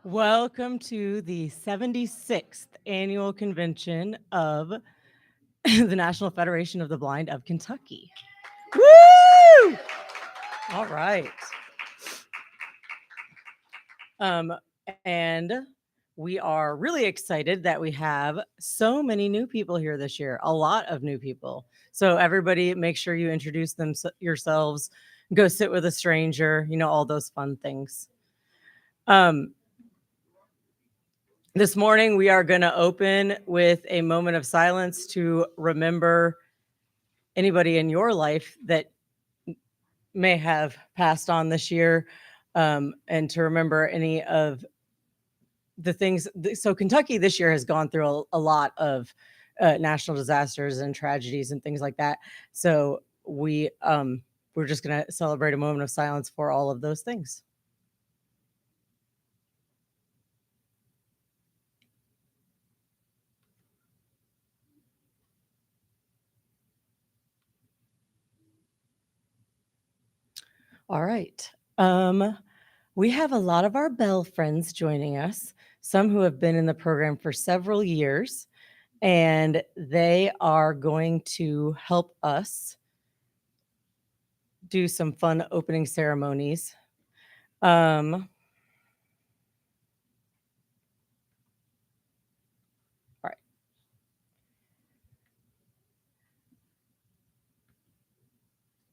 Welcome to the 76th annual convention of the National Federation of the Blind of Kentucky. Woo! All right. And we are really excited that we have so many new people here this year, a lot of new people. So everybody make sure you introduce yourselves, go sit with a stranger, all those fun things. This morning, we are going to open with a moment of silence to remember anybody in your life that may have passed on this year, and to remember any of the things. So Kentucky this year has gone through a lot of national disasters and tragedies and things like that. So we're just going to celebrate a moment of silence for all of those things. All right. We have a lot of our Bell friends joining us, some who have been in the program for several years, and they are going to help us do some fun opening ceremonies. All right.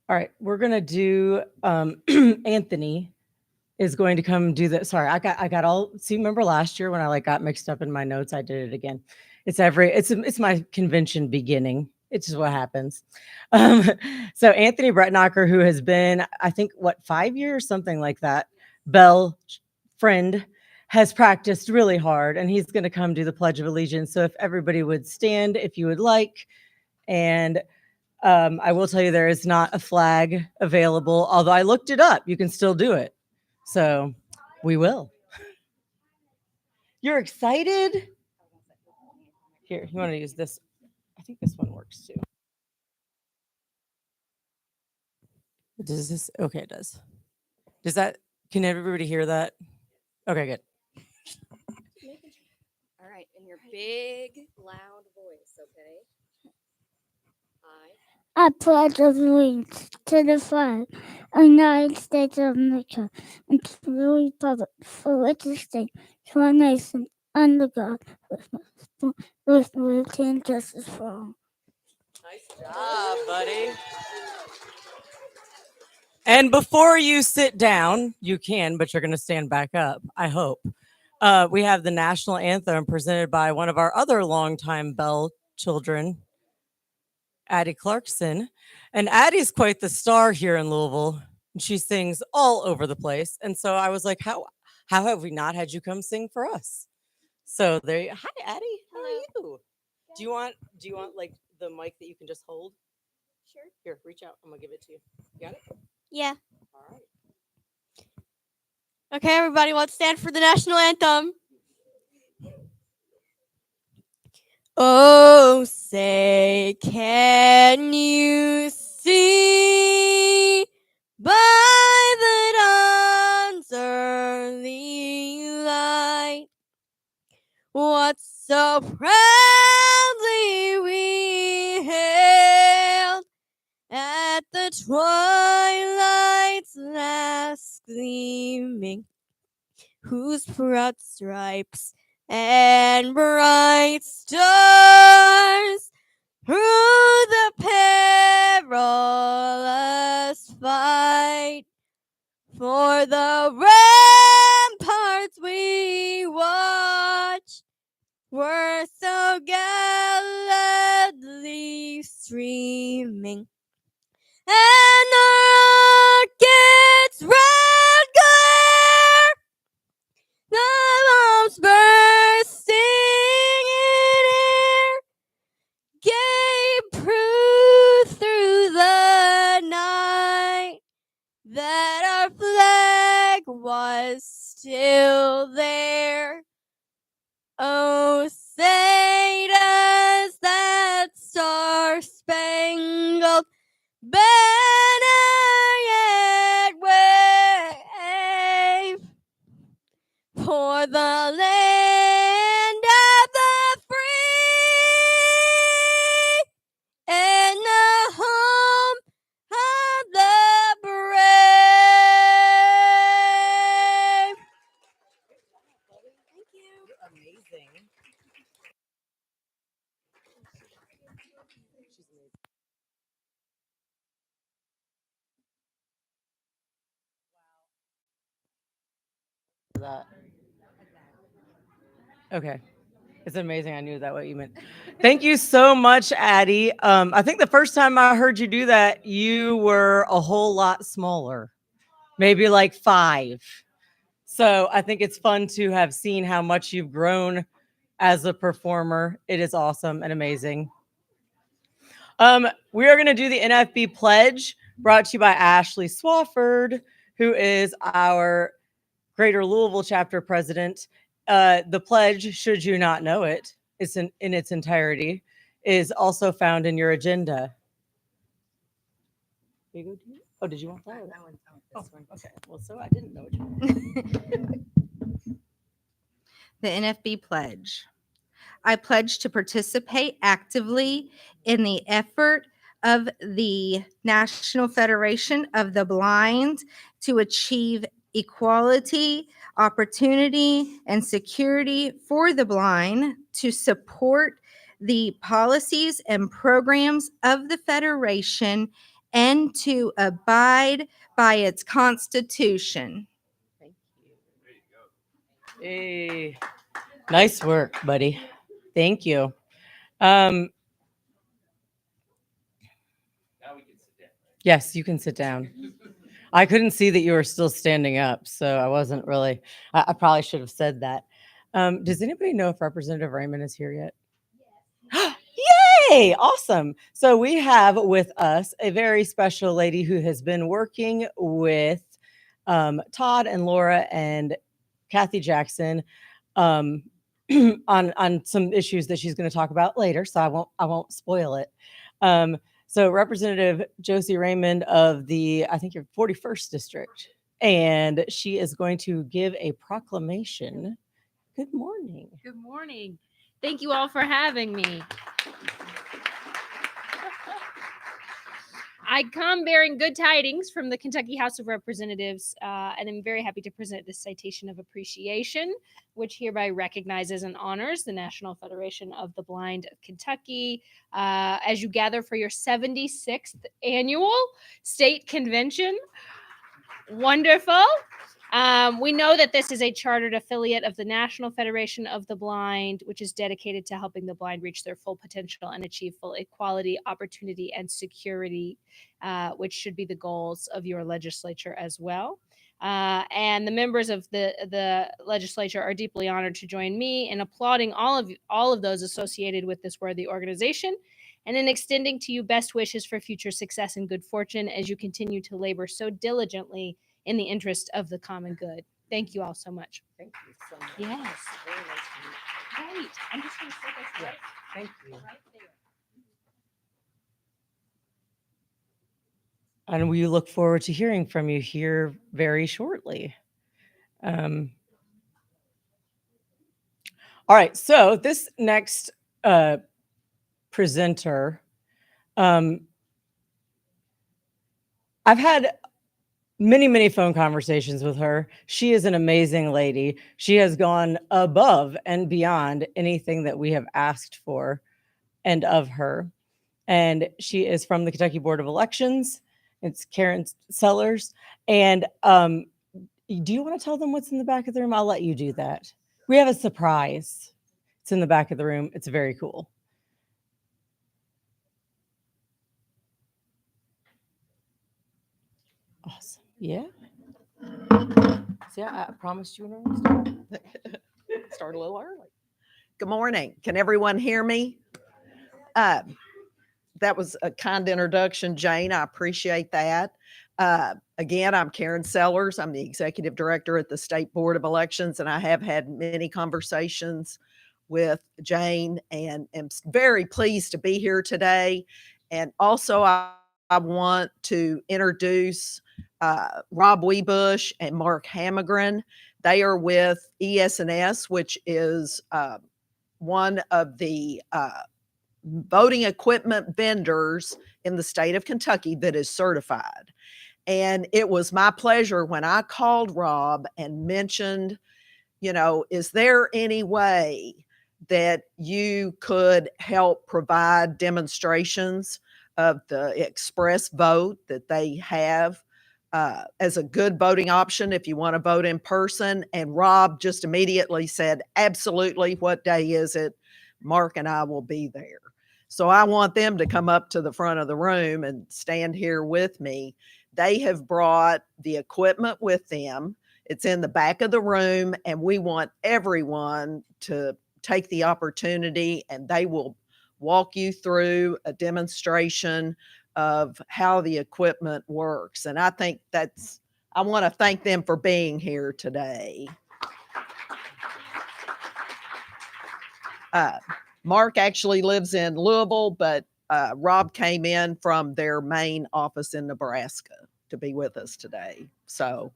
All right, we're gonna do Anthony is going to come do that. Sorry, I got all. See, remember last year when I got mixed up in my notes? I did it again. It's my convention beginning. It's just what happens. So Anthony Bretnacher, who has been, I think, 5 years, something like that, Bell friend, has practiced really hard, and he's going to come do the Pledge of Allegiance. So if everybody would stand, if you would like, and I will tell you there is not a flag available, although I looked it up. You can still do it. So we will. You're excited? Here, you want to use this? I think this one works too. Does this? Okay, it does. Does that? Can everybody hear that? Okay, good. All right, in your big, loud voice, okay? I pledge allegiance to the flag of the United States of America and to the republic for which it stands, one nation, under God, with liberty and justice for all. Nice job, buddy. And before you sit down, you can, but you're going to stand back up, I hope. We have the national anthem presented by one of our other longtime Bell children, Addie Clarkson. And Addie's quite the star here in Louisville. She sings all over the place. And so I was like, how have we not had you come sing for us? So there you, hi Addie, how are you? Do you want like the mic that you can just hold? Sure. Here, reach out. I'm gonna give it to you. You got it? Yeah. All right. Okay, everybody, let's stand for the national anthem. Oh, say, can you see by the dawn's early light what so proudly we hailed at the twilight's last gleaming, whose proud stripes and bright stars through the perilous fight for the ramparts we watched were so gallantly streaming, and the rocket's red glare, the bombs bursting in air, gave proof through the night that our flag was still there. Oh, say does that star-spangled banner yet wave for the that? Okay. It's amazing. I knew that what you meant. Thank you so much, Addie. I think the first time I heard you do that, you were a whole lot smaller, maybe like 5. So I think it's fun to have seen how much you've grown as a performer. It is awesome and amazing. We are going to do the NFB pledge brought to you by Ashley Swafford, who is our Greater Louisville chapter president. The pledge, should you not know it, is in its entirety, is also found in your agenda. Oh, did you want that? Oh, okay. Well, so I didn't know what you wanted. The NFB pledge. I pledge to participate actively in the effort of the National Federation of the Blind to achieve equality, opportunity, and security for the blind, to support the policies and programs of the Federation, and to abide by its Constitution. Thank you. Hey, nice work, buddy. Thank you. Now we can sit down. Yes, you can sit down. I couldn't see that you were still standing up, so I wasn't really. I probably should have said that. Does anybody know if Representative Raymond is here yet? Yes. Yay! Awesome. So we have with us a very special lady who has been working with Todd and Laura and Kathy Jackson on some issues that she's going to talk about later. So I won't spoil it. So Representative Josie Raymond of the, I think your 41st district, and she is going to give a proclamation. Good morning. Good morning. Thank you all for having me. I come bearing good tidings from the Kentucky House of Representatives, and I'm very happy to present this citation of appreciation, which hereby recognizes and honors the National Federation of the Blind of Kentucky as you gather for your 76th annual state convention. Wonderful. We know that this is a chartered affiliate of the National Federation of the Blind, which is dedicated to helping the blind reach their full potential and achieve full equality, opportunity, and security, which should be the goals of your legislature as well. And the members of the legislature are deeply honored to join me in applauding all of those associated with this worthy organization, and in extending to you best wishes for future success and good fortune as you continue to labor so diligently in the interest of the common good. Thank you all so much. Thank you so much. Yes. Very nice to meet you. Great. I'm just going to sit this Yes, thank you. right there. And we look forward to hearing from you here very shortly. All right, so this next presenter, I've had many phone conversations with her. She is an amazing lady. She has gone above and beyond anything that we have asked for and of her. And she is from the Kentucky Board of Elections. It's Karen Sellers. And do you want to tell them what's in the back of the room? I'll let you do that. We have a surprise. It's in the back of the room. It's very cool. Awesome. Yeah. See, I promised you when we Start a little early. Good morning. Can everyone hear me? That was a kind introduction, Jane. I appreciate that. Again, I'm Karen Sellers. I'm the executive director at the State Board of Elections, and I have had many conversations with Jane, and am very pleased to be here today. And also, I want to introduce Rob Webush and Mark Hamagren. They are with ES&S, which is one of the voting equipment vendors in the state of Kentucky that is certified. And it was my pleasure when I called Rob and mentioned, is there any way that you could help provide demonstrations of the express vote that they have as a good voting option if you want to vote in person. And Rob just immediately said, absolutely, what day is it? Mark and I will be there. So I want them to come up to the front of the room and stand here with me. They have brought the equipment with them. It's in the back of the room, and we want everyone to take the opportunity, and they will walk you through a demonstration of how the equipment works. And I think I want to thank them for being here today. Mark actually lives in Louisville, but Rob came in from their main office in Nebraska to be with us today. So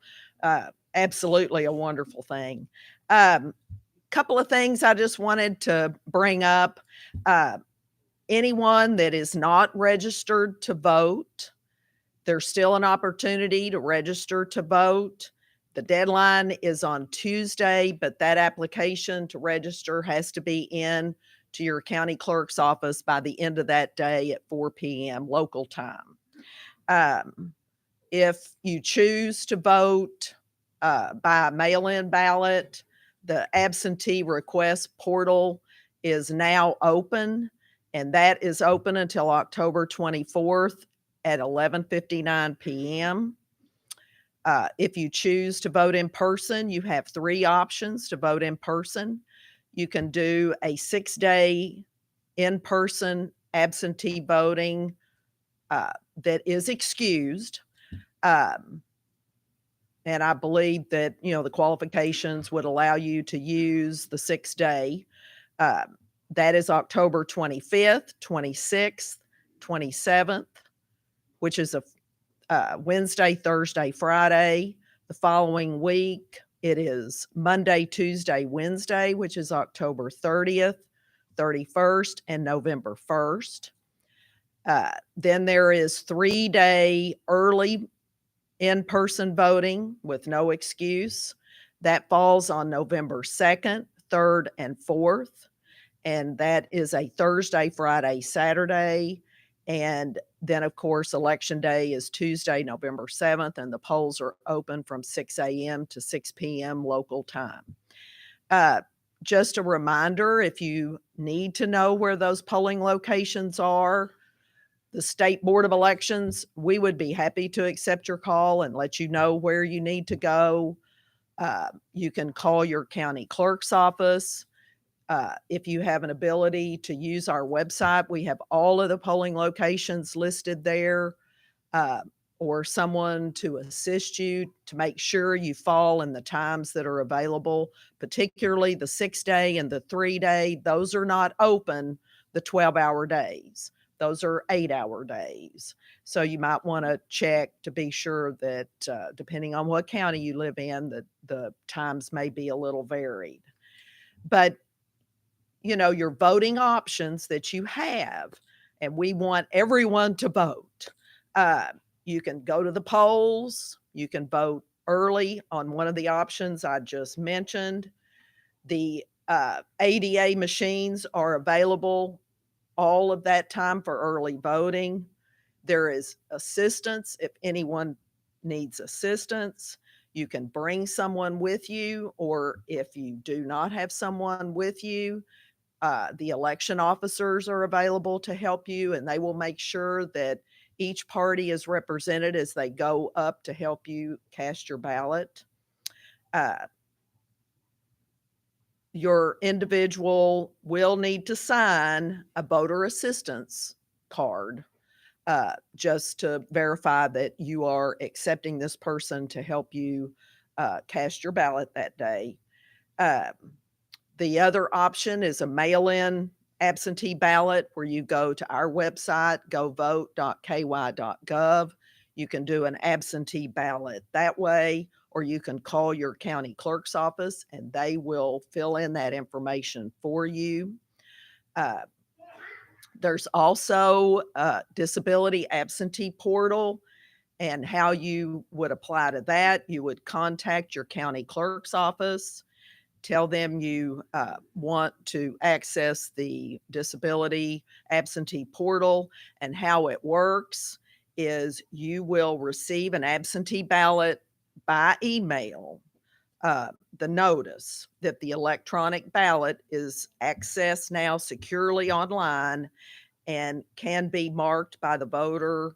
absolutely a wonderful thing. Couple of things I just wanted to bring up. Anyone that is not registered to vote, there's still an opportunity to register to vote. The deadline is on Tuesday, but that application to register has to be in to your county clerk's office by the end of that day at 4 p.m. local time. If you choose to vote by mail-in ballot, the absentee request portal is now open, and that is open until October 24th at 11:59 p.m. If you choose to vote in person, you have 3 options to vote in person. You can do a 6-day in-person absentee voting that is excused. And I believe that, the qualifications would allow you to use the 6-day. That is October 25th, 26th, 27th, which is a Wednesday, Thursday, Friday. The following week, it is Monday, Tuesday, Wednesday, which is October 30th, 31st, and November 1st. Then there is 3-day early in-person voting with no excuse. That falls on November 2nd, 3rd, and 4th. And that is a Thursday, Friday, Saturday. And then, of course, Election Day is Tuesday, November 7th, and the polls are open from 6 a.m. to 6 p.m. local time. Just a reminder, if you need to know where those polling locations are, the State Board of Elections, we would be happy to accept your call and let you know where you need to go. You can call your county clerk's office. If you have an ability to use our website, we have all of the polling locations listed there, or someone to assist you to make sure you fall in the times that are available, particularly the 6-day and the 3-day. Those are not open the 12-hour days. Those are 8-hour days. So you might want to check to be sure that depending on what county you live in, the times may be a little varied. But your voting options that you have, and we want everyone to vote. You can go to the polls. You can vote early on one of the options I just mentioned. The ADA machines are available all of that time for early voting. There is assistance if anyone needs assistance. You can bring someone with you, or if you do not have someone with you, the election officers are available to help you, and they will make sure that each party is represented as they go up to help you cast your ballot. Your individual will need to sign a voter assistance card just to verify that you are accepting this person to help you cast your ballot that day. The other option is a mail-in absentee ballot where you go to our website, govote.ky.gov. You can do an absentee ballot that way, or you can call your county clerk's office and they will fill in that information for you. There's also a disability absentee portal, and how you would apply to that. You would contact your county clerk's office, tell them you want to access the disability absentee portal and how it works is you will receive an absentee ballot by email, the notice that the electronic ballot is accessed now securely online and can be marked by the voter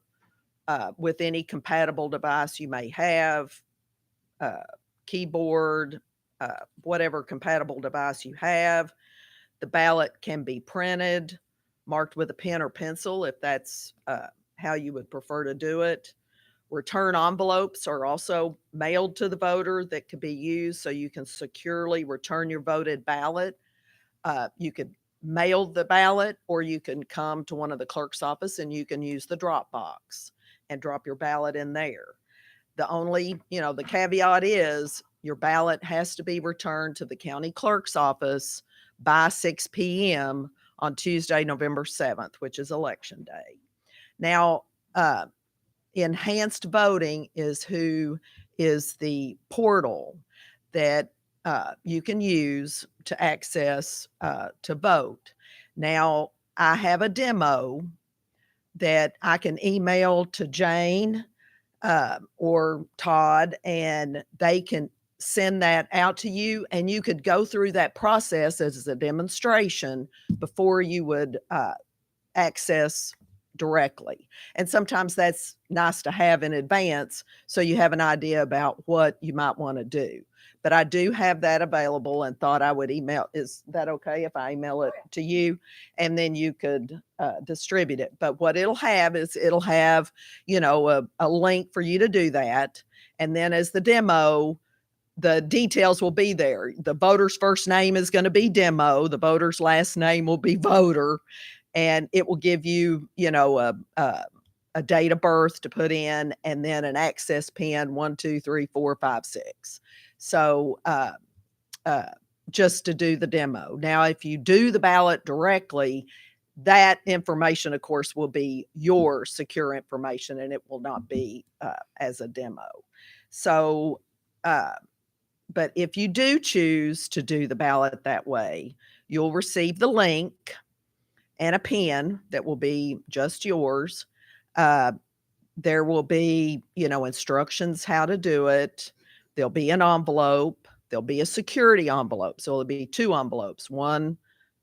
with any compatible device you may have, keyboard, whatever compatible device you have. The ballot can be printed, marked with a pen or pencil if that's how you would prefer to do it. Return envelopes are also mailed to the voter that could be used so you can securely return your voted ballot. You could mail the ballot, or you can come to one of the clerk's office and you can use the drop box and drop your ballot in there. The only, the caveat is your ballot has to be returned to the county clerk's office by 6 p.m. on Tuesday, November 7th, which is election day. Now, enhanced voting is the portal that you can use to access to vote. Now, I have a demo that I can email to Jane or Todd, and they can send that out to you, and you could go through that process as a demonstration before you would access directly. And sometimes that's nice to have in advance so you have an idea about what you might want to do. But I do have that available and thought I would email. Is that okay if I email it to you and then you could distribute it? But what it'll have is it'll have, a link for you to do that. And then as the demo, the details will be there. The voter's first name is going to be demo. The voter's last name will be voter. And it will give you, a date of birth to put in, and then an access pin 1, 2, 3, 4, 5, 6. So just to do the demo. Now, if you do the ballot directly, that information, of course, will be your secure information, and it will not be as a demo. So, but if you do choose to do the ballot that way, you'll receive the link and a pen that will be just yours. There will be, instructions how to do it. There'll be an envelope. There'll be a security envelope. So it'll be 2 envelopes, one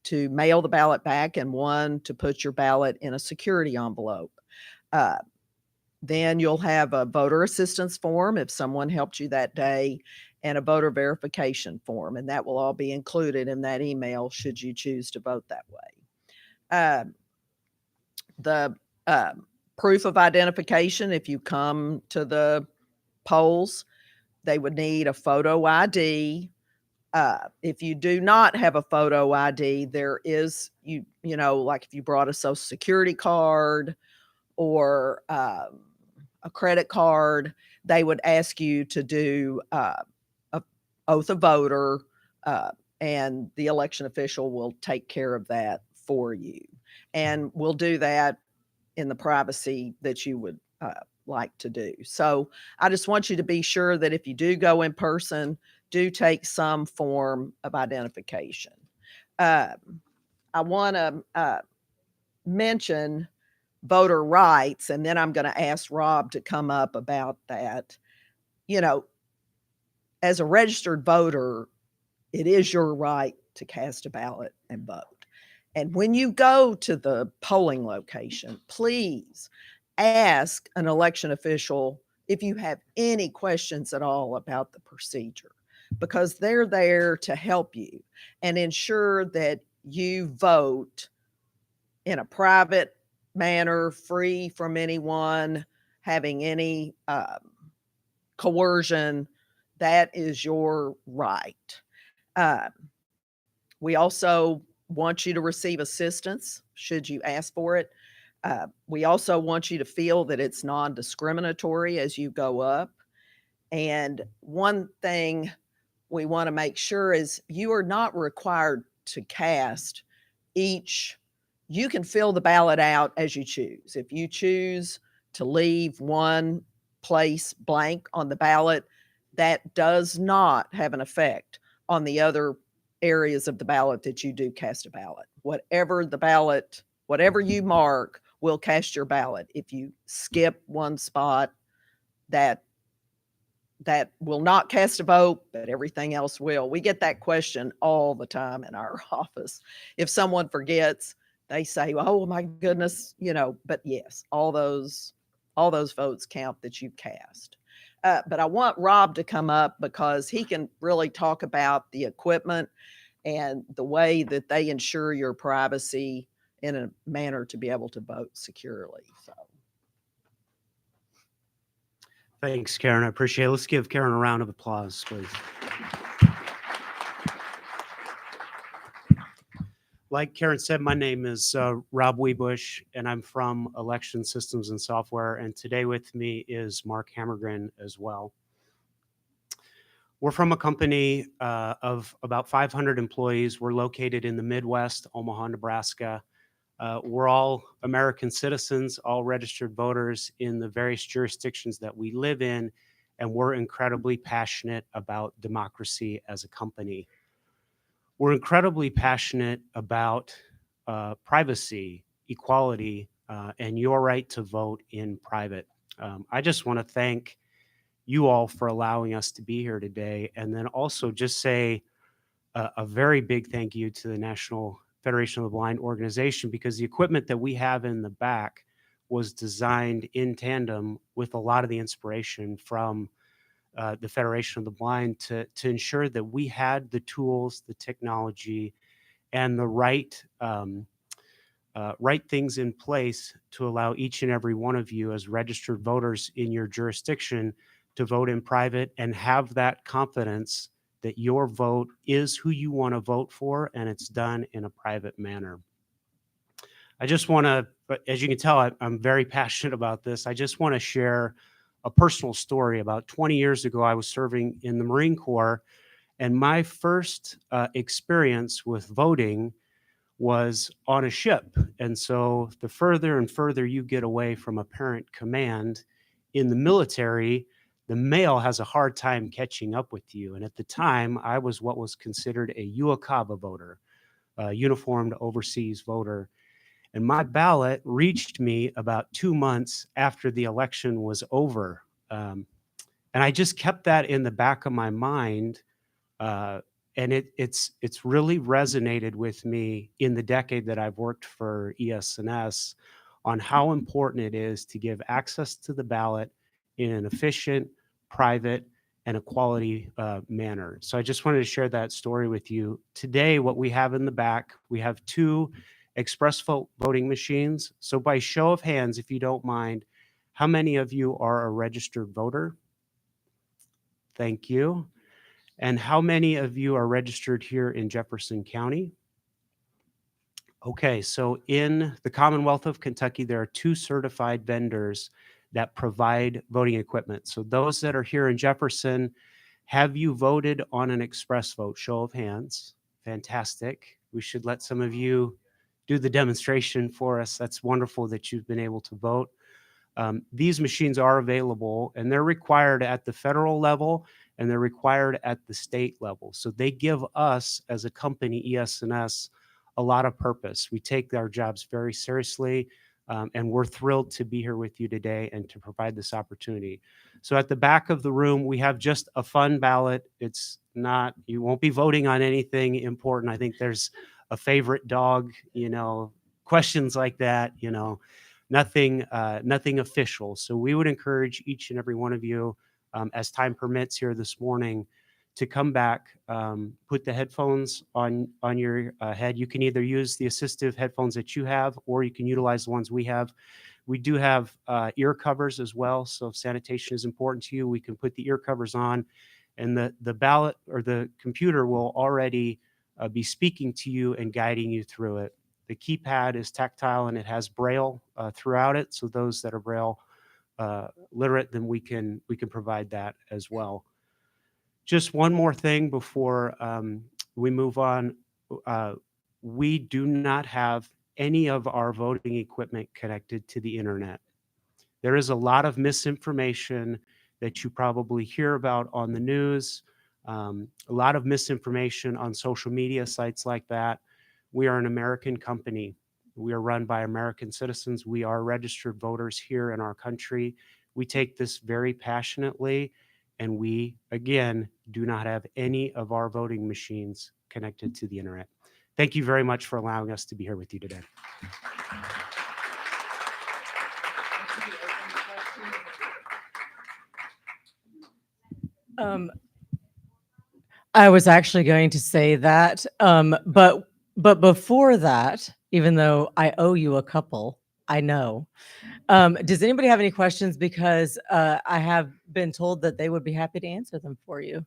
to mail the ballot back and one to put your ballot in a security envelope. Then you'll have a voter assistance form if someone helped you that day, and a voter verification form. And that will all be included in that email should you choose to vote that way. The proof of identification, if you come to the polls, they would need a photo ID. If you do not have a photo ID, there is, like if you brought a social security card or a credit card, they would ask you to do a oath of voter, and the election official will take care of that for you. And we'll do that in the privacy that you would like to do. So I just want you to be sure that if you do go in person, do take some form of identification. I want to mention voter rights, and then I'm going to ask Rob to come up about that. As a registered voter, it is your right to cast a ballot and vote. And when you go to the polling location, please ask an election official if you have any questions at all about the procedure, because they're there to help you and ensure that you vote in a private manner, free from anyone having any coercion. That is your right. We also want you to receive assistance should you ask for it. We also want you to feel that it's non-discriminatory as you go up. And one thing we want to make sure is you are not required to cast each. You can fill the ballot out as you choose. If you choose to leave one place blank on the ballot, that does not have an effect on the other areas of the ballot that you do cast a ballot. Whatever you mark will cast your ballot. If you skip one spot, that will not cast a vote, but everything else will. We get that question all the time in our office. If someone forgets, they say, "Oh my goodness," but yes, all those votes count that you cast. But I want Rob to come up because he can really talk about the equipment and the way that they ensure your privacy in a manner to be able to vote securely. So. Thanks, Karen. I appreciate it. Let's give Karen a round of applause, please. Like Karen said, my name is Rob Wiebush, and I'm from Election Systems and Software. And today with me is Mark Hammergren as well. We're from a company of about 500 employees. We're located in the Midwest, Omaha, Nebraska. We're all American citizens, all registered voters in the various jurisdictions that we live in, and we're incredibly passionate about democracy as a company. We're incredibly passionate about privacy, equality, and your right to vote in private. I just want to thank you all for allowing us to be here today, and then also just say a very big thank you to the National Federation of the Blind organization, because the equipment that we have in the back was designed in tandem with a lot of the inspiration from the Federation of the Blind to ensure that we had the tools, the technology, and the right things in place to allow each and every one of you as registered voters in your jurisdiction to vote in private and have that confidence that your vote is who you want to vote for, and it's done in a private manner. I just want to, as you can tell, I'm very passionate about this. I just want to share a personal story. About 20 years ago, I was serving in the Marine Corps, and my first experience with voting was on a ship. And so the further and further you get away from a parent command in the military, the male has a hard time catching up with you. And at the time, I was what was considered a UOCAVA voter, a uniformed overseas voter. And my ballot reached me about 2 months after the election was over. And I just kept that in the back of my mind. And it's really resonated with me in the decade that I've worked for ES&S on how important it is to give access to the ballot in an efficient, private, and a quality manner. So I just wanted to share that story with you. Today, what we have in the back, we have 2 express vote voting machines. So by show of hands, if you don't mind, how many of you are a registered voter? Thank you. And how many of you are registered here in Jefferson County? Okay, so in the Commonwealth of Kentucky, there are 2 certified vendors that provide voting equipment. So those that are here in Jefferson, have you voted on an express vote? Show of hands. Fantastic. We should let some of you do the demonstration for us. That's wonderful that you've been able to vote. These machines are available, and they're required at the federal level, and they're required at the state level. So they give us as a company, ES&S, a lot of purpose. We take our jobs very seriously, and we're thrilled to be here with you today and to provide this opportunity. So at the back of the room, we have just a fun ballot. It's not, you won't be voting on anything important. I think there's a favorite dog, questions like that, nothing official. So we would encourage each and every one of you, as time permits here this morning, to come back, put the headphones on your head. You can either use the assistive headphones that you have, or you can utilize the ones we have. We do have ear covers as well. So if sanitation is important to you, we can put the ear covers on, and the ballot or the computer will already be speaking to you and guiding you through it. The keypad is tactile and it has Braille throughout it. So those that are Braille literate, then we can provide that as well. Just one more thing before we move on. We do not have any of our voting equipment connected to the internet. There is a lot of misinformation that you probably hear about on the news, a lot of misinformation on social media sites like that. We are an American company. We are run by American citizens. We are registered voters here in our country. We take this very passionately, and we, again, do not have any of our voting machines connected to the internet. Thank you very much for allowing us to be here with you today. I was actually going to say that, but before that, even though I owe you a couple, I know. Does anybody have any questions? Because I have been told that they would be happy to answer them for you.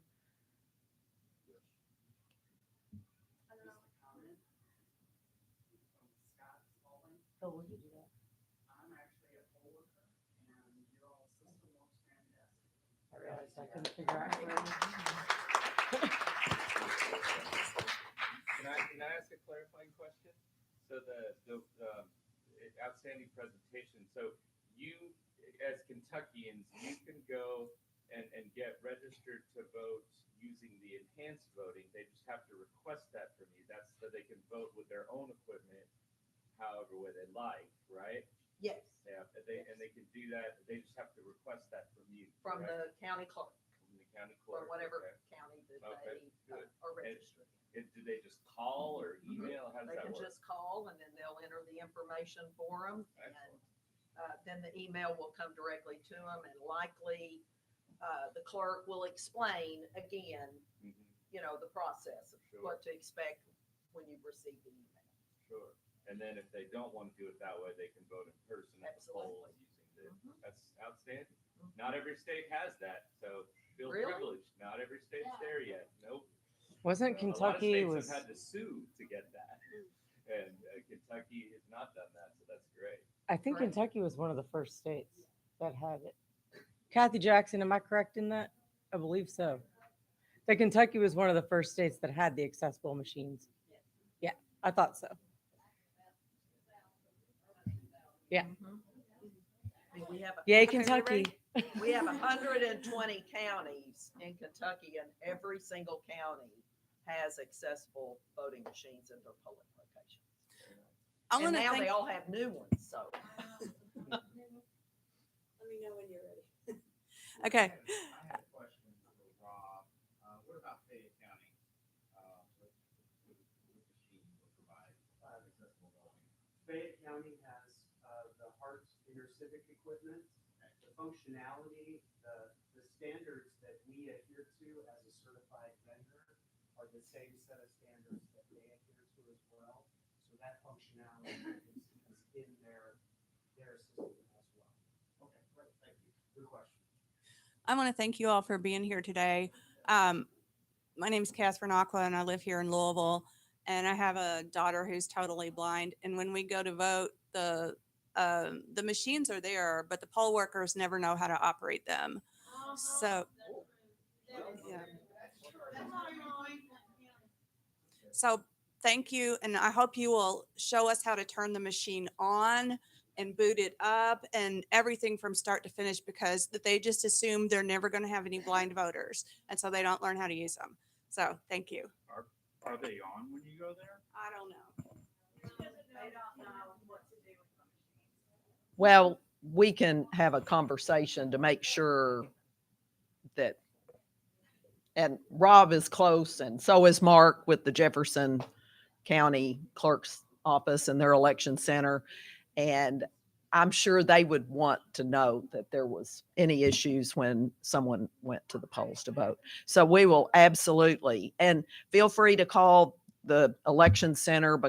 I couldn't figure out where. Can I ask a clarifying question? So the outstanding presentation. So you, as Kentuckians, you can go and get registered to vote using the enhanced voting. They just have to request that from you. That's so they can vote with their own equipment, however way they like, right? Yes, Yeah, and they can do that. They just have to request that from you. from correct? the county clerk, From the county or clerk. whatever Okay. county that Okay, they good. are registered. Do they just call or Mhm. email? How does They that can work? just call, and then they'll enter the information for them, and Excellent. then the email will come directly to them, and likely the clerk will explain again, Mhm. the process of Sure. what to expect when you receive the email. Sure. And then if they don't want to do it that way, they can vote in person at the polls Absolutely. using Mhm. that's outstanding. Mhm. Not every state has that, so feel Really? privileged. Not every state's there yet. Nope. Wasn't A lot of Kentucky states was have had to sue to get that, and Kentucky has not done that, so that's great. I think Correct. Kentucky was one of the first states that had it. Kathy Jackson, am I correct in that? I believe so. That Kentucky was one of the first states that had the accessible machines. Yeah, I thought so. Yeah. Mhm. And we have Yay, okay, we Kentucky. ready? We have 120 counties in Kentucky, and every single county has accessible voting machines in their polling locations. I And want to now thank. they all have new ones, so. Let me know when you're ready. Okay. I had a question for Rob. What about Fayette County? What machine will provide accessible voting? Fayette County has the Heart Inner Civic equipment, the functionality, the standards that we adhere to as a certified vendor are the same set of standards that they adhere to as well. So that functionality is in their system as well. Okay, great, thank you. Good question. I want to thank you all for being here today. My name is Catherine Aqua, and I live here in Louisville. And I have a daughter who's totally blind. And when we go to vote, the machines are there, but the poll workers never know how to operate them. So, yeah. So thank you, and I hope you will show us how to turn the machine on and boot it up and everything from start to finish, because they just assume they're never going to have any blind voters, and so they don't learn how to use them. So thank you. Are they on when you go there? I don't know. Well, we can have a conversation to make sure that, and Rob is close, and so is Mark with the Jefferson County Clerk's Office and their election center. And I'm sure they would want to know that there was any issues when someone went to the polls to vote. So we will absolutely, and feel free to call the election center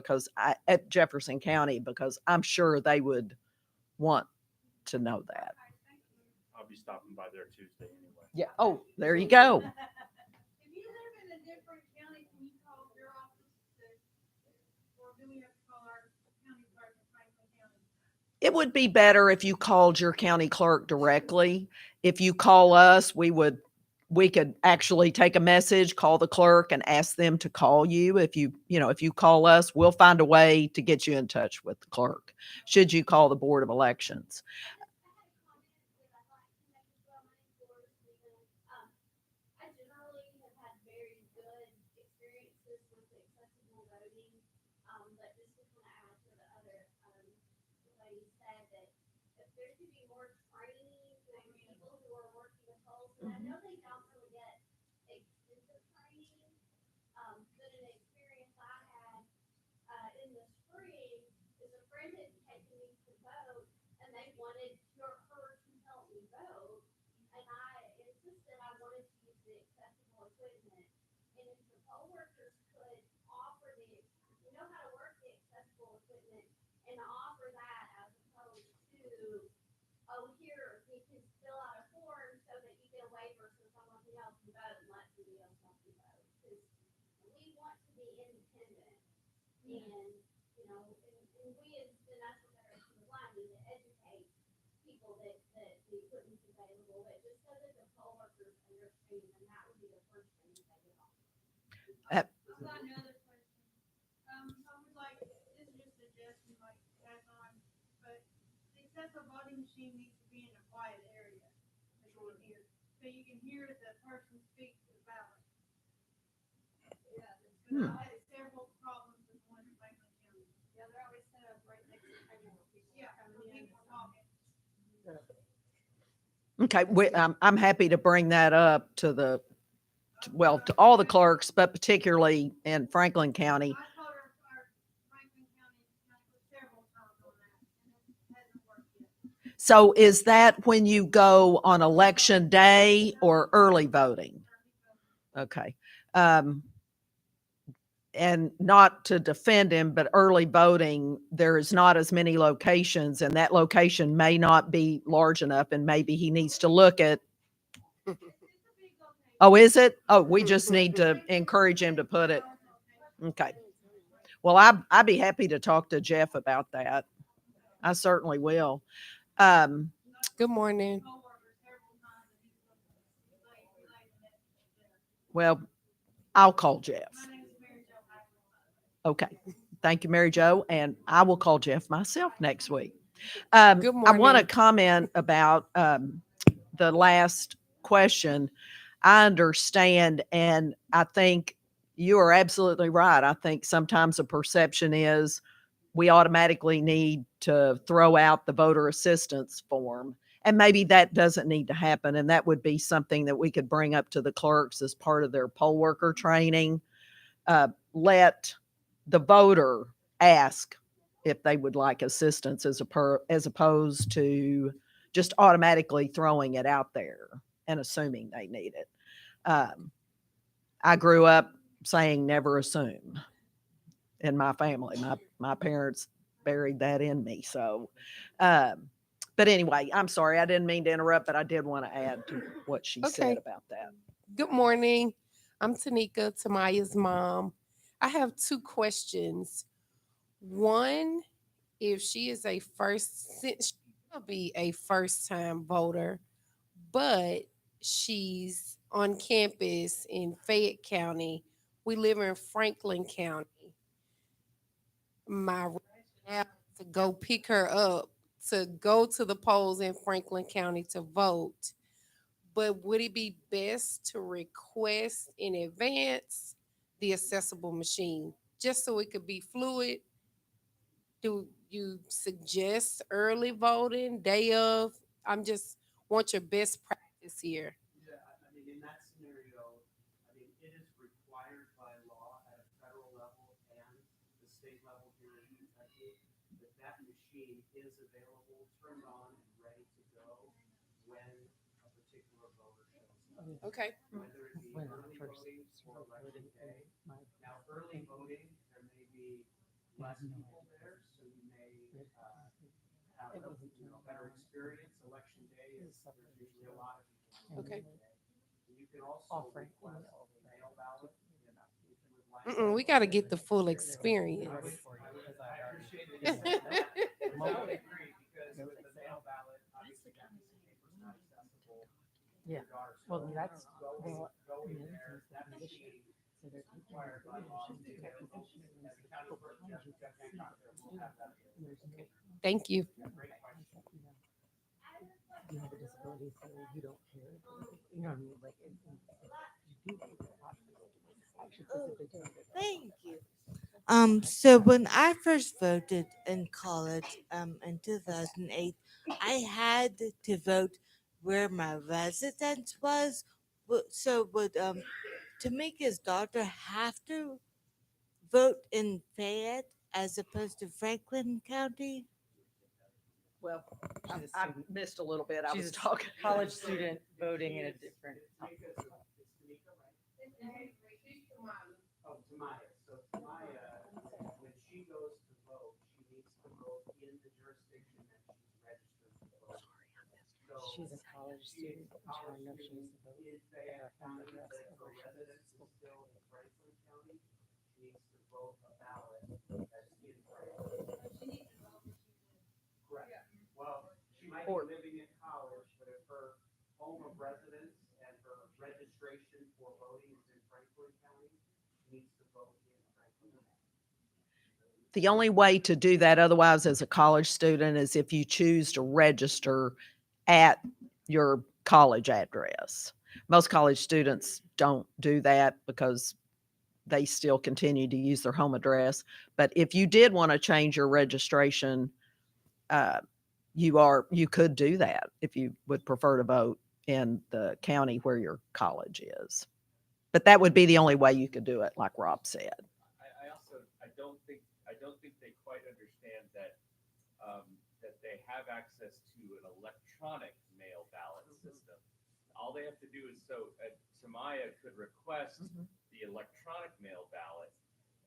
at Jefferson County, because I'm sure they would want to know that. I'll be stopping by there Tuesday anyway. Yeah. Oh, there you go. If you live in a different county, can you call your office or do we have to call our county clerk in Franklin County? It would be better if you called your county clerk directly. If you call us, we could actually take a message, call the clerk, and ask them to call you. If you call us, we'll find a way to get you in touch with the clerk, should you call the Board of Elections. I generally have had very good experiences with accessible voting, but just to kind of add to the other there could be more training for people who are working with polls. And I know they don't really get extensive training, but an experience I had in the spring is a friend had taken me to vote, and they wanted her to help me vote, and I insisted I wanted to use the accessible equipment. And if the poll workers could offer know how to work the accessible equipment and offer that as opposed to, oh, here, you can fill out a form so that you get a waiver so someone else can vote and let somebody else help you vote. Because we want to be independent. And, you know, and we as the National Federation of the Blind need to educate people that the equipment's available, but just so that the poll workers understand, and that would be the first thing that they would offer. Uh, I've got another question. I would like, this is just a suggestion, like, pass on, but the accessible voting machine needs to be in a quiet area that you can hear, so you can hear the person speak to the ballot. Yeah, because I've had several problems with one in Franklin County. Yeah, they're always set up right next to the table. Yeah, for people talking. Okay, I'm happy to bring that up to to all the clerks, but particularly in Franklin County. I told our Franklin County several times on that, and it hasn't worked yet. So is that when you go on election day or early voting? Okay. And not to defend him, but early voting, there is not as many locations, and that location may not be large enough, and maybe he needs to look at. Oh, is it? Oh, we just need to encourage him to put it. Okay. Well, I'd be happy to talk to Jeff about that. I certainly will. Good morning. Well, I'll call Jeff. Okay. Thank you, Mary Jo. And I will call Jeff myself next week. Good I want to morning. comment about the last question. I understand, and I think you are absolutely right. I think sometimes the perception is we automatically need to throw out the voter assistance form. And maybe that doesn't need to happen. And that would be something that we could bring up to the clerks as part of their poll worker training. Let the voter ask if they would like assistance as opposed to just automatically throwing it out there and assuming they need it. I grew up saying never assume in my family. My parents buried that in me. So, but anyway, I'm sorry. I didn't mean to interrupt, but I did want to add to what she said Okay. about that. Good morning. I'm Tanika, Tamaya's mom. I have two questions. One, if she is since she'll be a first-time voter, but she's on campus in Fayette County. We live in Franklin County. My rationale to go pick her up to go to the polls in Franklin County to vote. But would it be best to request in advance the accessible machine just so it could be fluid? Do you suggest early voting, day of? I'm just want your best practice here. Yeah, I mean, in that scenario, I mean, it is required by law at a federal level and the state level here in Kentucky that machine is available, turned on, and ready to go when a particular voter shows up. Okay. Whether it be early voting or election day. Now, early voting, there may be less people there, so you may have a better experience. Election day is there's usually a lot of people. Okay. You can also request mail ballot. If you would like. We got to get the full experience. I appreciate it. I would agree because with the mail ballot, obviously that piece of paper is not accessible. to Yeah. your daughter. Well, So that's going there, that machine is required by law to be available. As a county clerk, Jeff Hancock there will have that. Thank you. Great question. you have a disability, so you don't care. You know what I mean? Like, you do. I should physically do it. Thank you. So when I first voted in college, in 2008, I had to vote where my residence was. So would Tamika's daughter have to vote in Fayette as opposed to Franklin County? Well, She's a I student. missed a little bit. I She's was a talking. college student voting in a different. Oh, Tamaya. So Tamaya, when she goes to vote, she needs to vote in the jurisdiction that she's registered to vote. So She's a college student. I'm trying to know if she needs to vote. in Fayette County, but her residence is still in Franklin County, she needs to vote a ballot that's in Franklin. Correct. Well, she might be living in college, but if her home of residence and her registration for voting is in Franklin County, she needs to vote in Franklin County. The only way to do that otherwise as a college student is if you choose to register at your college address. Most college students don't do that because they still continue to use their home address. But if you did want to change your registration, you could do that if you would prefer to vote in the county where your college is. But that would be the only way you could do it, like Rob said. I don't think they quite understand that that they have access to an electronic mail ballot system. All they have to do is Tamaya could request the electronic mail ballot,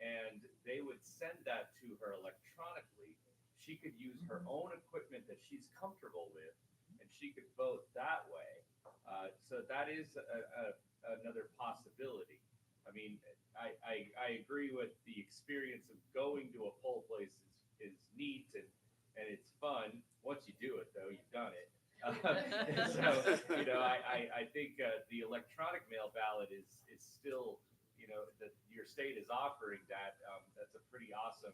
and they would send that to her electronically. She could use her own equipment that she's comfortable with, and she could vote that way. So that is another possibility. I mean, I agree with the experience of going to a poll place is neat and it's fun. Once you do it, though, you've done it. So I think the electronic mail ballot is still that your state is offering that. That's a pretty awesome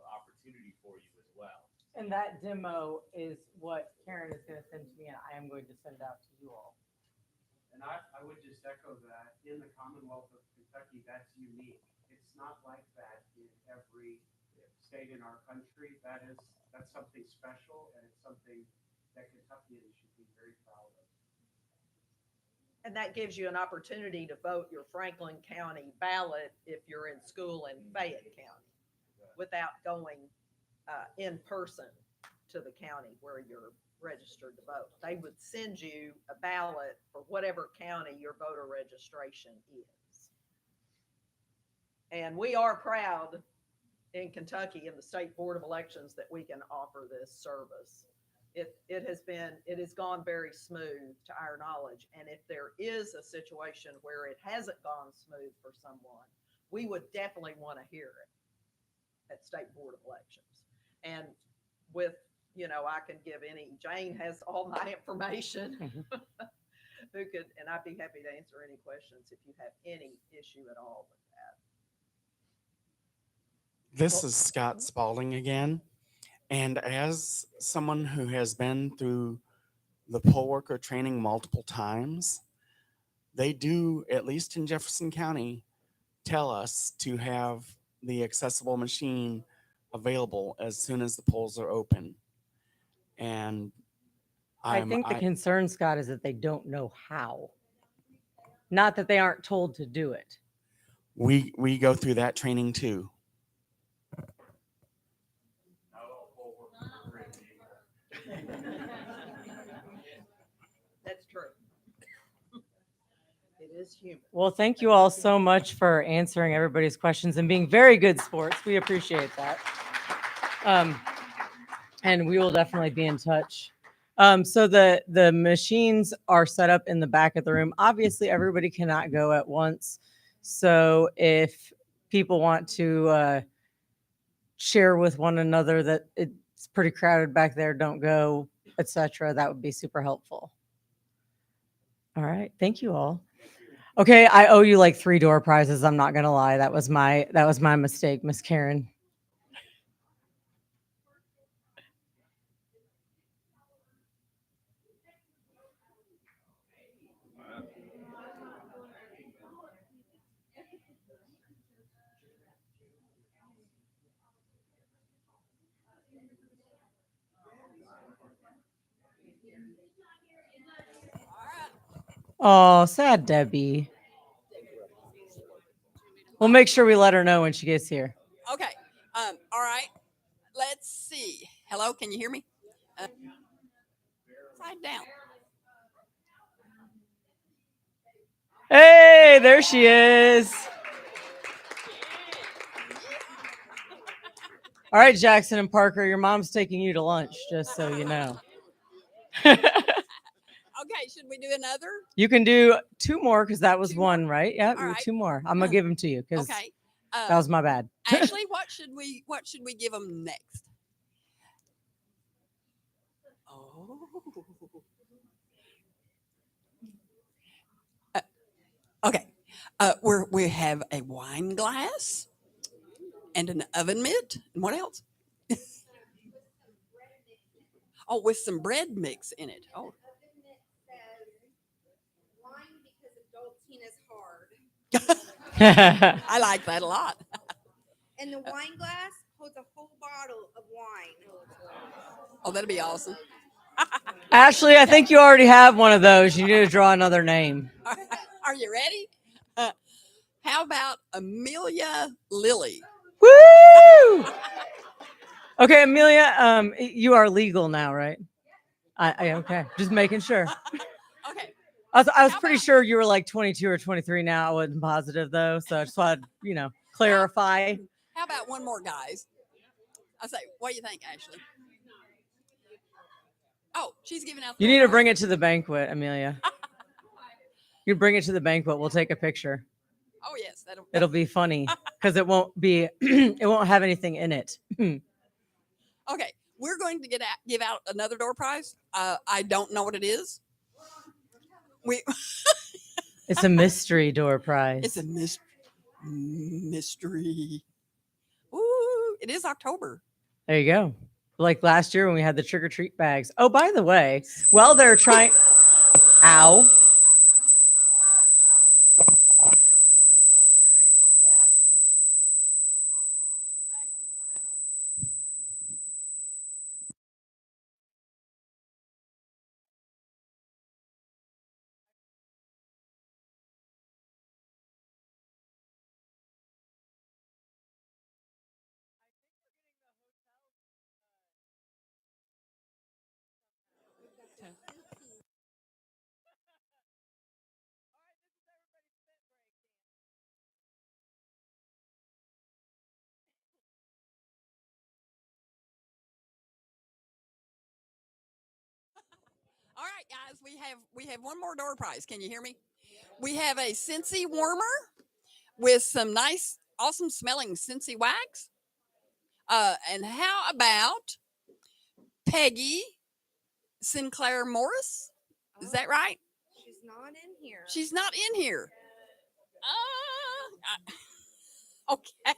opportunity for you as well. And that demo is what Karen is going to send to me, and I am going to send out to you all. And I would just echo that in the Commonwealth of Kentucky, that's unique. It's not like that in every state in our country. That's something special, and it's something that Kentuckians should be very proud of. And that gives you an opportunity to vote your Franklin County ballot if you're in school in Fayette County without going in person to the county where you're registered to vote. They would send you a ballot for whatever county your voter registration is. And we are proud in Kentucky in the State Board of Elections that we can offer this service. It has gone very smooth to our knowledge. And if there is a situation where it hasn't gone smooth for someone, we would definitely want to hear it at State Board of Elections. And with, I can give Jane has all my information and I'd be happy to answer any questions if you have any issue at all with that. This is Scott Spalding again. And as someone who has been through the poll worker training multiple times, they do, at least in Jefferson County, tell us to have the accessible machine available as soon as the polls are open. And I think the concern, Scott, is that they don't know how. Not that they aren't told to do it. we go through that training too. That's true. It is human. Well, thank you all so much for answering everybody's questions and being very good sports. We appreciate that. And we will definitely be in touch. So the machines are set up in the back of the room. Obviously, everybody cannot go at once. So if people want to share with one another that it's pretty crowded back there, don't go, etc., that would be super helpful. All right. Thank you all. Okay, I owe you like 3 door prizes. I'm not gonna lie. That was my mistake, Miss Karen. Oh, sad Debbie. We'll make sure we let her know when she gets here. Okay. All right. Let's see. Hello, can you hear me? Side down. Hey, there she is. All right, Jackson and Parker, your mom's taking you to lunch, just so you know. Okay, should we do another? You can do 2 more because that was Two 1, more? right? Yeah, All right. 2 more. I'm gonna give them to you because Okay. that was my bad. Ashley, what should we give them next? Oh. Okay. We have a wine glass and an oven mitt. And what else? Oh, with some bread mix in it. Oh. Wine because adulting is hard. I like that a lot. And the wine glass holds a whole bottle of wine. Oh, that'd be awesome. Ashley, I think you already have one of those. You need to draw another name. Are you ready? How about Amelia Lilly? Woo! Okay, Amelia, you are legal now, right? I okay. Just making sure. Okay. I was pretty sure you were like 22 or 23 now. I wasn't positive though, so I just thought, clarify. How about one more, guys? I say, what do you think, Ashley? Oh, she's giving out. You need to bring it to the banquet, Amelia. You bring it to the banquet. We'll take a picture. Oh yes, It'll be funny because it won't be. It won't have anything in it. Okay, we're going to give out another door prize. I don't know what it is. It's a mystery door prize. It's a mystery. Ooh, it is October. There you go. Like last year when we had the trick or treat bags. Oh, by the way, while they're trying, ow. All right, guys, we have one more door prize. Can you hear me? We have a Scentsy warmer with some nice, awesome smelling Scentsy wax. And how about Peggy Sinclair Morris? Is that right? She's not in here. She's not in here. Okay.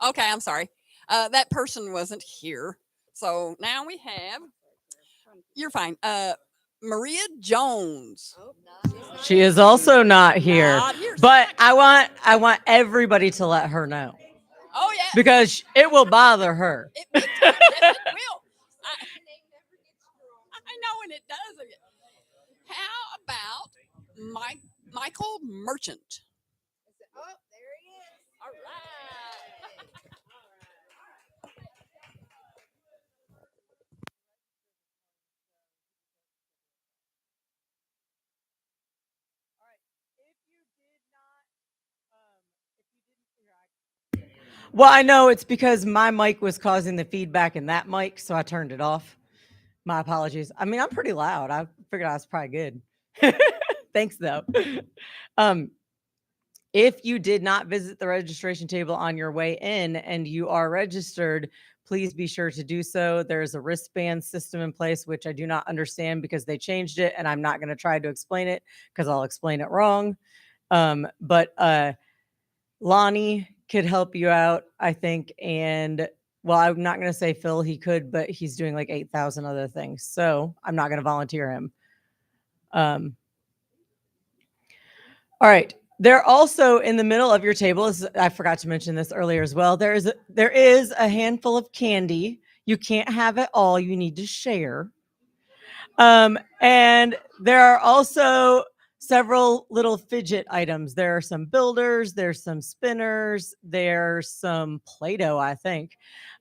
Okay, I'm sorry. That person wasn't here. So now we have, you're fine. Maria Jones. She is also not here. Not here. But I want everybody to let her know. Oh yeah. Because it will bother her. Yes, it will. I know, and it does. How about Michael Merchant? Oh, there he is. All right. Well, I know it's because my mic was causing the feedback in that mic, so I turned it off. My apologies. I mean, I'm pretty loud. I figured I was probably good. Thanks, though. If you did not visit the registration table on your way in and you are registered, please be sure to do so. There's a wristband system in place, which I do not understand because they changed it, and I'm not going to try to explain it because I'll explain it wrong. But Lonnie could help you out, I think. And well, I'm not going to say Phil, he could, but he's doing like 8,000 other things. So I'm not going to volunteer him. All right. They're also in the middle of your table. I forgot to mention this earlier as well. There is a handful of candy. You can't have it all. You need to share. And there are also several little fidget items. There are some builders, there's some spinners, there's some Play-Doh, I think.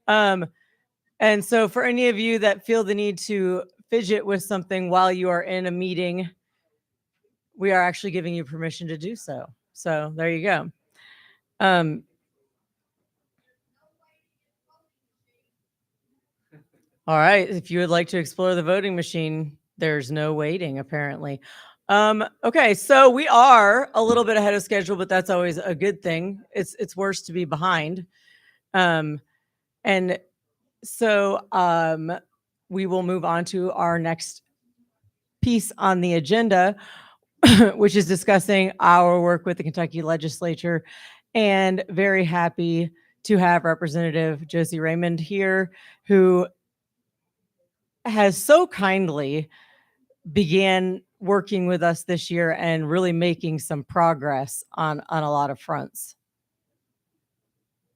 And so for any of you that feel the need to fidget with something while you are in a meeting, we are actually giving you permission to do so. So there you go. All right. If you would like to explore the voting machine, there's no waiting, apparently. Okay, so we are a little bit ahead of schedule, but that's always a good thing. It's worse to be behind. And so we will move on to our next piece on the agenda, which is discussing our work with the Kentucky legislature. And very happy to have Representative Josie Raymond here, who has so kindly began working with us this year and really making some progress on a lot of fronts.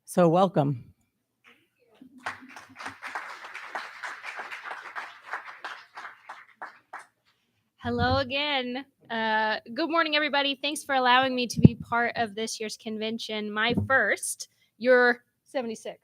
So welcome. Hello again. Good morning, everybody. Thanks for allowing me to be part of this year's convention. My first, your 76th.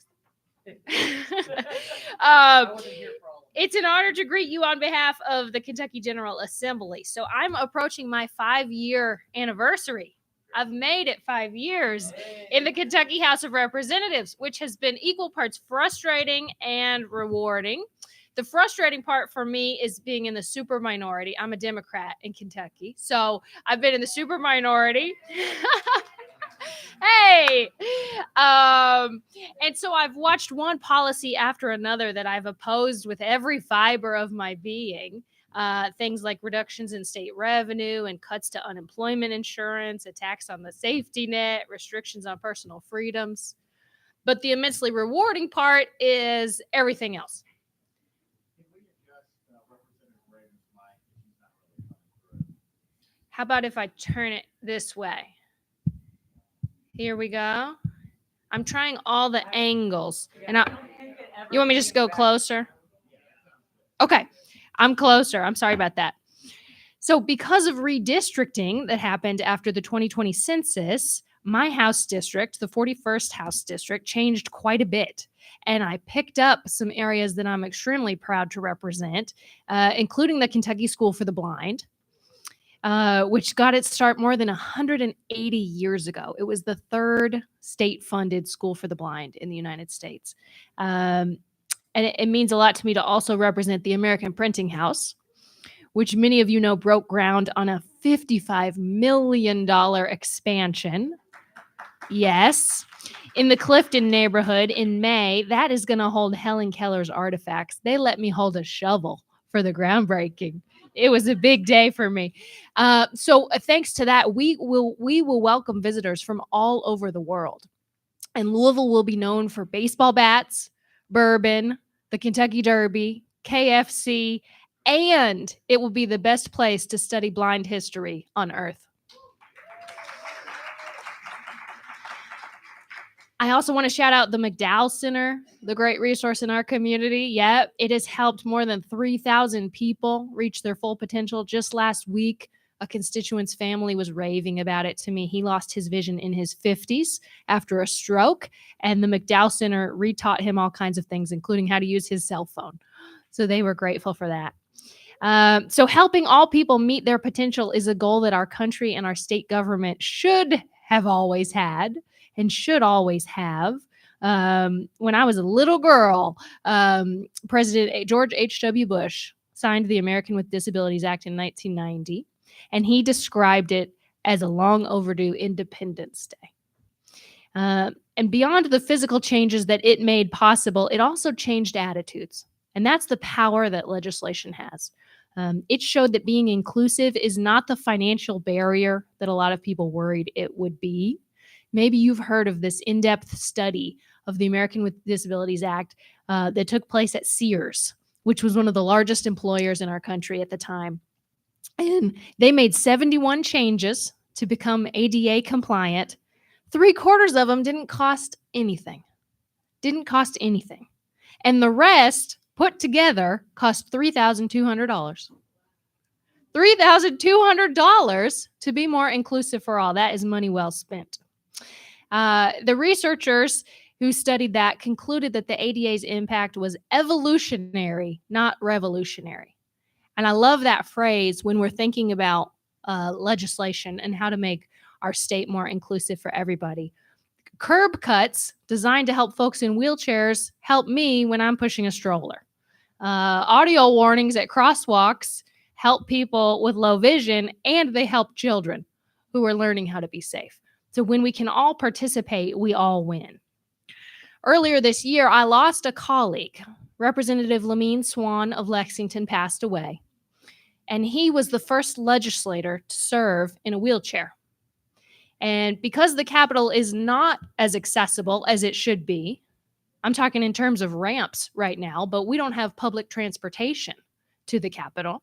It's an honor to greet you on behalf of the Kentucky General Assembly. So I'm approaching my 5-year anniversary. I've made it 5 years in the Kentucky House of Representatives, which has been equal parts frustrating and rewarding. The frustrating part for me is being in the super minority. I'm a Democrat in Kentucky, so I've been in the super minority. Hey, and so I've watched one policy after another that I've opposed with every fiber of my being. Things like reductions in state revenue and cuts to unemployment insurance, attacks on the safety net, restrictions on personal freedoms. But the immensely rewarding part is everything else. How about if I turn it this way? Here we go. I'm trying all the angles. And you want me to just go closer? Okay, I'm closer. I'm sorry about that. So because of redistricting that happened after the 2020 census, my House district, the 41st House district, changed quite a bit. And I picked up some areas that I'm extremely proud to represent, including the Kentucky School for the Blind, which got its start more than 180 years ago. It was the third state-funded school for the blind in the United States. And it means a lot to me to also represent the American Printing House, which many of you know broke ground on a $55 million expansion. Yes. In the Clifton neighborhood in May, that is going to hold Helen Keller's artifacts. They let me hold a shovel for the groundbreaking. It was a big day for me. So thanks to that, we will welcome visitors from all over the world. And Louisville will be known for baseball bats, bourbon, the Kentucky Derby, KFC, and it will be the best place to study blind history on earth. I also want to shout out the McDowell Center, the great resource in our community. Yep, it has helped more than 3,000 people reach their full potential. Just last week, a constituent's family was raving about it to me. He lost his vision in his 50s after a stroke, and the McDowell Center retaught him all kinds of things, including how to use his cell phone. So they were grateful for that. So helping all people meet their potential is a goal that our country and our state government should have always had and should always have. When I was a little girl, President George H.W. Bush signed the American with Disabilities Act in 1990, and he described it as a long overdue Independence Day. And beyond the physical changes that it made possible, it also changed attitudes. And that's the power that legislation has. It showed that being inclusive is not the financial barrier that a lot of people worried it would be. Maybe you've heard of this in-depth study of the American with Disabilities Act that took place at Sears, which was one of the largest employers in our country at the time. And they made 71 changes to become ADA compliant. 3/4 of them didn't cost anything. And the rest put together cost $3,200. $3,200 to be more inclusive for all. That is money well spent. The researchers who studied that concluded that the ADA's impact was evolutionary, not revolutionary. And I love that phrase when we're thinking about legislation and how to make our state more inclusive for everybody. Curb cuts designed to help folks in wheelchairs help me when I'm pushing a stroller. Audio warnings at crosswalks help people with low vision, and they help children who are learning how to be safe. So when we can all participate, we all win. Earlier this year, I lost a colleague. Representative Lamine Swan of Lexington passed away, and he was the first legislator to serve in a wheelchair. And because the Capitol is not as accessible as it should be, I'm talking in terms of ramps right now, but we don't have public transportation to the Capitol.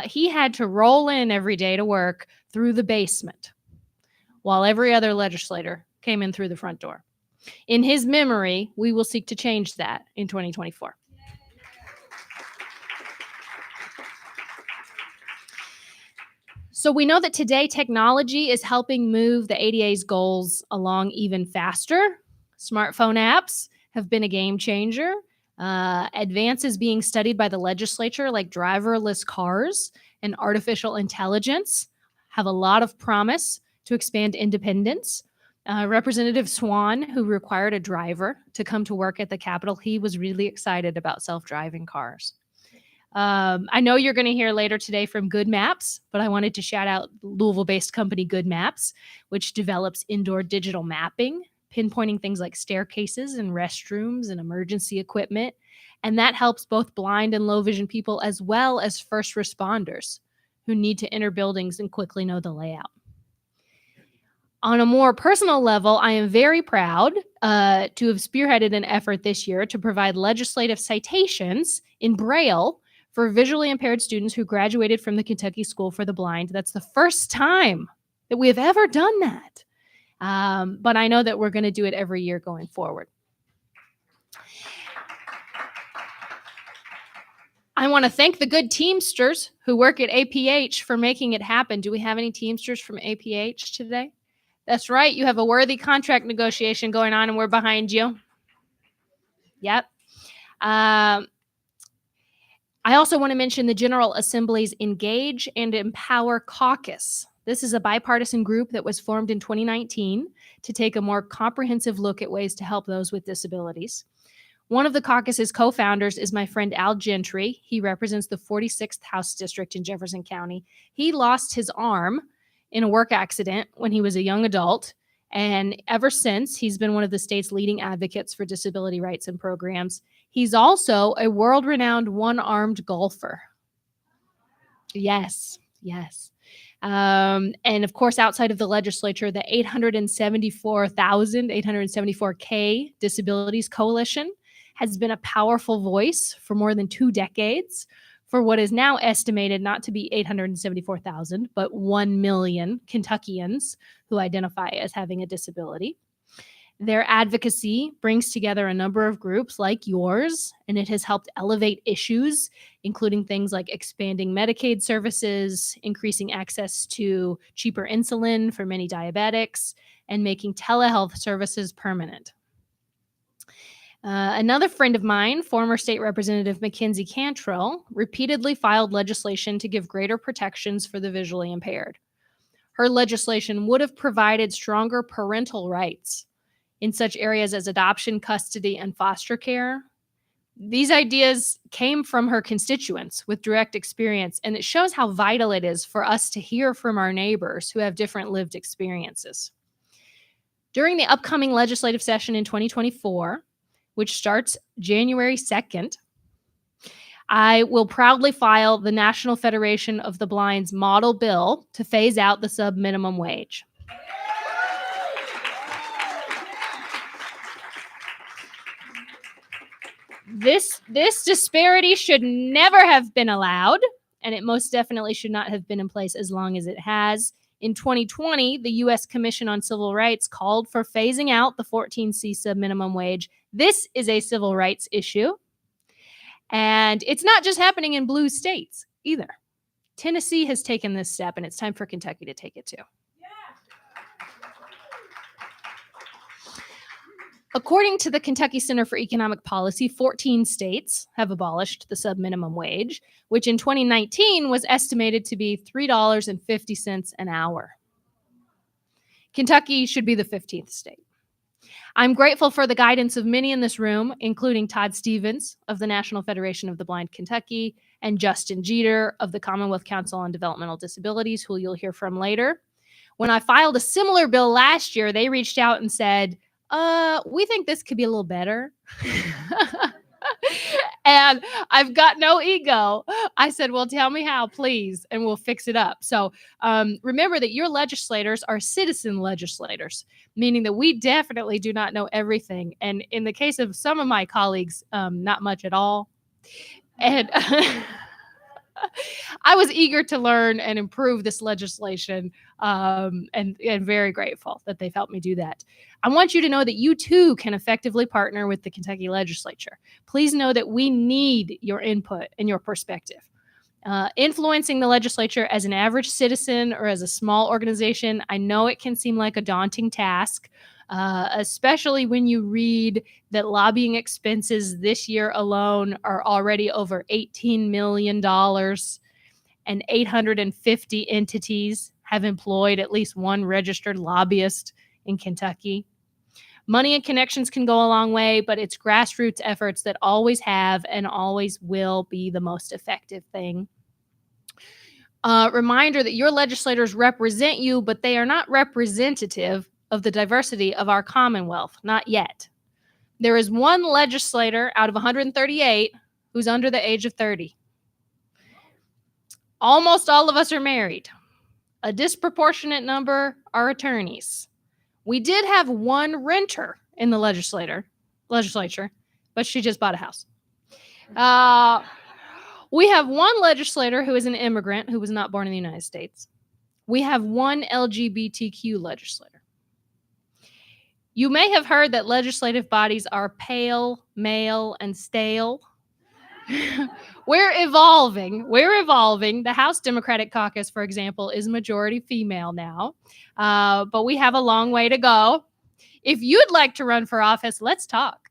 He had to roll in every day to work through the basement while every other legislator came in through the front door. In his memory, we will seek to change that in 2024. So we know that today technology is helping move the ADA's goals along even faster. Smartphone apps have been a game changer. Advances being studied by the legislature, like driverless cars and artificial intelligence, have a lot of promise to expand independence. Representative Swan, who required a driver to come to work at the Capitol, he was really excited about self-driving cars. I know you're going to hear later today from Good Maps, but I wanted to shout out Louisville-based company Good Maps, which develops indoor digital mapping, pinpointing things like staircases and restrooms and emergency equipment. And that helps both blind and low vision people as well as first responders who need to enter buildings and quickly know the layout. On a more personal level, I am very proud to have spearheaded an effort this year to provide legislative citations in Braille for visually impaired students who graduated from the Kentucky School for the Blind. That's the first time that we have ever done that. But I know that we're going to do it every year going forward. I want to thank the good Teamsters who work at APH for making it happen. Do we have any Teamsters from APH today? That's right. You have a worthy contract negotiation going on, and we're behind you. Yep. I also want to mention the General Assembly's Engage and Empower Caucus. This is a bipartisan group that was formed in 2019 to take a more comprehensive look at ways to help those with disabilities. One of the caucus's co-founders is my friend Al Gentry. He represents the 46th House District in Jefferson County. He lost his arm in a work accident when he was a young adult, and ever since, he's been one of the state's leading advocates for disability rights and programs. He's also a world-renowned one-armed golfer. Yes, yes. And of course, outside of the legislature, the 874K Disabilities Coalition has been a powerful voice for more than 2 decades for what is now estimated not to be 874,000, but 1 million Kentuckians who identify as having a disability. Their advocacy brings together a number of groups like yours, and it has helped elevate issues, including things like expanding Medicaid services, increasing access to cheaper insulin for many diabetics, and making telehealth services permanent. Another friend of mine, former State Representative Mackenzie Cantrell, repeatedly filed legislation to give greater protections for the visually impaired. Her legislation would have provided stronger parental rights in such areas as adoption, custody, and foster care. These ideas came from her constituents with direct experience, and it shows how vital it is for us to hear from our neighbors who have different lived experiences. During the upcoming legislative session in 2024, which starts January 2nd, I will proudly file the National Federation of the Blind's model bill to phase out the sub-minimum wage. This disparity should never have been allowed, and it most definitely should not have been in place as long as it has. In 2020, the U.S. Commission on Civil Rights called for phasing out the 14C sub-minimum wage. This is a civil rights issue, and it's not just happening in blue states either. Tennessee has taken this step, and it's time for Kentucky to take it too. According to the Kentucky Center for Economic Policy, 14 states have abolished the sub-minimum wage, which in 2019 was estimated to be $3.50 an hour. Kentucky should be the 15th state. I'm grateful for the guidance of many in this room, including Todd Stevens of the National Federation of the Blind Kentucky and Justin Jeter of the Commonwealth Council on Developmental Disabilities, who you'll hear from later. When I filed a similar bill last year, they reached out and said, we think this could be a little better. And I've got no ego. I said, well, tell me how, please, and we'll fix it up. So remember that your legislators are citizen legislators, meaning that we definitely do not know everything. And in the case of some of my colleagues, not much at all. And I was eager to learn and improve this legislation, and very grateful that they've helped me do that. I want you to know that you too can effectively partner with the Kentucky legislature. Please know that we need your input and your perspective. Influencing the legislature as an average citizen or as a small organization, I know it can seem like a daunting task, especially when you read that lobbying expenses this year alone are already over $18 million and 850 entities have employed at least one registered lobbyist in Kentucky. Money and connections can go a long way, but it's grassroots efforts that always have and always will be the most effective thing. Reminder that your legislators represent you, but they are not representative of the diversity of our Commonwealth, not yet. There is one legislator out of 138 who's under the age of 30. Almost all of us are married. A disproportionate number are attorneys. We did have one renter in the legislature, but she just bought a house. We have one legislator who is an immigrant who was not born in the United States. We have one LGBTQ legislator. You may have heard that legislative bodies are pale, male, and stale. We're evolving. The House Democratic Caucus, for example, is majority female now, but we have a long way to go. If you'd like to run for office, let's talk.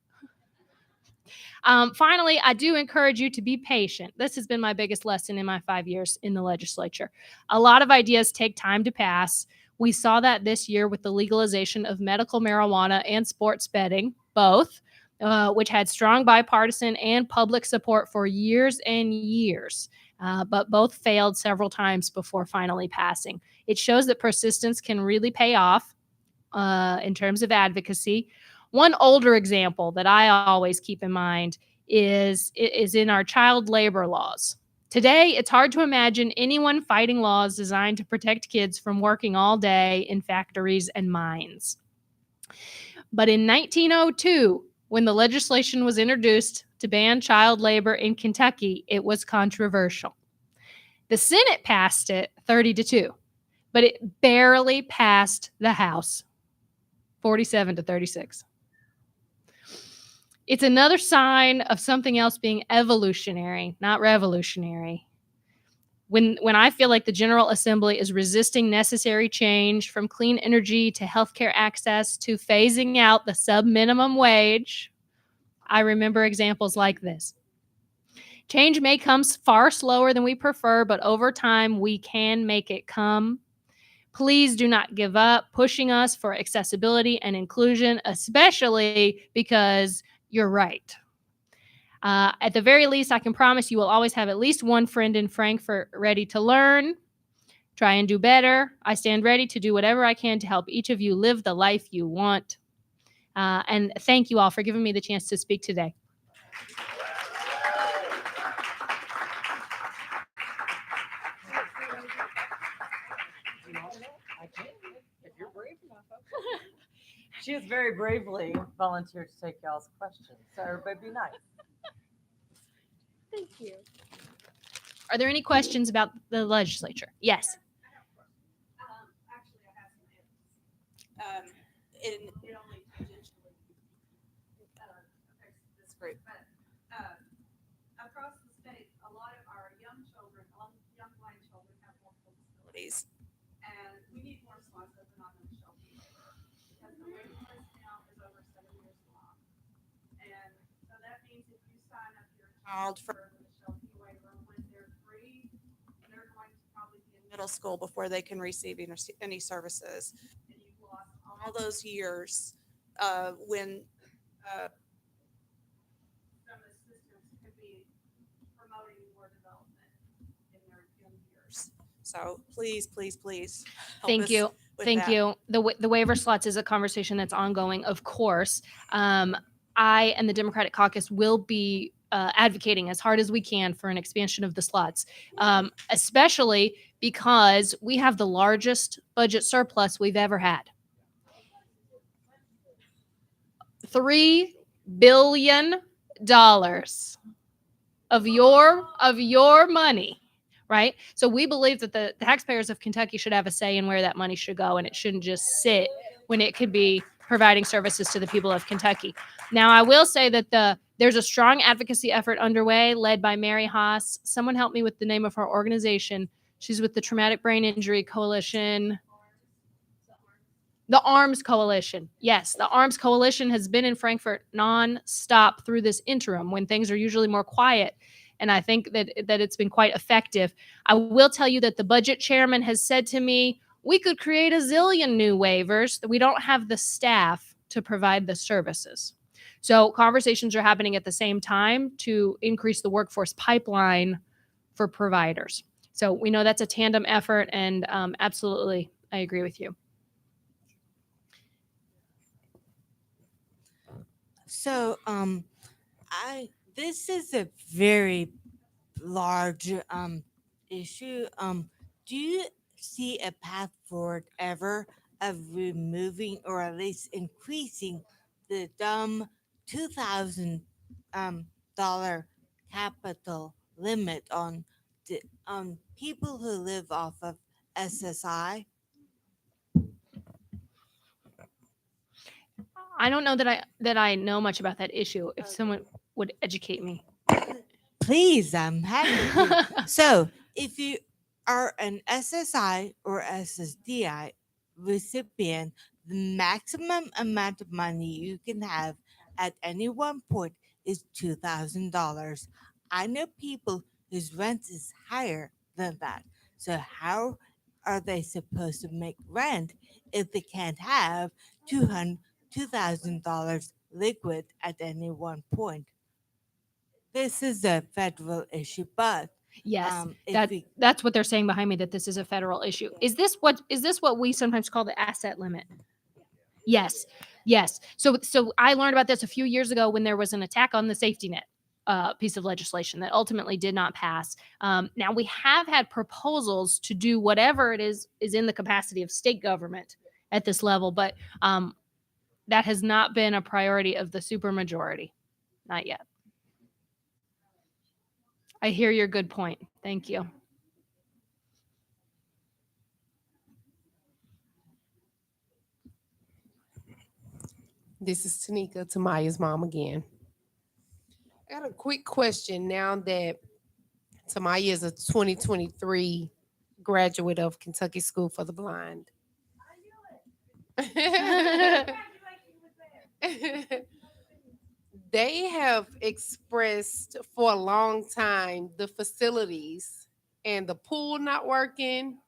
Finally, I do encourage you to be patient. This has been my biggest lesson in my 5 years in the legislature. A lot of ideas take time to pass. We saw that this year with the legalization of medical marijuana and sports betting, both, which had strong bipartisan and public support for years and years, but both failed several times before finally passing. It shows that persistence can really pay off in terms of advocacy. One older example that I always keep in mind is in our child labor laws. Today, it's hard to imagine anyone fighting laws designed to protect kids from working all day in factories and mines. But in 1902, when the legislation was introduced to ban child labor in Kentucky, it was controversial. The Senate passed it 30-2, but it barely passed the House, 47-36. It's another sign of something else being evolutionary, not revolutionary. When I feel like the General Assembly is resisting necessary change from clean energy to healthcare access to phasing out the sub-minimum wage, I remember examples like this. Change may come far slower than we prefer, but over time we can make it come. Please do not give up pushing us for accessibility and inclusion, especially because you're right. At the very least, I can promise you will always have at least one friend in Frankfurt ready to learn, try and do better. I stand ready to do whatever I can to help each of you live the life you want. And thank you all for giving me the chance to speak today. She has very bravely volunteered to take y'all's questions. So everybody be nice. Thank you. Are there any questions about the legislature? Yes. Actually, I have some it only tangentially affects this group, but across the state, a lot of our young children, young blind children, days. And we need more slots open on the Shelby waiver because the waiting list now is over 7 years long. And so that means if you sign up your child for the Shelby waiver when they're 3, they're going to probably be in middle school before they can receive any services. And you've lost all those years when some assistants could be promoting more development in their young years. So please, please, please. Help Thank us you. with Thank that. you. The waiver slots is a conversation that's ongoing, of course. I and the Democratic caucus will be advocating as hard as we can for an expansion of the slots, especially because we have the largest budget surplus we've ever had. $3 billion of your money, right? So we believe that the taxpayers of Kentucky should have a say in where that money should go, and it shouldn't just sit when it could be providing services to the people of Kentucky. Now, I will say that there's a strong advocacy effort underway led by Mary Haas. Someone help me with the name of her organization. She's with the Traumatic Brain Injury Coalition. The ARMS Coalition. Yes, the ARMS Coalition has been in Frankfurt nonstop through this interim when things are usually more quiet. And I think that it's been quite effective. I will tell you that the budget chairman has said to me, we could create a zillion new waivers, that we don't have the staff to provide the services. So conversations are happening at the same time to increase the workforce pipeline for providers. So we know that's a tandem effort, and absolutely, I agree with you. So, this is a very large issue. Do you see a path forward ever of removing or at least increasing the dumb $2,000 capital limit on people who live off of SSI? I don't know that I know much about that issue. If someone would educate me. Please, I'm happy to. So, if you are an SSI or SSDI recipient, the maximum amount of money you can have at any one point is $2,000. I know people whose rent is higher than that. So, how are they supposed to make rent if they can't have $2,000 liquid at any one point? This is a federal issue, but Yes, if we that's what they're saying behind me, that this is a federal issue. Is this what we sometimes call the asset limit? Yes. Yes. So I learned about this a few years ago when there was an attack on the safety net piece of legislation that ultimately did not pass. Now we have had proposals to do whatever it is in the capacity of state government at this level, but that has not been a priority of the supermajority. Not yet. I hear your good point. Thank you. This is Tanika, Tamaya's mom again. I got a quick question now that Tamaya is a 2023 graduate of Kentucky School for the Blind. They have expressed for a long time the facilities and the pool not working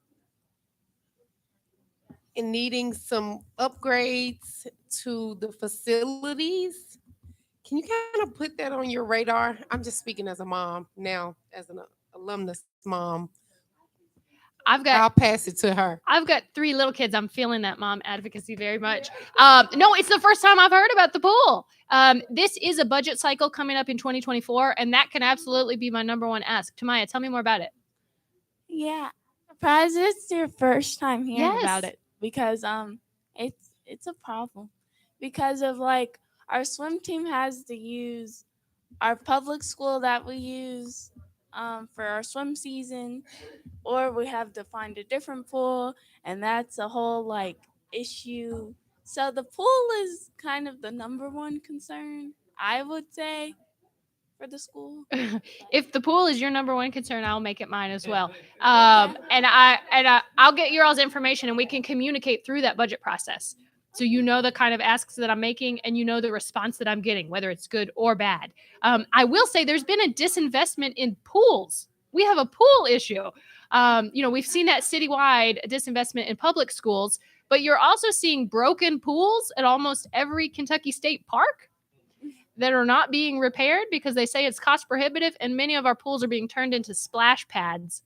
and needing some upgrades to the facilities. Can you kind of put that on your radar? I'm just speaking as a mom now, as an alumnus mom. I'll pass it to her. I've got 3 little kids. I'm feeling that mom advocacy very much. No, it's the first time I've heard about the pool. This is a budget cycle coming up in 2024, and that can absolutely be my number one ask. Tamaya, tell me more about it. Yeah, surprised it's your first time hearing about Yes. it because it's a problem because of like our swim team has to use our public school that we use for our swim season, or we have to find a different pool, and that's a whole like issue. So the pool is kind of the number one concern, I would say, for the school? If the pool is your number one concern, I'll make it mine as well. And I'll get your all's information and we can communicate through that budget process. So you know the kind of asks that I'm making and you know the response that I'm getting, whether it's good or bad. I will say there's been a disinvestment in pools. We have a pool issue. We've seen that citywide disinvestment in public schools, but you're also seeing broken pools at almost every Kentucky State park that are not being repaired because they say it's cost prohibitive, and many of our pools are being turned into splash pads,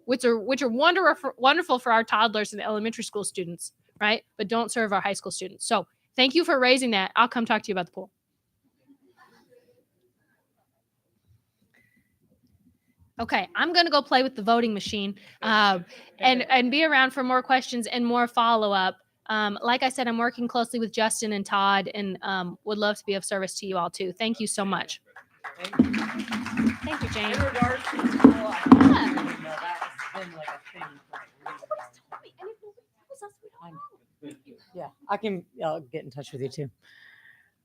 which are wonderful for our toddlers and elementary school students, right? But don't serve our high school students. So thank you for raising that. I'll come talk to you about the pool. Okay, I'm going to go play with the voting machine and be around for more questions and more follow-up. Like I said, I'm working closely with Justin and Todd and would love to be of service to you all too. Thank you so much. Thank you, Jane. Yeah, I'll get in touch with you too.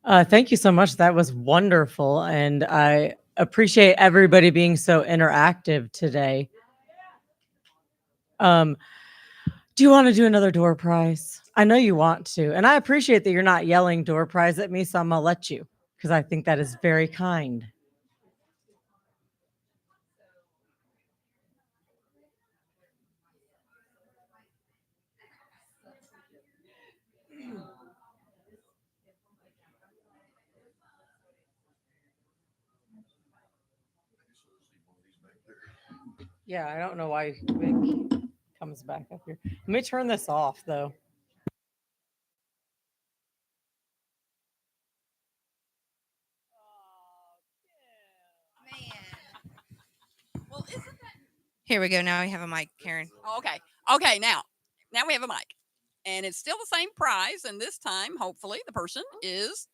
Thank you so much. That was wonderful. And I appreciate everybody being so interactive today. Do you want to do another door prize? I know you want to. And I appreciate that you're not yelling door prize at me, so I'm going to let you because I think that is very kind. Yeah, I don't know why Vic comes back up here. Let me turn this off, though. Well, here we go. Now we have a mic, Karen. Okay. Okay. Now we have a mic, and it's still the same prize. And this time, hopefully, the person is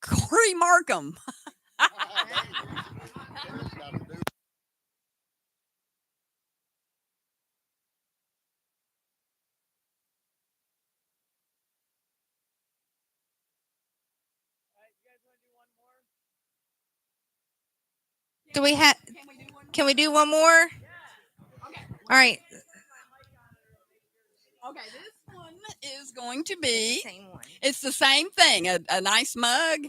Corey Markham. Do we have? Can we do one more? All right. Okay, this one is going to be. It's the same thing. A nice mug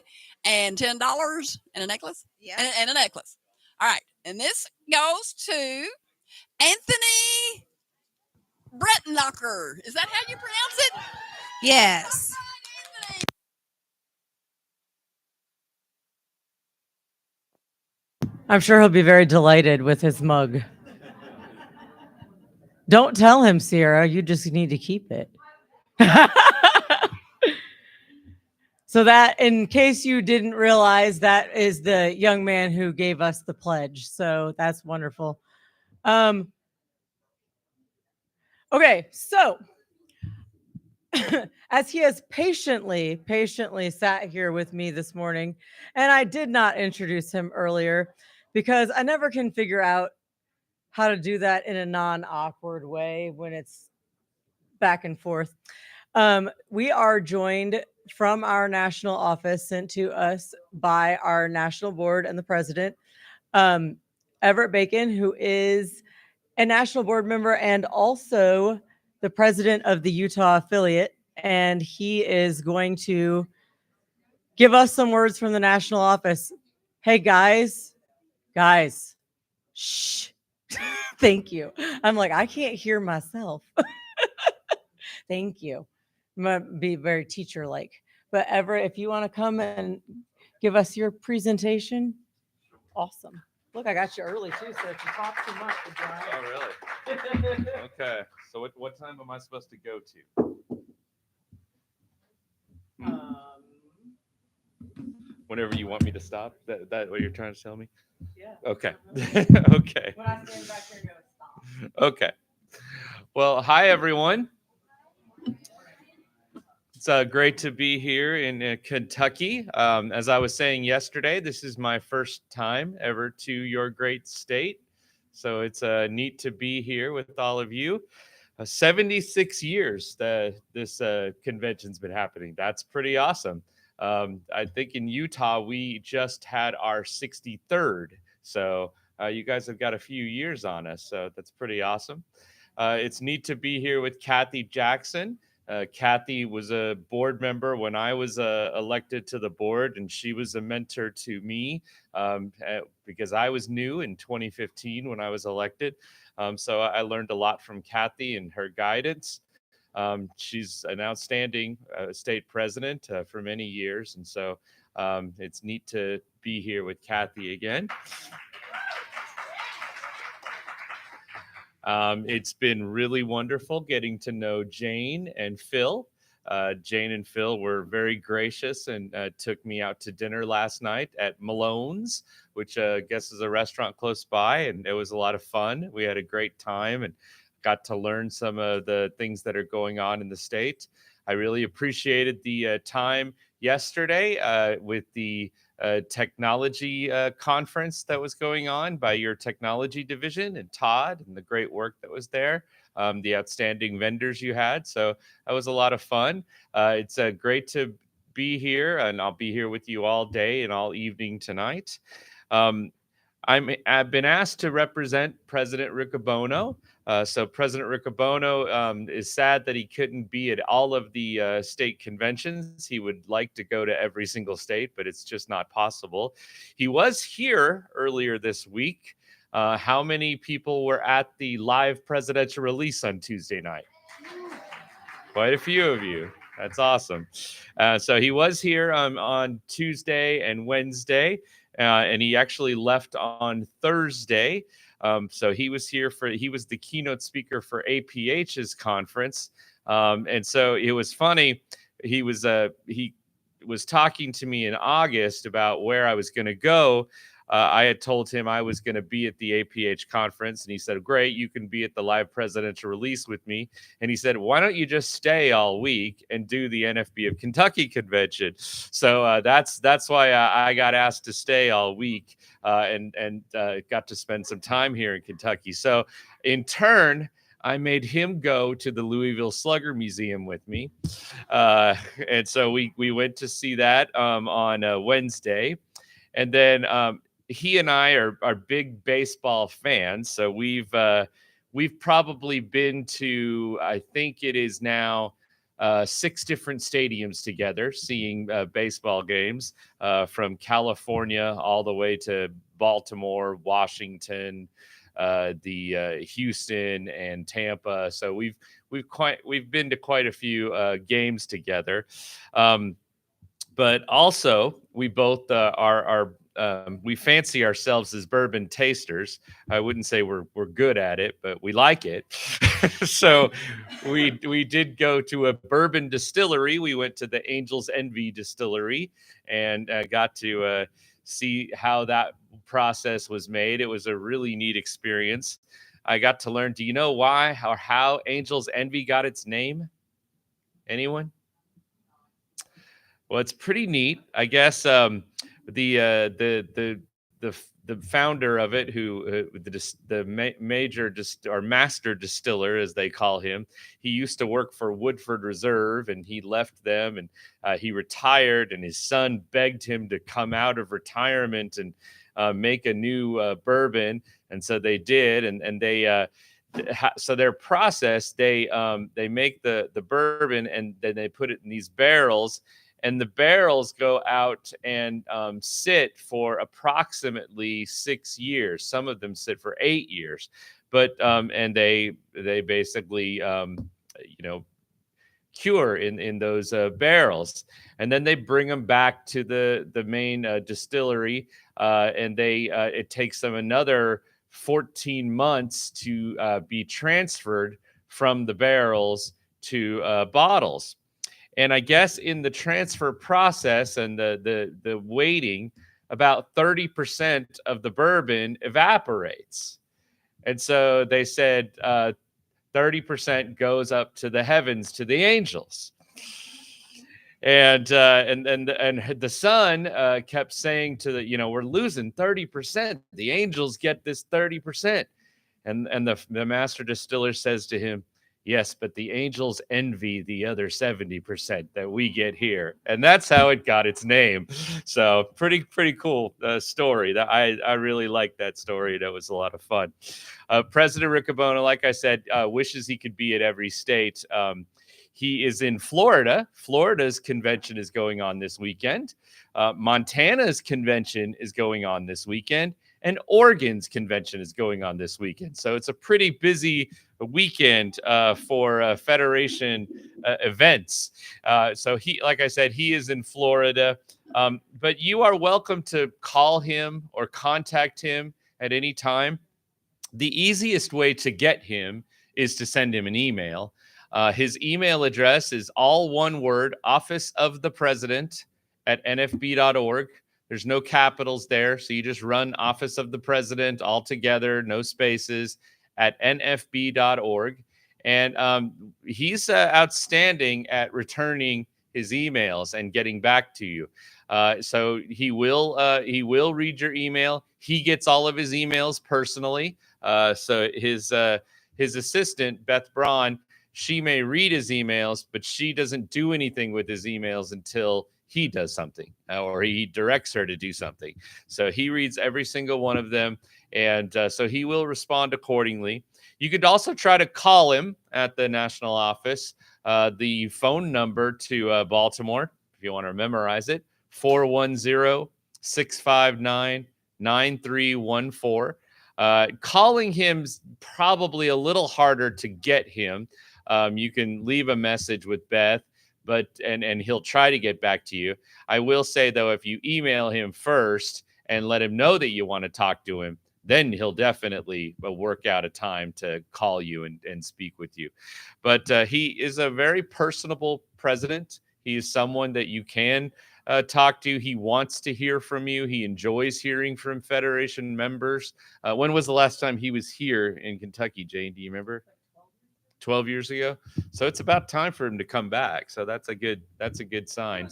and $10 and a necklace. Yeah. And a necklace. All right, and this goes to Anthony Brettenlocker. Is that how you pronounce it? Yes. I'm sure he'll be very delighted with his mug. Don't tell him, Sierra. You just need to keep it. So that, in case you didn't realize, that is the young man who gave us the pledge. So that's wonderful. Okay, so as he has patiently sat here with me this morning, and I did not introduce him earlier because I never can figure out how to do that in a non-awkward way when it's back and forth. We are joined from our national office, sent to us by our national board and the president, Everett Bacon, who is a national board member and also the president of the Utah affiliate. And he is going to give us some words from the national office. Hey, guys, shh. Thank you. I'm like, I can't hear myself. Thank you. I'm going to be very teacher-like. But Everett, if you want to come and give us your presentation, awesome. Look, I got you early too, so if you talk too much, Oh, really? Okay. So what time am I supposed to go to? Whenever you want me to stop? That what you're trying to tell me? Yeah. Okay. Uh-huh. Okay. When I stand back here and go, stop. Okay. Well, hi, everyone. It's great to be here in Kentucky. As I was saying yesterday, this is my first time ever to your great state. So it's neat to be here with all of you. 76 years that this convention's been happening. That's pretty awesome. I think in Utah, we just had our 63rd. So you guys have got a few years on us. So that's pretty awesome. It's neat to be here with Kathy Jackson. Kathy was a board member when I was elected to the board, and she was a mentor to me because I was new in 2015 when I was elected. So I learned a lot from Kathy and her guidance. She's an outstanding state president for many years. And so it's neat to be here with Kathy again. It's been really wonderful getting to know Jane and Phil. Jane and Phil were very gracious and took me out to dinner last night at Malone's, which I guess is a restaurant close by. And it was a lot of fun. We had a great time and got to learn some of the things that are going on in the state. I really appreciated the time yesterday with the technology conference that was going on by your technology division and Todd and the great work that was there, the outstanding vendors you had. So that was a lot of fun. It's great to be here, and I'll be here with you all day and all evening tonight. I've been asked to represent President Riccobono. So President Riccobono is sad that he couldn't be at all of the state conventions. He would like to go to every single state, but it's just not possible. He was here earlier this week. How many people were at the live presidential release on Tuesday night? Quite a few of you. That's awesome. So he was here on Tuesday and Wednesday, and he actually left on Thursday. So he was here he was the keynote speaker for APH's conference. And so it was funny. He was talking to me in August about where I was going to go. I had told him I was going to be at the APH conference, and he said, "Great, you can be at the live presidential release with me." And he said, "Why don't you just stay all week and do the NFB of Kentucky convention?" So that's why I got asked to stay all week and got to spend some time here in Kentucky. So in turn, I made him go to the Louisville Slugger Museum with me. And so we went to see that on Wednesday. And then he and I are big baseball fans. So we've probably been to, I think it is now 6 different stadiums together, seeing baseball games from California all the way to Baltimore, Washington, the Houston and Tampa. So we've been to quite a few games together. But also we both we fancy ourselves as bourbon tasters. I wouldn't say we're good at it, but we like it. So we did go to a bourbon distillery. We went to the Angel's Envy distillery and got to see how that process was made. It was a really neat experience. I got to learn, do you know why or how Angel's Envy got its name? Anyone? Well, it's pretty neat. I guess the founder of it, who major or master distiller, as they call him, he used to work for Woodford Reserve, and he left them, and he retired, and his son begged him to come out of retirement and make a new bourbon, and so they did, and they. So their process, they make the bourbon, and then they put it in these barrels. And the barrels go out and sit for approximately 6 years. Some of them sit for 8 years, but and they basically cure in those barrels, and then they bring them back to the main distillery, and it takes them another 14 months to be transferred from the barrels to bottles. And I guess in the transfer process and the waiting, about 30% of the bourbon evaporates. And so they said 30% goes up to the heavens, to the angels. And the son kept saying to we're losing 30%. The angels get this 30%. And the master distiller says to him, Yes, but the Angels envy the other 70% that we get here, and that's how it got its name. So pretty cool story. That I really like that story. That was a lot of fun. President Riccobono, like I said, wishes he could be at every state. He is in Florida. Florida's convention is going on this weekend. Montana's convention is going on this weekend. And Oregon's convention is going on this weekend. So it's a pretty busy weekend for Federation events. So he, like I said, he is in Florida. But you are welcome to call him or contact him at any time. The easiest way to get him is to send him an email. His email address is all one word, office of the president at nfb.org. There's no capitals there. So you just run office of the president all together, no spaces, at nfb.org. And he's outstanding at returning his emails and getting back to you. So he will read your email. He gets all of his emails personally. So his assistant, Beth Braun, she may read his emails, but she doesn't do anything with his emails until he does something or he directs her to do something. So he reads every single one of them. And so he will respond accordingly. You could also try to call him at the national office. The phone number to Baltimore, if you want to memorize it, 410-659-9314. Calling him's probably a little harder to get him. You can leave a message with Beth, but and he'll try to get back to you. I will say, though, if you email him first and let him know that you want to talk to him, then he'll definitely work out a time to call you and speak with you. But he is a very personable president. He is someone that you can talk to. He wants to hear from you. He enjoys hearing from Federation members. When was the last time he was here in Kentucky, Jane? Do you remember? 12 years ago. So it's about time for him to come back. So that's a good sign.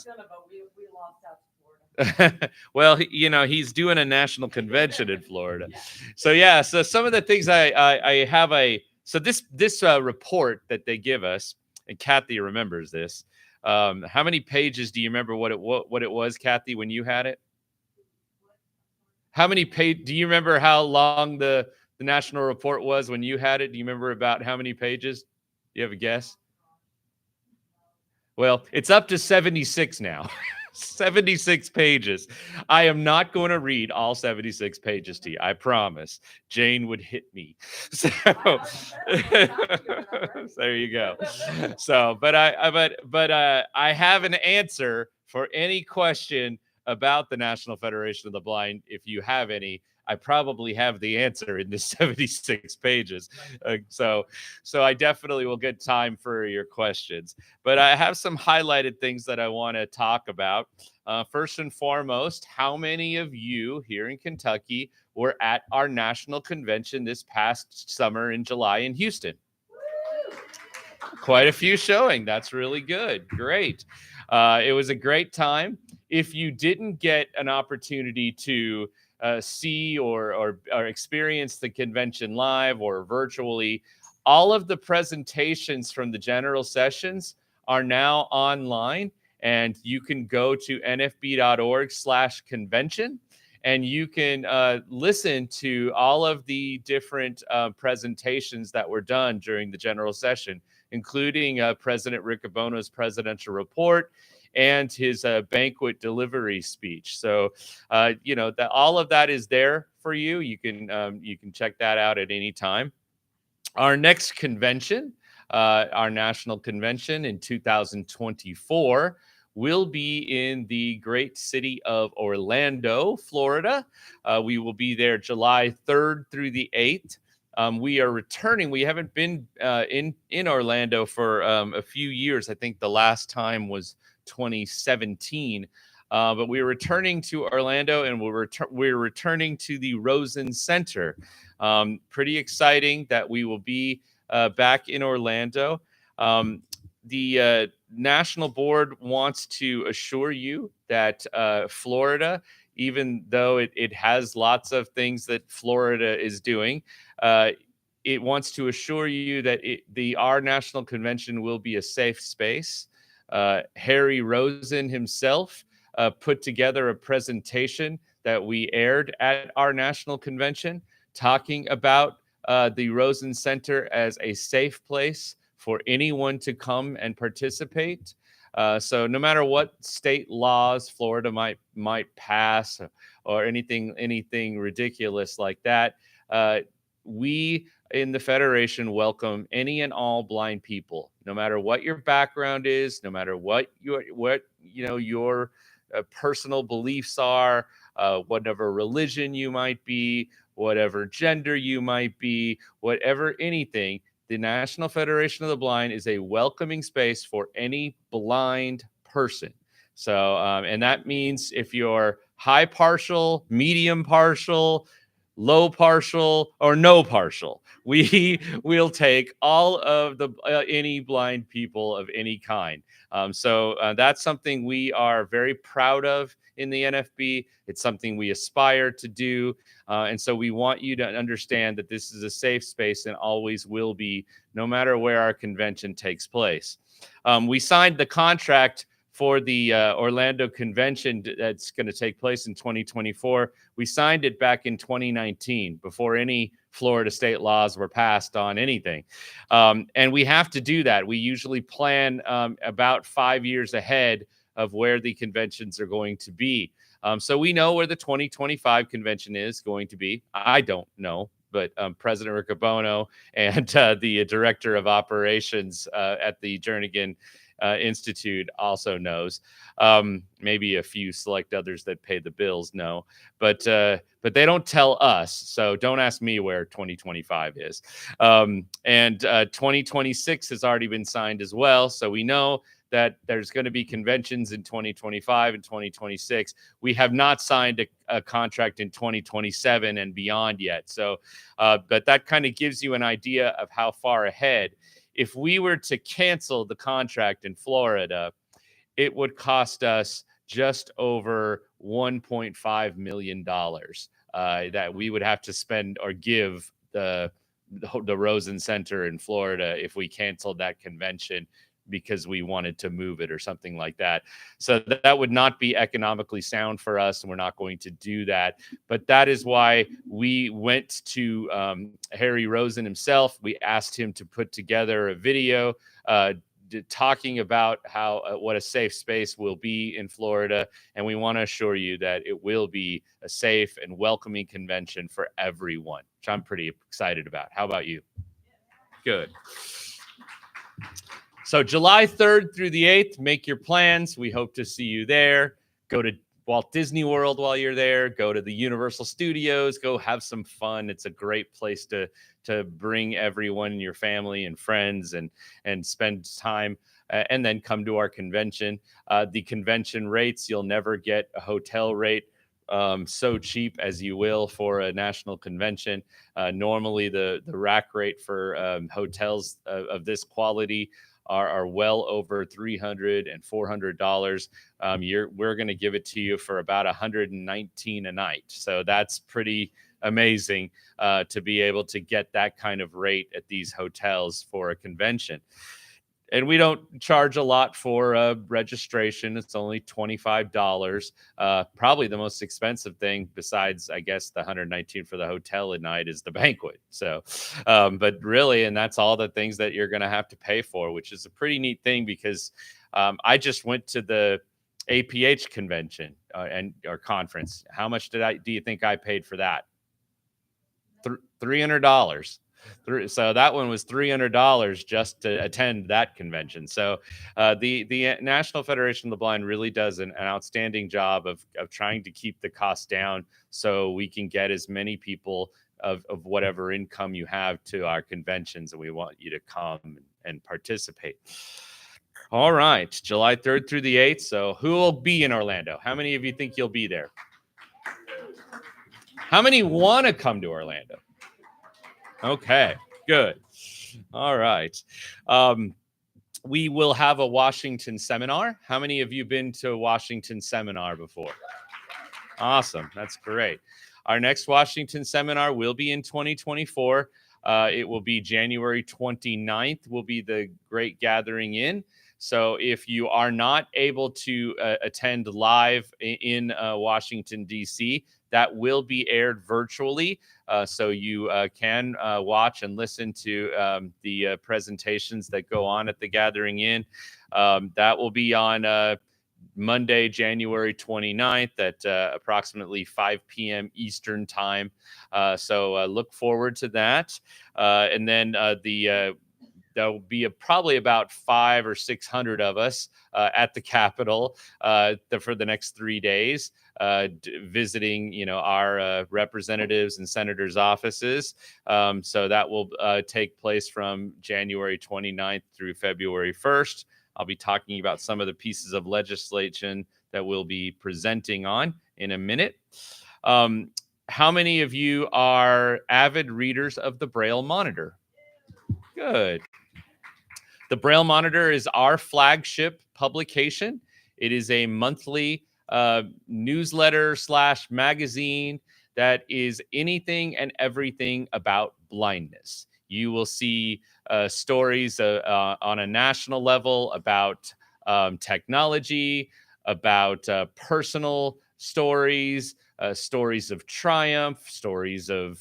Well, he's doing a national convention in Florida. So yeah, so some of the things I have this report that they give us, and Kathy remembers this. How many pages do you remember what it was, Kathy, when you had it? How many pages? Do you remember how long the national report was when you had it? Do you remember about how many pages? Do you have a guess? Well, it's up to 76 now. 76 pages. I am not going to read all 76 pages to you. I promise. Jane would hit me. So there you go. So, but I have an answer for any question about the National Federation of the Blind. If you have any, I probably have the answer in the 76 pages. So I definitely will get time for your questions. But I have some highlighted things that I want to talk about. First and foremost, how many of you here in Kentucky were at our national convention this past summer in July in Houston? Quite a few showing. That's really good. Great. It was a great time. If you didn't get an opportunity to see or experience the convention live or virtually, all of the presentations from the general sessions are now online, and you can go to nfb.org/convention and you can listen to all of the different presentations that were done during the general session, including President Riccobono's presidential report and his banquet delivery speech. So, that all of that is there for you. You can check that out at any time. Our next convention, our national convention in 2024, will be in the great city of Orlando, Florida. We will be there July 3rd through the 8th. We are returning. We haven't been in Orlando for a few years. I think the last time was 2017. But we're returning to Orlando, and we're returning to the Rosen Center. Pretty exciting that we will be back in Orlando. The National Board wants to assure you that Florida, even though it has lots of things that Florida is doing, it wants to assure you that our national convention will be a safe space. Harry Rosen himself put together a presentation that we aired at our national convention talking about the Rosen Center as a safe place for anyone to come and participate. So no matter what state laws Florida might pass or anything ridiculous like that, we in the Federation welcome any and all blind people, no matter what your background is, no matter what your personal beliefs are, whatever religion you might be, whatever gender you might be, whatever anything. The National Federation of the Blind is a welcoming space for any blind person. So, and that means if you're high partial, medium partial, low partial, or no partial, we will take all of the any blind people of any kind. So that's something we are very proud of in the NFB. It's something we aspire to do. And so we want you to understand that this is a safe space and always will be, no matter where our convention takes place. We signed the contract for the Orlando convention that's going to take place in 2024. We signed it back in 2019 before any Florida state laws were passed on anything. And we have to do that. We usually plan about 5 years ahead of where the conventions are going to be. So we know where the 2025 convention is going to be. I don't know, but President Riccobono and the director of operations at the Jernigan Institute also knows. Maybe a few select others that pay the bills know, but they don't tell us. So don't ask me where 2025 is. And 2026 has already been signed as well. So we know that there's going to be conventions in 2025 and 2026. We have not signed a contract in 2027 and beyond yet. So, but that kind of gives you an idea of how far ahead. If we were to cancel the contract in Florida, it would cost us just over $1.5 million that we would have to spend or give the Rosen Center in Florida if we canceled that convention because we wanted to move it or something like that. So that would not be economically sound for us, and we're not going to do that. But that is why we went to Harry Rosen himself. We asked him to put together a video talking about how what a safe space will be in Florida, and we want to assure you that it will be a safe and welcoming convention for everyone, which I'm pretty excited about. How about you? Good. So July 3rd through the 8th, make your plans. We hope to see you there. Go to Walt Disney World while you're there. Go to the Universal Studios. Go have some fun. It's a great place to bring everyone, your family and friends, and spend time. And then come to our convention. The convention rates, you'll never get a hotel rate so cheap as you will for a national convention. Normally, the rack rate for hotels of this quality are well over $300 and $400. We're going to give it to you for about $119 a night. So that's pretty amazing to be able to get that kind of rate at these hotels for a convention. And we don't charge a lot for registration. It's only $25. Probably the most expensive thing, besides, I guess, the $119 for the hotel at night, is the banquet. So, but really, and that's all the things that you're going to have to pay for, which is a pretty neat thing because I just went to the APH convention or conference. How much do you think I paid for that? $300. So that one was $300 just to attend that convention. So the National Federation of the Blind really does an outstanding job of trying to keep the cost down so we can get as many people of whatever income you have to our conventions, and we want you to come and participate. All right, July 3rd through the 8th. So who will be in Orlando? How many of you think you'll be there? How many want to come to Orlando? Okay, good. All right. We will have a Washington seminar. How many of you been to a Washington seminar before? Awesome. That's great. Our next Washington seminar will be in 2024. It will be January 29th will be the Great Gathering In. So if you are not able to attend live in Washington, D.C., that will be aired virtually. So you can watch and listen to the presentations that go on at the Gathering In. That will be on Monday, January 29th at approximately 5 p.m. Eastern time. So look forward to that. And then there'll be probably about 500 or 600 of us at the Capitol for the next 3 days, visiting, our representatives and senators' offices. So that will take place from January 29th through February 1st. I'll be talking about some of the pieces of legislation that we'll be presenting on in a minute. How many of you are avid readers of the Braille Monitor? Good. The Braille Monitor is our flagship publication. It is a monthly newsletter / magazine that is anything and everything about blindness. You will see stories on a national level about technology, about personal stories, stories of triumph, stories of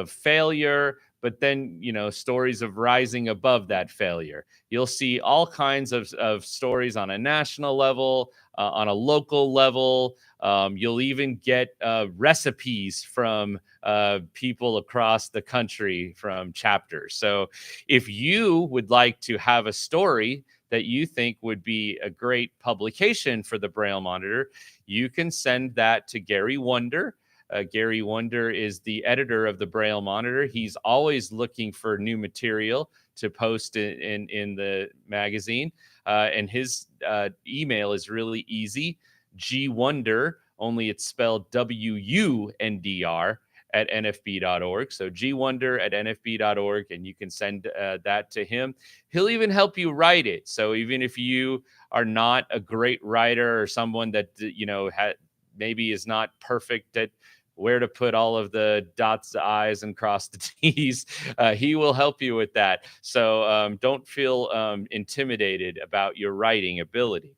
failure, but then, stories of rising above that failure. You'll see all kinds of stories on a national level, on a local level. You'll even get recipes from people across the country from chapters. So if you would like to have a story that you think would be a great publication for the Braille Monitor, you can send that to Gary Wonder. Gary Wonder is the editor of the Braille Monitor. He's always looking for new material to post in the magazine. And his email is really easy, gwonder, only it's spelled WUNDR, at nfb.org. So gwonder at nfb.org, and you can send that to him. He'll even help you write it. So even if you are not a great writer or someone that, maybe is not perfect at where to put all of the dots, the I's, and cross the T's, he will help you with that. So don't feel intimidated about your writing ability.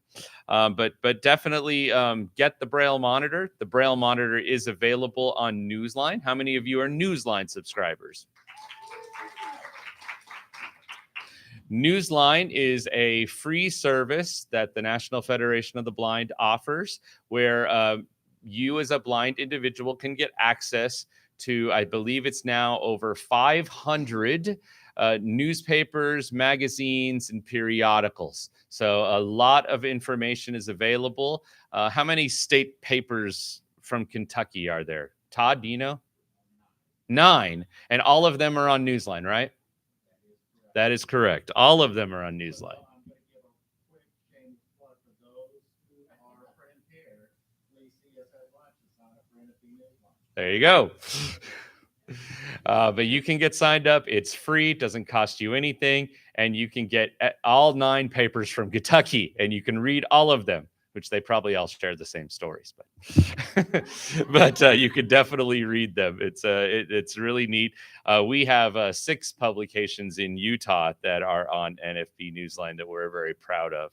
But definitely get the Braille Monitor. The Braille Monitor is available on Newsline. How many of you are Newsline subscribers? Newsline is a free service that the National Federation of the Blind offers, where you as a blind individual can get access to, I believe it's now over 500 newspapers, magazines, and periodicals. So a lot of information is available. How many state papers from Kentucky are there? Todd, do you know? 9. And all of them are on Newsline, right? That is correct. All of them are on Newsline. There you go. But you can get signed up. It's free. It doesn't cost you anything. And you can get all 9 papers from Kentucky, and you can read all of them, which they probably all share the same stories. But you can definitely read them. It's really neat. We have 6 publications in Utah that are on NFB Newsline that we're very proud of.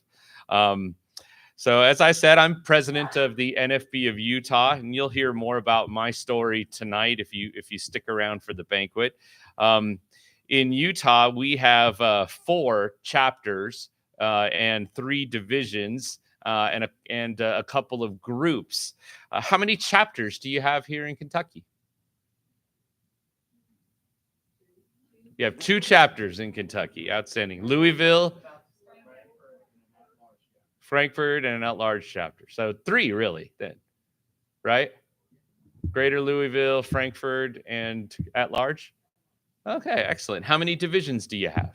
So as I said, I'm president of the NFB of Utah, and you'll hear more about my story tonight if you stick around for the banquet. In Utah, we have 4 chapters and 3 divisions and a couple of groups. How many chapters do you have here in Kentucky? You have 2 chapters in Kentucky. Outstanding. Louisville, Frankfurt, and an at-large chapter. So 3 really then, right? Greater Louisville, Frankfurt, and at-large? Okay, excellent. How many divisions do you have?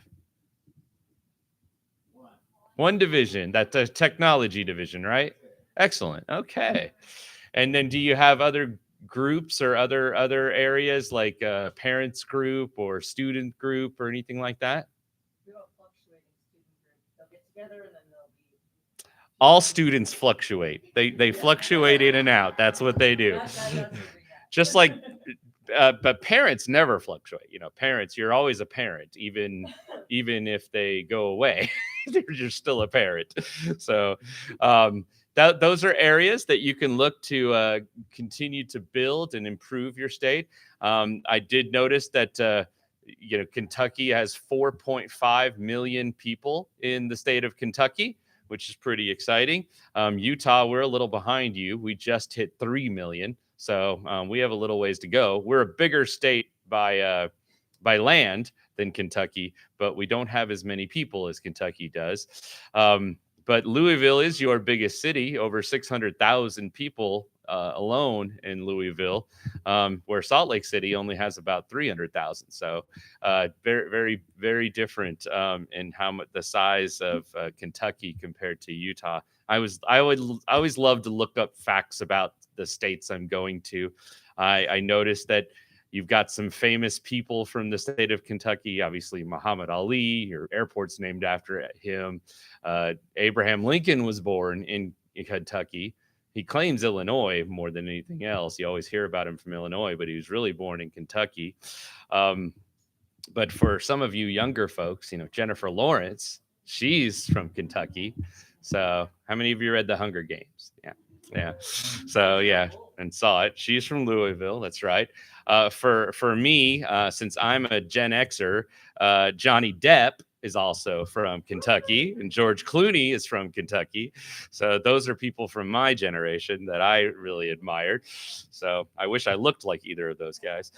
1 division. That's a technology division, right? Excellent. Okay. And then do you have other groups or other areas like a parents group or student group or anything like that? All students fluctuate. They fluctuate in and out. That's what they do. Just like but parents never fluctuate. Parents, you're always a parent, even if they go away, you're still a parent. So those are areas that you can look to continue to build and improve your state. I did notice that Kentucky has 4.5 million people in the state of Kentucky, which is pretty exciting. Utah, we're a little behind you. We just hit 3 million. So we have a little ways to go. We're a bigger state by land than Kentucky, but we don't have as many people as Kentucky does. But Louisville is your biggest city, over 600,000 people alone in Louisville, where Salt Lake City only has about 300,000. So very, very, very different in how much the size of Kentucky compared to Utah. I always love to look up facts about the states I'm going to. I noticed that you've got some famous people from the state of Kentucky. Obviously, Muhammad Ali, your airport's named after him. Abraham Lincoln was born in Kentucky. He claims Illinois more than anything else. You always hear about him from Illinois, but he was really born in Kentucky. But for some of you younger folks, Jennifer Lawrence, she's from Kentucky. So how many of you read The Hunger Games? Yeah. So yeah, and saw it. She's from Louisville. That's right. For me, since I'm a Gen Xer, Johnny Depp is also from Kentucky, and George Clooney is from Kentucky. So those are people from my generation that I really admired. So I wish I looked like either of those guys.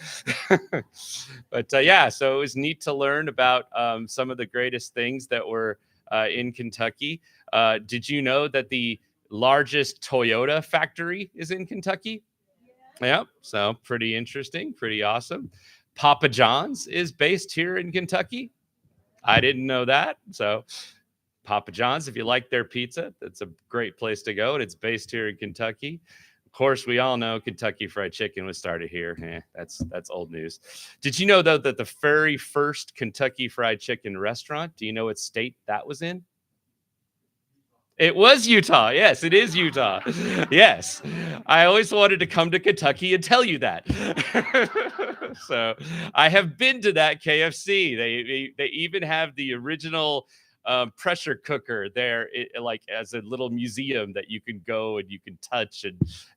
But yeah, so it was neat to learn about some of the greatest things that were in Kentucky. Did you know that the largest Toyota factory is in Kentucky? Yep. So pretty interesting, pretty awesome. Papa John's is based here in Kentucky. I didn't know that. So Papa John's, if you like their pizza, that's a great place to go. And it's based here in Kentucky. Of course, we all know Kentucky Fried Chicken was started here. That's old news. Did you know, though, that the very first Kentucky Fried Chicken restaurant, do you know what state that was in? It was Utah. Yes, it is Utah. Yes. I always wanted to come to Kentucky and tell you that. So I have been to that KFC. They even have the original pressure cooker there, like as a little museum that you can go and you can touch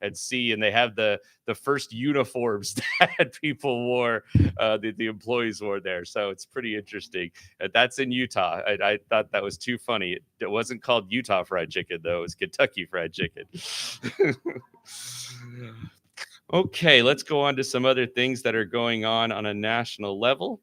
and see. And they have the first uniforms that people wore, the employees wore there. So it's pretty interesting. That's in Utah. I thought that was too funny. It wasn't called Utah Fried Chicken, though. It was Kentucky Fried Chicken. Okay, let's go on to some other things that are going on a national level.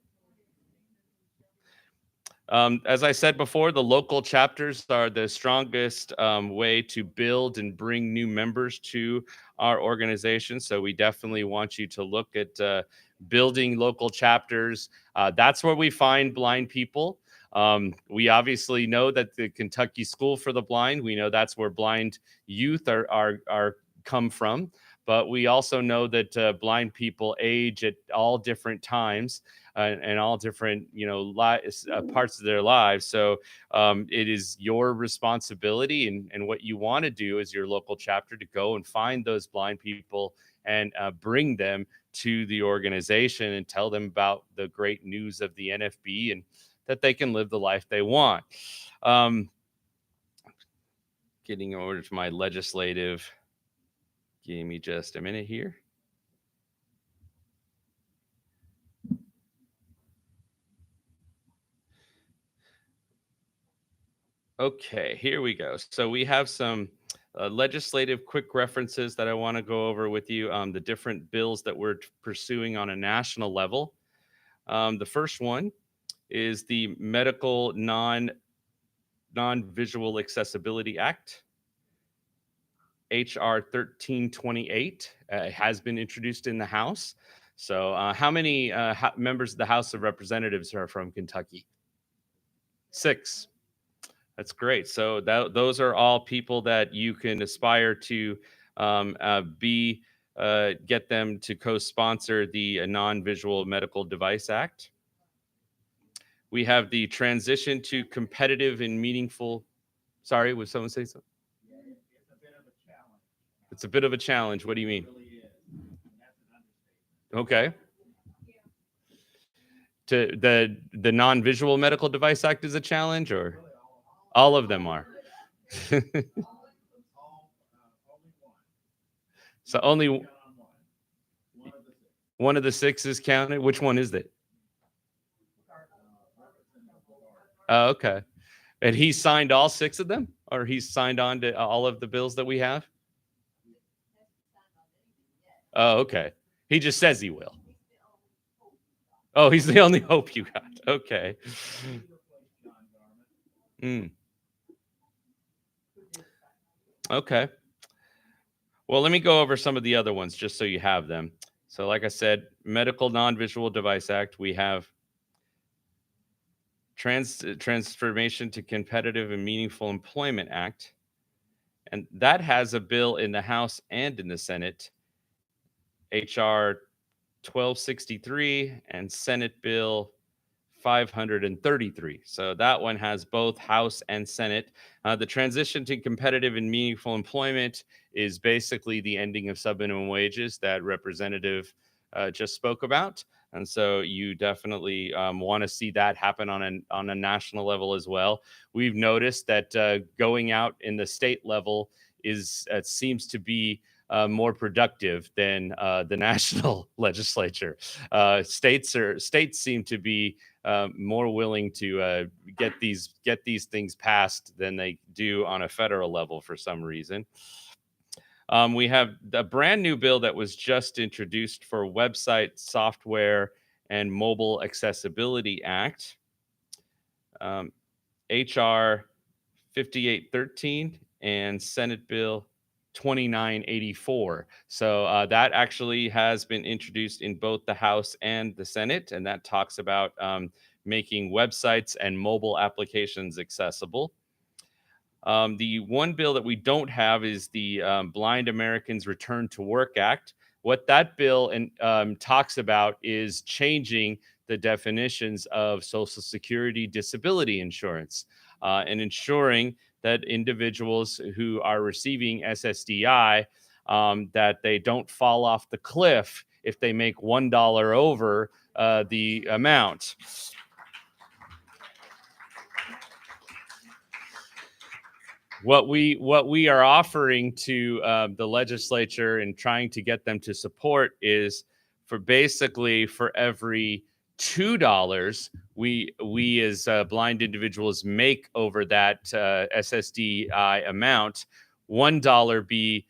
As I said before, the local chapters are the strongest way to build and bring new members to our organization. So we definitely want you to look at building local chapters. That's where we find blind people. We obviously know that the Kentucky School for the Blind, we know that's where blind youth are come from. But we also know that blind people age at all different times and all different, parts of their lives. So it is your responsibility and what you want to do as your local chapter to go and find those blind people and bring them to the organization and tell them about the great news of the NFB and that they can live the life they want. Getting over to my legislative. Give me just a minute here. Okay, here we go. So we have some legislative quick references that I want to go over with you on the different bills that we're pursuing on a national level. The first one is the Medical Non-Visual Accessibility Act. HR 1328 has been introduced in the House. So how many members of the House of Representatives are from Kentucky? 6. That's great. So those are all people that you can aspire to get them to co-sponsor the Non-Visual Medical Device Act. We have the Transition to Competitive and Meaningful. Sorry, would someone say something? It's a bit of a challenge. What do you mean? Okay. To the Non-Visual Medical Device Act is a challenge, or all of them are? So only one of the six is counted. Which one is it? Oh, okay. And he signed all six of them, or he's signed on to all of the bills that we have? Oh, okay. He just says he will. Oh, he's the only hope you got. Okay. Mm. Okay. Well, let me go over some of the other ones just so you have them. So, like I said, Medical Non-Visual Device Act, we have Transformation to Competitive and Meaningful Employment Act. And that has a bill in the House and in the Senate, HR 1263 and Senate Bill 533. So that one has both House and Senate. The transition to competitive and meaningful employment is basically the ending of subminimum wages that Representative just spoke about. And so you definitely want to see that happen on a national level as well. We've noticed that going out in the state level seems to be more productive than the national legislature. States seem to be more willing to get these things passed than they do on a federal level for some reason. We have a brand new bill that was just introduced for Website Software and Mobile Accessibility Act, HR 5813 and Senate Bill 2984. So that actually has been introduced in both the House and the Senate, and that talks about making websites and mobile applications accessible. The one bill that we don't have is the Blind Americans Return to Work Act. What that bill talks about is changing the definitions of Social Security disability insurance and ensuring that individuals who are receiving SSDI, that they don't fall off the cliff if they make $1 over the amount. What we are offering to the legislature and trying to get them to support is for every $2 we as blind individuals make over that SSDI amount, $1 be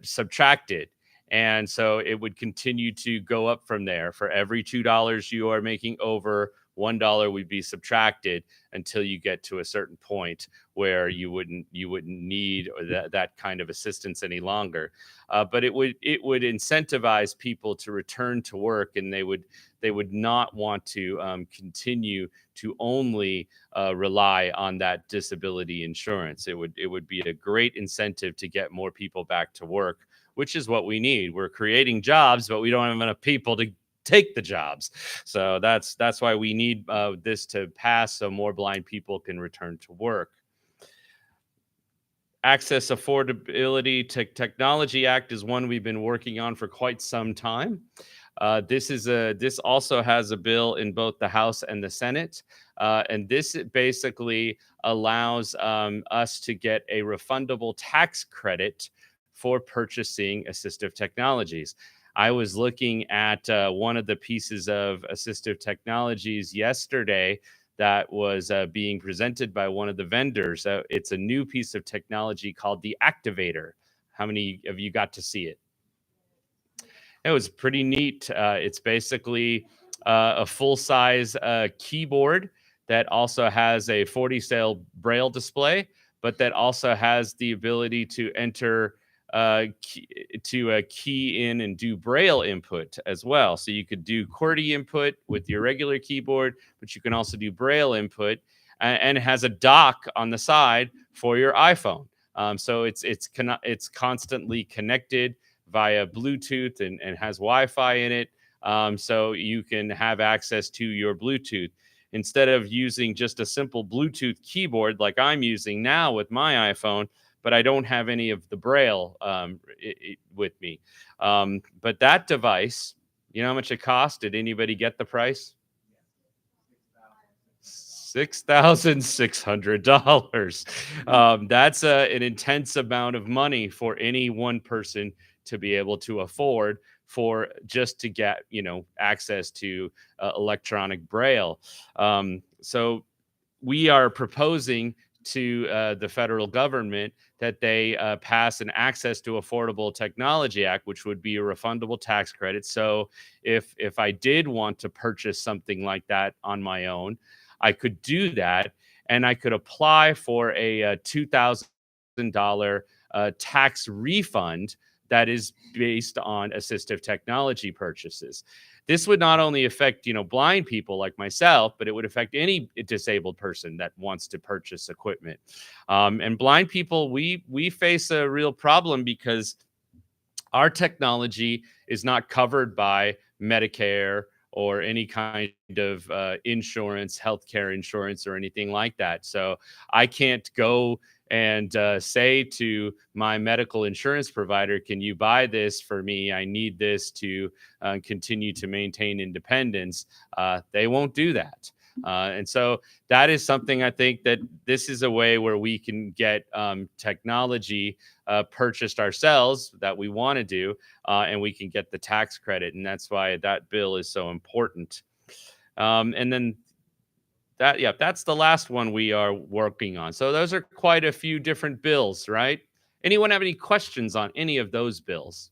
subtracted. And so it would continue to go up from there. For every $2 you are making over, $1 would be subtracted until you get to a certain point where you wouldn't need that kind of assistance any longer. But it would incentivize people to return to work, and they would not want to continue to only rely on that disability insurance. It would be a great incentive to get more people back to work, which is what we need. We're creating jobs, but we don't have enough people to take the jobs. So that's why we need this to pass so more blind people can return to work. Access Affordability Technology Act is one we've been working on for quite some time. This also has a bill in both the House and the Senate. And this basically allows us to get a refundable tax credit for purchasing assistive technologies. I was looking at one of the pieces of assistive technologies yesterday that was being presented by one of the vendors. It's a new piece of technology called the Activator. How many of you got to see it? It was pretty neat. It's basically a full-size keyboard that also has a 40-cell braille display, but that also has the ability to enter key in and do braille input as well. So you could do QWERTY input with your regular keyboard, but you can also do braille input, and it has a dock on the side for your iPhone. So it's constantly connected via Bluetooth and has Wi-Fi in it. So you can have access to your Bluetooth instead of using just a simple Bluetooth keyboard like I'm using now with my iPhone, but I don't have any of the braille with me. But that device You know how much it cost? Did anybody get the price? $6,600. That's an intense amount of money for any one person to be able to afford for just to get, access to electronic braille. So we are proposing to the federal government that they pass an Access to Affordable Technology Act, which would be a refundable tax credit. So if I did want to purchase something like that on my own, I could do that, and I could apply for a $2,000 tax refund that is based on assistive technology purchases. This would not only affect, blind people like myself, but it would affect any disabled person that wants to purchase equipment. And blind people, we face a real problem because our technology is not covered by Medicare or any kind of insurance, healthcare insurance, or anything like that. So I can't go and say to my medical insurance provider, can you buy this for me? I need this to continue to maintain independence. They won't do that. And so that is something I think that this is a way where we can get technology purchased ourselves that we want to do, and we can get the tax credit. And that's why that bill is so important. And then that's the last one we are working on. So those are quite a few different bills, right? Anyone have any questions on any of those bills?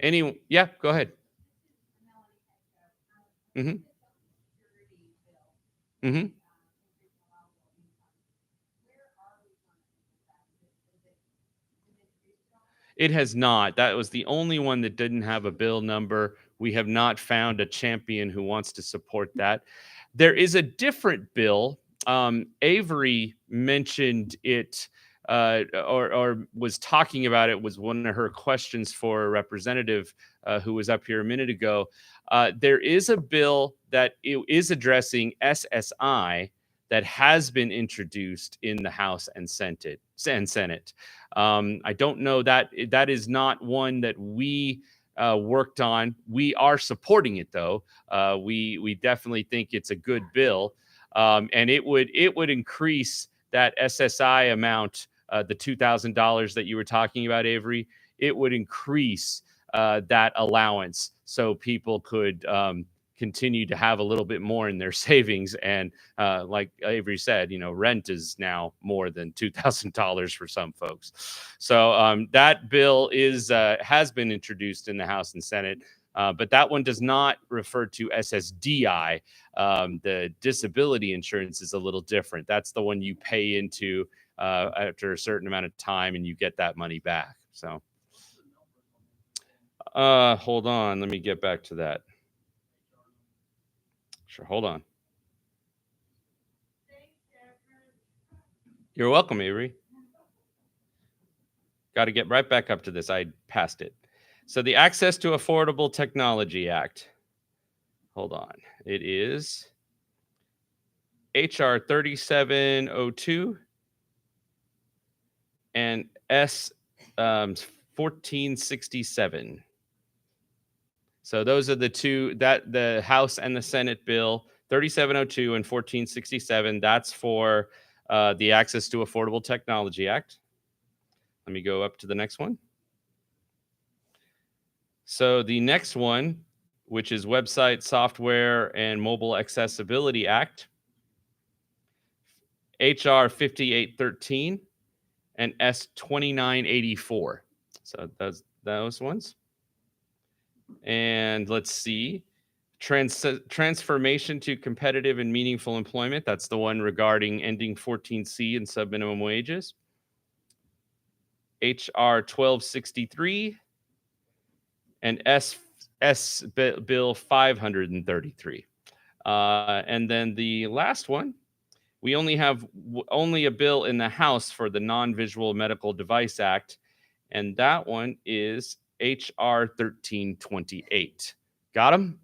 Yeah, go ahead. Mm-hmm. Mm-hmm. It has not. That was the only one that didn't have a bill number. We have not found a champion who wants to support that. There is a different bill. Avery mentioned it or was talking about it, was one of her questions for a representative who was up here a minute ago. There is a bill that is addressing SSI that has been introduced in the House and Senate. I don't know that is not one that we worked on. We are supporting it though. We definitely think it's a good bill, and it would increase that SSI amount, the $2,000 that you were talking about, Avery. It would increase that allowance so people could continue to have a little bit more in their savings. And like Avery said, rent is now more than $2,000 for some folks. So that bill has been introduced in the House and Senate, but that one does not refer to SSDI. The disability insurance is a little different. That's the one you pay into after a certain amount of time and you get that money back. So hold on, let me get back to that. Sure, hold on. You're welcome, Avery. Got to get right back up to this. I passed it. So the Access to Affordable Technology Act. Hold on. It is HR 3702 and S 1467. So those are the two, that the House and the Senate bill, 3702 and 1467. That's for the Access to Affordable Technology Act. Let me go up to the next one. So the next one, which is Website, Software, and Mobile Accessibility Act, HR 5813 and S 2984. So those ones. And let's see. Transformation to competitive and meaningful employment. That's the one regarding ending 14C and subminimum wages. HR 1263 and S Bill 533. And then the last one, we only have a bill in the House for the Non-Visual Medical Device Act, and that one is HR 1328. Got them?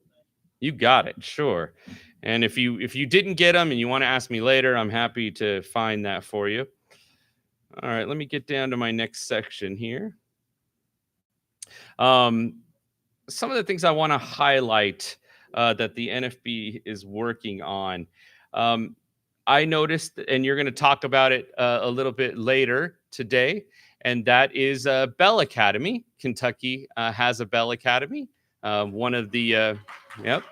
You got it, sure. And if you didn't get them and you want to ask me later, I'm happy to find that for you. All right, let me get down to my next section here. Some of the things I want to highlight that the NFB is working on. I noticed, and you're going to talk about it a little bit later today, and that is Bell Academy. Kentucky has a Bell Academy. One of the, yep.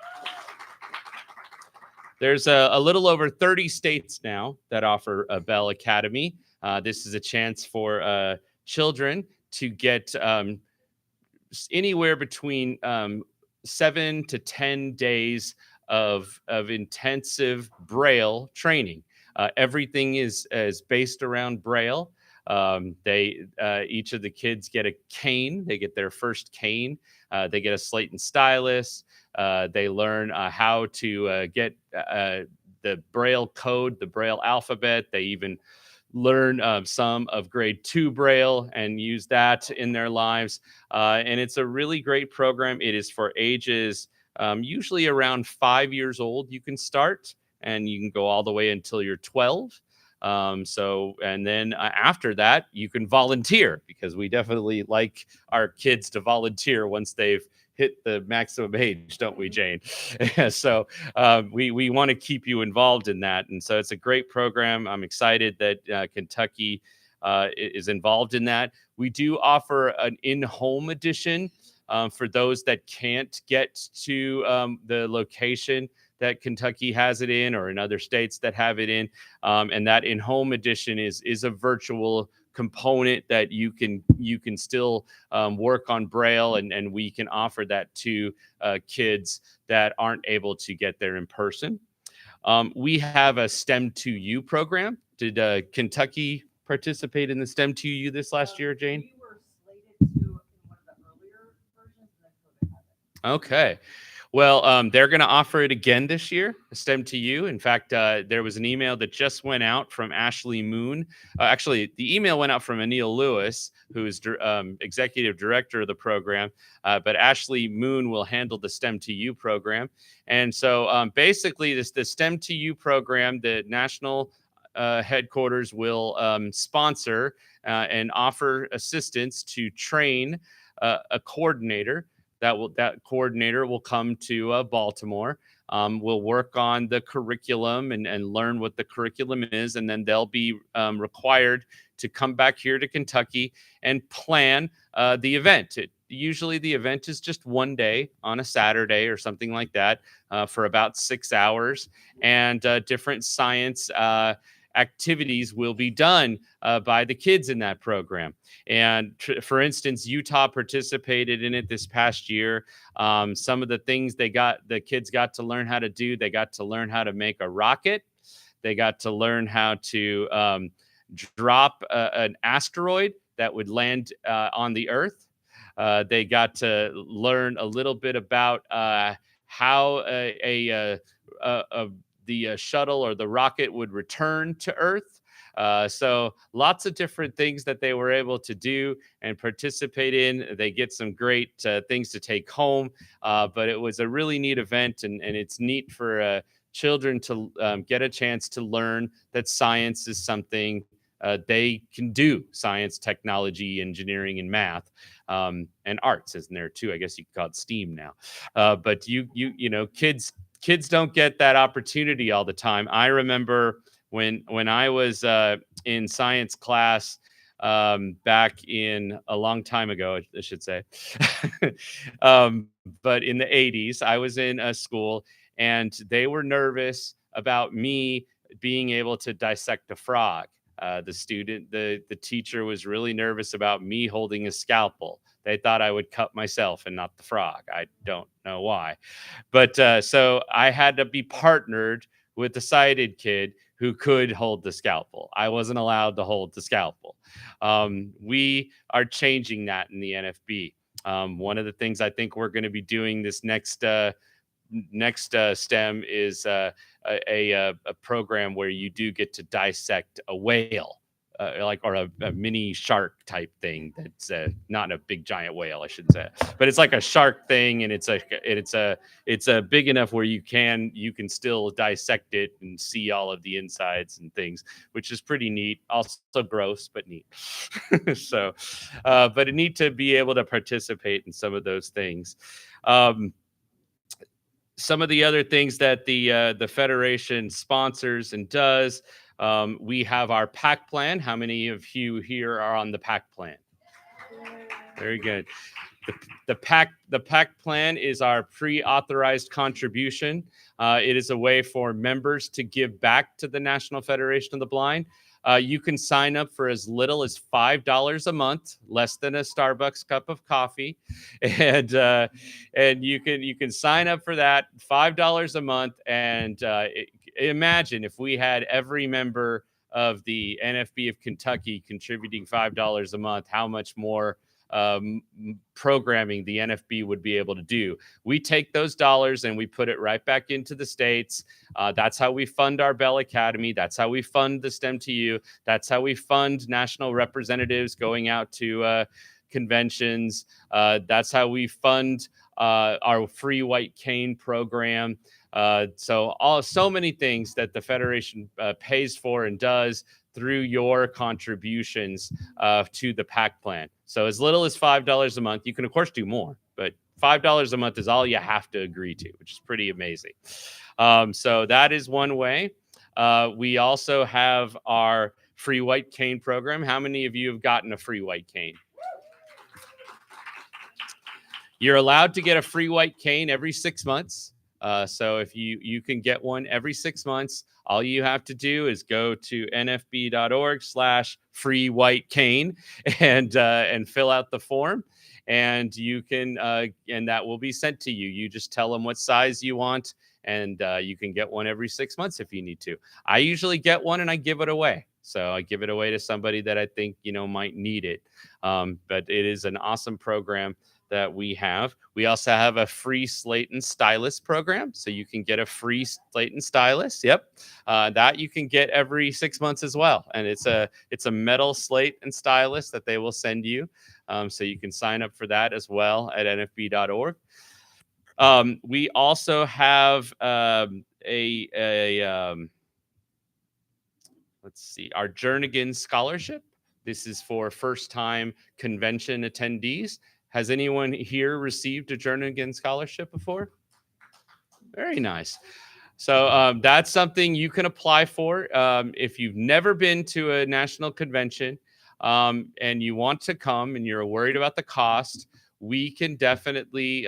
There's a little over 30 states now that offer a Bell Academy. This is a chance for children to get anywhere between 7 to 10 days of intensive Braille training. Everything is based around Braille. Each of the kids get a cane. They get their first cane. They get a slate and stylus. They learn how to get the Braille code, the Braille alphabet. They even learn some of grade 2 Braille and use that in their lives. And it's a really great program. It is for ages usually around 5 years old. You can start, and you can go all the way until you're 12. And then after that, you can volunteer, because we definitely like our kids to volunteer once they've hit the maximum age, don't we, Jane? So we want to keep you involved in that. And so it's a great program. I'm excited that Kentucky is involved in that. We do offer an in-home edition for those that can't get to the location that Kentucky has it in, or in other states that have it in. And that in-home edition is a virtual component that you can still work on Braille, and we can offer that to kids that aren't able to get there in person. We have a STEM2U program. Did Kentucky participate in the STEM2U this last year, Jane? We were slated to in one of the earlier versions, and then COVID happened. Okay. Well, they're going to offer it again this year, STEM2U. In fact, there was an email that just went out from Ashley Moon. Actually, the email went out from Anil Lewis, who is executive director of the program. But Ashley Moon will handle the STEM2U program. And so basically, the STEM2U program, the national headquarters will sponsor and offer assistance to train a coordinator. That coordinator will come to Baltimore. We'll work on the curriculum and learn what the curriculum is, and then they'll be required to come back here to Kentucky and plan the event. Usually the event is just one day on a Saturday or something like that for about 6 hours, and different science activities will be done by the kids in that program. And for instance, Utah participated in it this past year. Some of the things the kids got to learn how to do, they got to learn how to make a rocket. They got to learn how to drop an asteroid that would land on the Earth. They got to learn a little bit about how the shuttle or the rocket would return to Earth. So lots of different things that they were able to do and participate in. They get some great things to take home, but it was a really neat event, and it's neat for children to get a chance to learn that science is something they can do. Science, technology, engineering, and math, and arts is in there too. I guess you could call it STEAM now. But you know, kids don't get that opportunity all the time. I remember when I was in science class back in a long time ago, I should say, but in the 80s, I was in a school, and they were nervous about me being able to dissect a frog. The teacher was really nervous about me holding a scalpel. They thought I would cut myself and not the frog. I don't know why. But so I had to be partnered with a sighted kid who could hold the scalpel. I wasn't allowed to hold the scalpel. We are changing that in the NFB. One of the things I think we're going to be doing this next STEM is a program where you do get to dissect a whale. or a mini shark type thing. That's not a big giant whale, I should say, but it's like a shark thing, and it's a big enough where you can still dissect it and see all of the insides and things, which is pretty neat. Also gross, but neat. So, but it neat to be able to participate in some of those things. Some of the other things that the Federation sponsors and does, we have our PAC plan. How many of you here are on the PAC plan? Very good. The PAC plan is our pre-authorized contribution. It is a way for members to give back to the National Federation of the Blind. You can sign up for as little as $5 a month, less than a Starbucks cup of coffee, and you can sign up for that $5 a month. And imagine if we had every member of the NFB of Kentucky contributing $5 a month, how much more programming the NFB would be able to do. We take those dollars and we put it right back into the states. That's how we fund our Bell Academy. That's how we fund the STEM to You. That's how we fund national representatives going out to conventions. That's how we fund our free white cane program. So many things that the Federation pays for and does through your contributions to the PAC plan. So as little as $5 a month. You can, of course, do more, but $5 a month is all you have to agree to, which is pretty amazing. So that is one way. We also have our free white cane program. How many of you have gotten a free white cane? You're allowed to get a free white cane every 6 months. So if you can get one every 6 months, all you have to do is go to nfb.org/free white cane and fill out the form, and you can and that will be sent to you. You just tell them what size you want, and you can get one every 6 months if you need to. I usually get one and I give it away. So I give it away to somebody that I think might need it. But it is an awesome program that we have. We also have a free slate and stylus program. So you can get a free slate and stylus. Yep. That you can get every 6 months as well. And it's a metal slate and stylus that they will send you. So you can sign up for that as well at nfb.org. We also have let's see, our Jernigan Scholarship. This is for first-time convention attendees. Has anyone here received a Jernigan Scholarship before? Very nice. So that's something you can apply for. If you've never been to a national convention and you want to come and you're worried about the cost, we can definitely,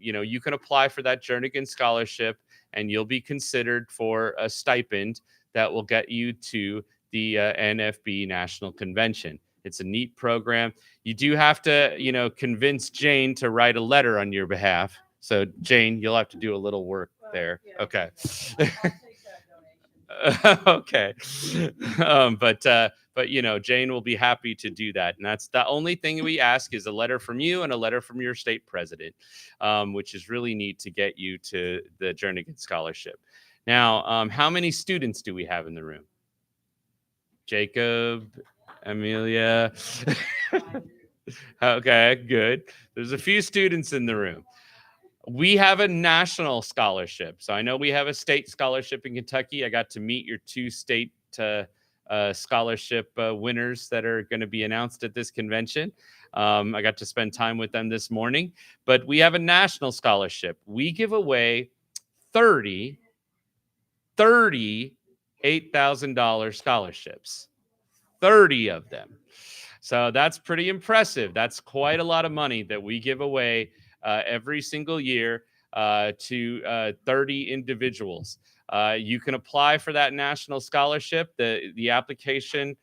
you can apply for that Jernigan Scholarship and you'll be considered for a stipend that will get you to the NFB National Convention. It's a neat program. You do have to, convince Jane to write a letter on your behalf. So Jane, you'll have to do a little work there. Yeah. Okay. Okay. But Jane will be happy to do that. And that's the only thing we ask is a letter from you and a letter from your state president, which is really neat to get you to the Jernigan Scholarship. Now, how many students do we have in the room? Jacob, Amelia. Okay, good. There's a few students in the room. We have a national scholarship. So I know we have a state scholarship in Kentucky. I got to meet your two state scholarship winners that are going to be announced at this convention. I got to spend time with them this morning. But we have a national scholarship. We give away 30 $8,000 scholarships, 30 of them. So that's pretty impressive. That's quite a lot of money that we give away every single year to 30 individuals. You can apply for that national scholarship. The application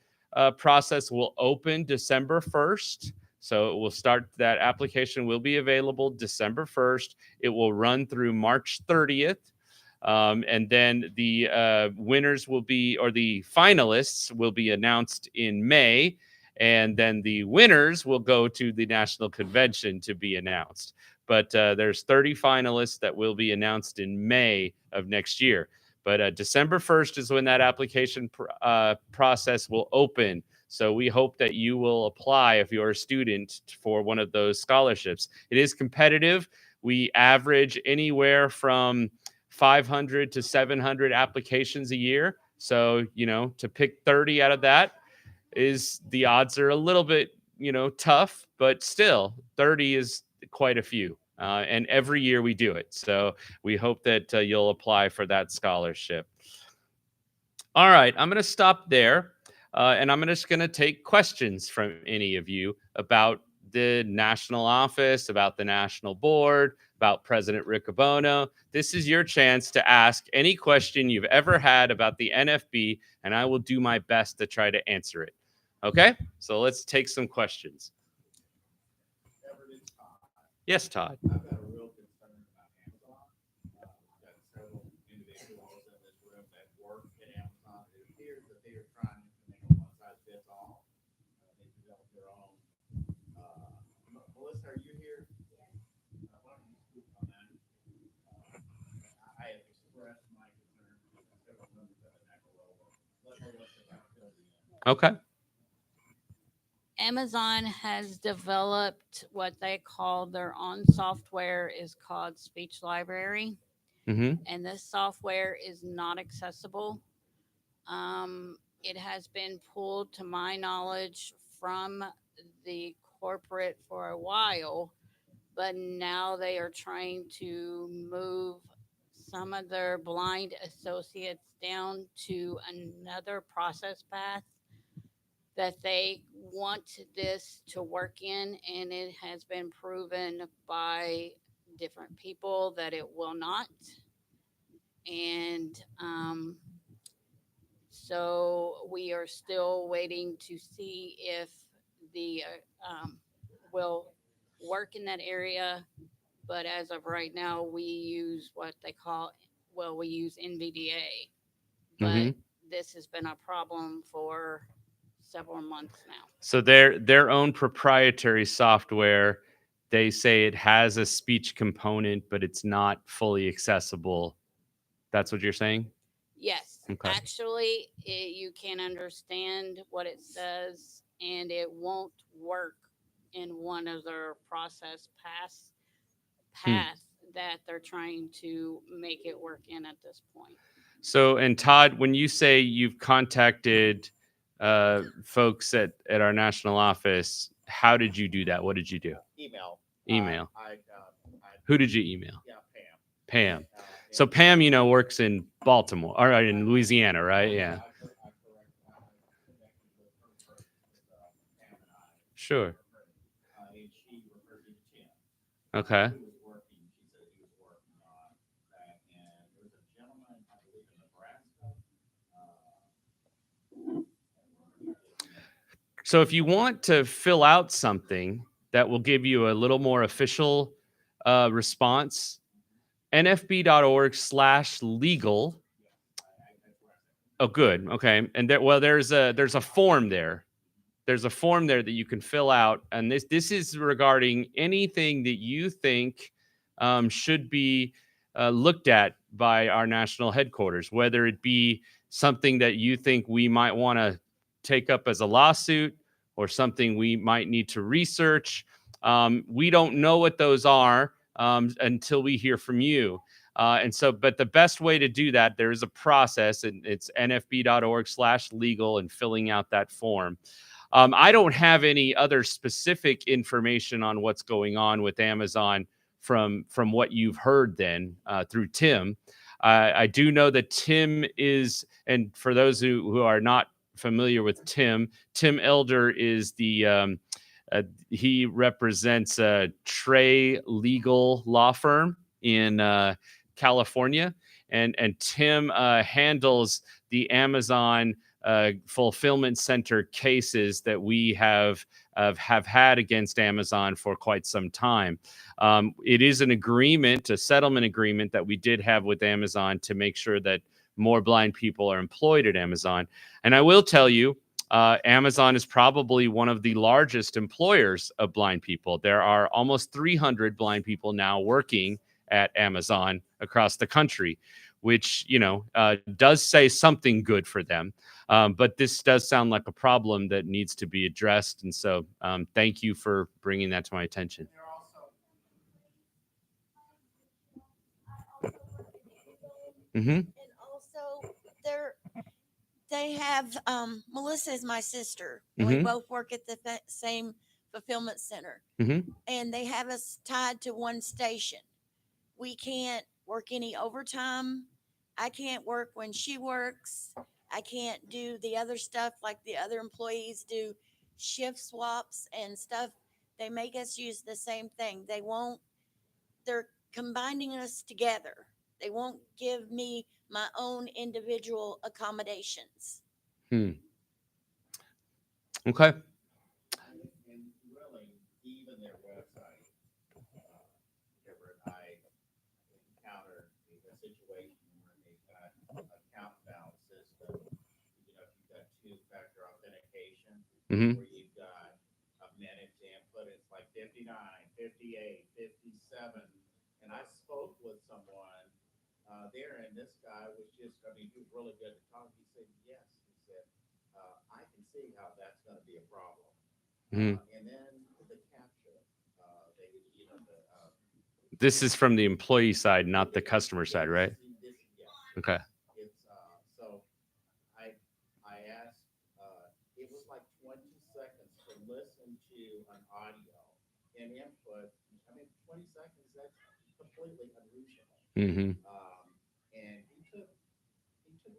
process will open December 1st. So it will start, that application will be available December 1st. It will run through March 30th. And then the winners will be, or the finalists will be announced in May. And then the winners will go to the national convention to be announced. But there's 30 finalists that will be announced in May of next year. But December 1st is when that application process will open. So we hope that you will apply if you're a student for one of those scholarships. It is competitive. We average anywhere from 500 to 700 applications a year. So, to pick 30 out of that the odds are a little bit, tough, but still 30 is quite a few. And every year we do it. So we hope that you'll apply for that scholarship. All right, I'm going to stop there. And I'm just going to take questions from any of you about the national office, about the national board, about President Riccobono. This is your chance to ask any question you've ever had about the NFB, and I will do my best to try to answer it. Okay, so let's take some questions. Yes, Todd. I've got a real concern about Amazon. We've got several individuals in this room that work at Amazon. It appears that they are trying to make a one-size-fits-all. They develop their own. Melissa, are you here? Why don't you speak on that? I have expressed my concern to several members of the NACO. Let Melissa fill you in. Okay. Amazon has developed what they call their own software is called Speech Library. Mm-hmm. And this software is not accessible. It has been pulled, to my knowledge, from the corporate for a while, but now they are trying to move some of their blind associates down to another process path that they want this to work in, and it has been proven by different people that it will not. And so we are still waiting to see if the will work in that area. But as of right now, we use what they call, we use NVDA. But this has been a problem for several months now. So their own proprietary software, they say it has a speech component, but it's not fully accessible. That's what you're saying? Yes. Okay. Actually, you can understand what it says, and it won't work in one of their process paths that they're trying to make it work in at this point. So, and Todd, when you say you've contacted folks at our national office, how did you do that? What did you do? Email. Who did you email? Yeah, Pam. So Pam, works in Baltimore or in Louisiana, right? Yeah. Sure. Okay. So if you want to fill out something that will give you a little more official response, nfb.org/legal. Oh, good. Okay. And there's a form there. There's a form there that you can fill out. And this is regarding anything that you think should be looked at by our national headquarters, whether it be something that you think we might want to take up as a lawsuit or something we might need to research. We don't know what those are until we hear from you. But the best way to do that, there is a process, and it's nfb.org/legal and filling out that form. I don't have any other specific information on what's going on with Amazon from what you've heard then through Tim. I do know that Tim is, and for those who are not familiar with Tim Elder is the he represents a Trey legal law firm in California, and Tim handles the Amazon fulfillment center cases that we have had against Amazon for quite some time. It is an agreement, a settlement agreement that we did have with Amazon to make sure that more blind people are employed at Amazon. And I will tell you, Amazon is probably one of the largest employers of blind people. There are almost 300 blind people now working at Amazon across the country. which, does say something good for them. But this does sound like a problem that needs to be addressed. And so thank you for bringing that to my attention. Mm-hmm. And also, they have Melissa is my sister. We Mhm. both work at the same fulfillment center, Mm-hmm. and they have us tied to one station. We can't work any overtime. I can't work when she works. I can't do the other stuff like the other employees do, shift swaps and stuff. They make us use the same thing. They're combining us together. They won't give me my own individual accommodations. Okay. And really, even their website, Deborah and I encountered a situation where they've got account balance system. You've got two-factor authentication, Mhm. where you've got a minute to input. It's like 59, 58, 57. And I spoke with someone there, and this guy was just, he was really good at talking. He said, yes. He said, I can see how that's going to be a problem. Mhm. And then the capture, This is from the employee side, not the customer side, right? Okay. It's so I asked. It was like 20 seconds to listen to an audio and input. I mean, 20 seconds. That's completely unreachable. Mm-hmm. And he took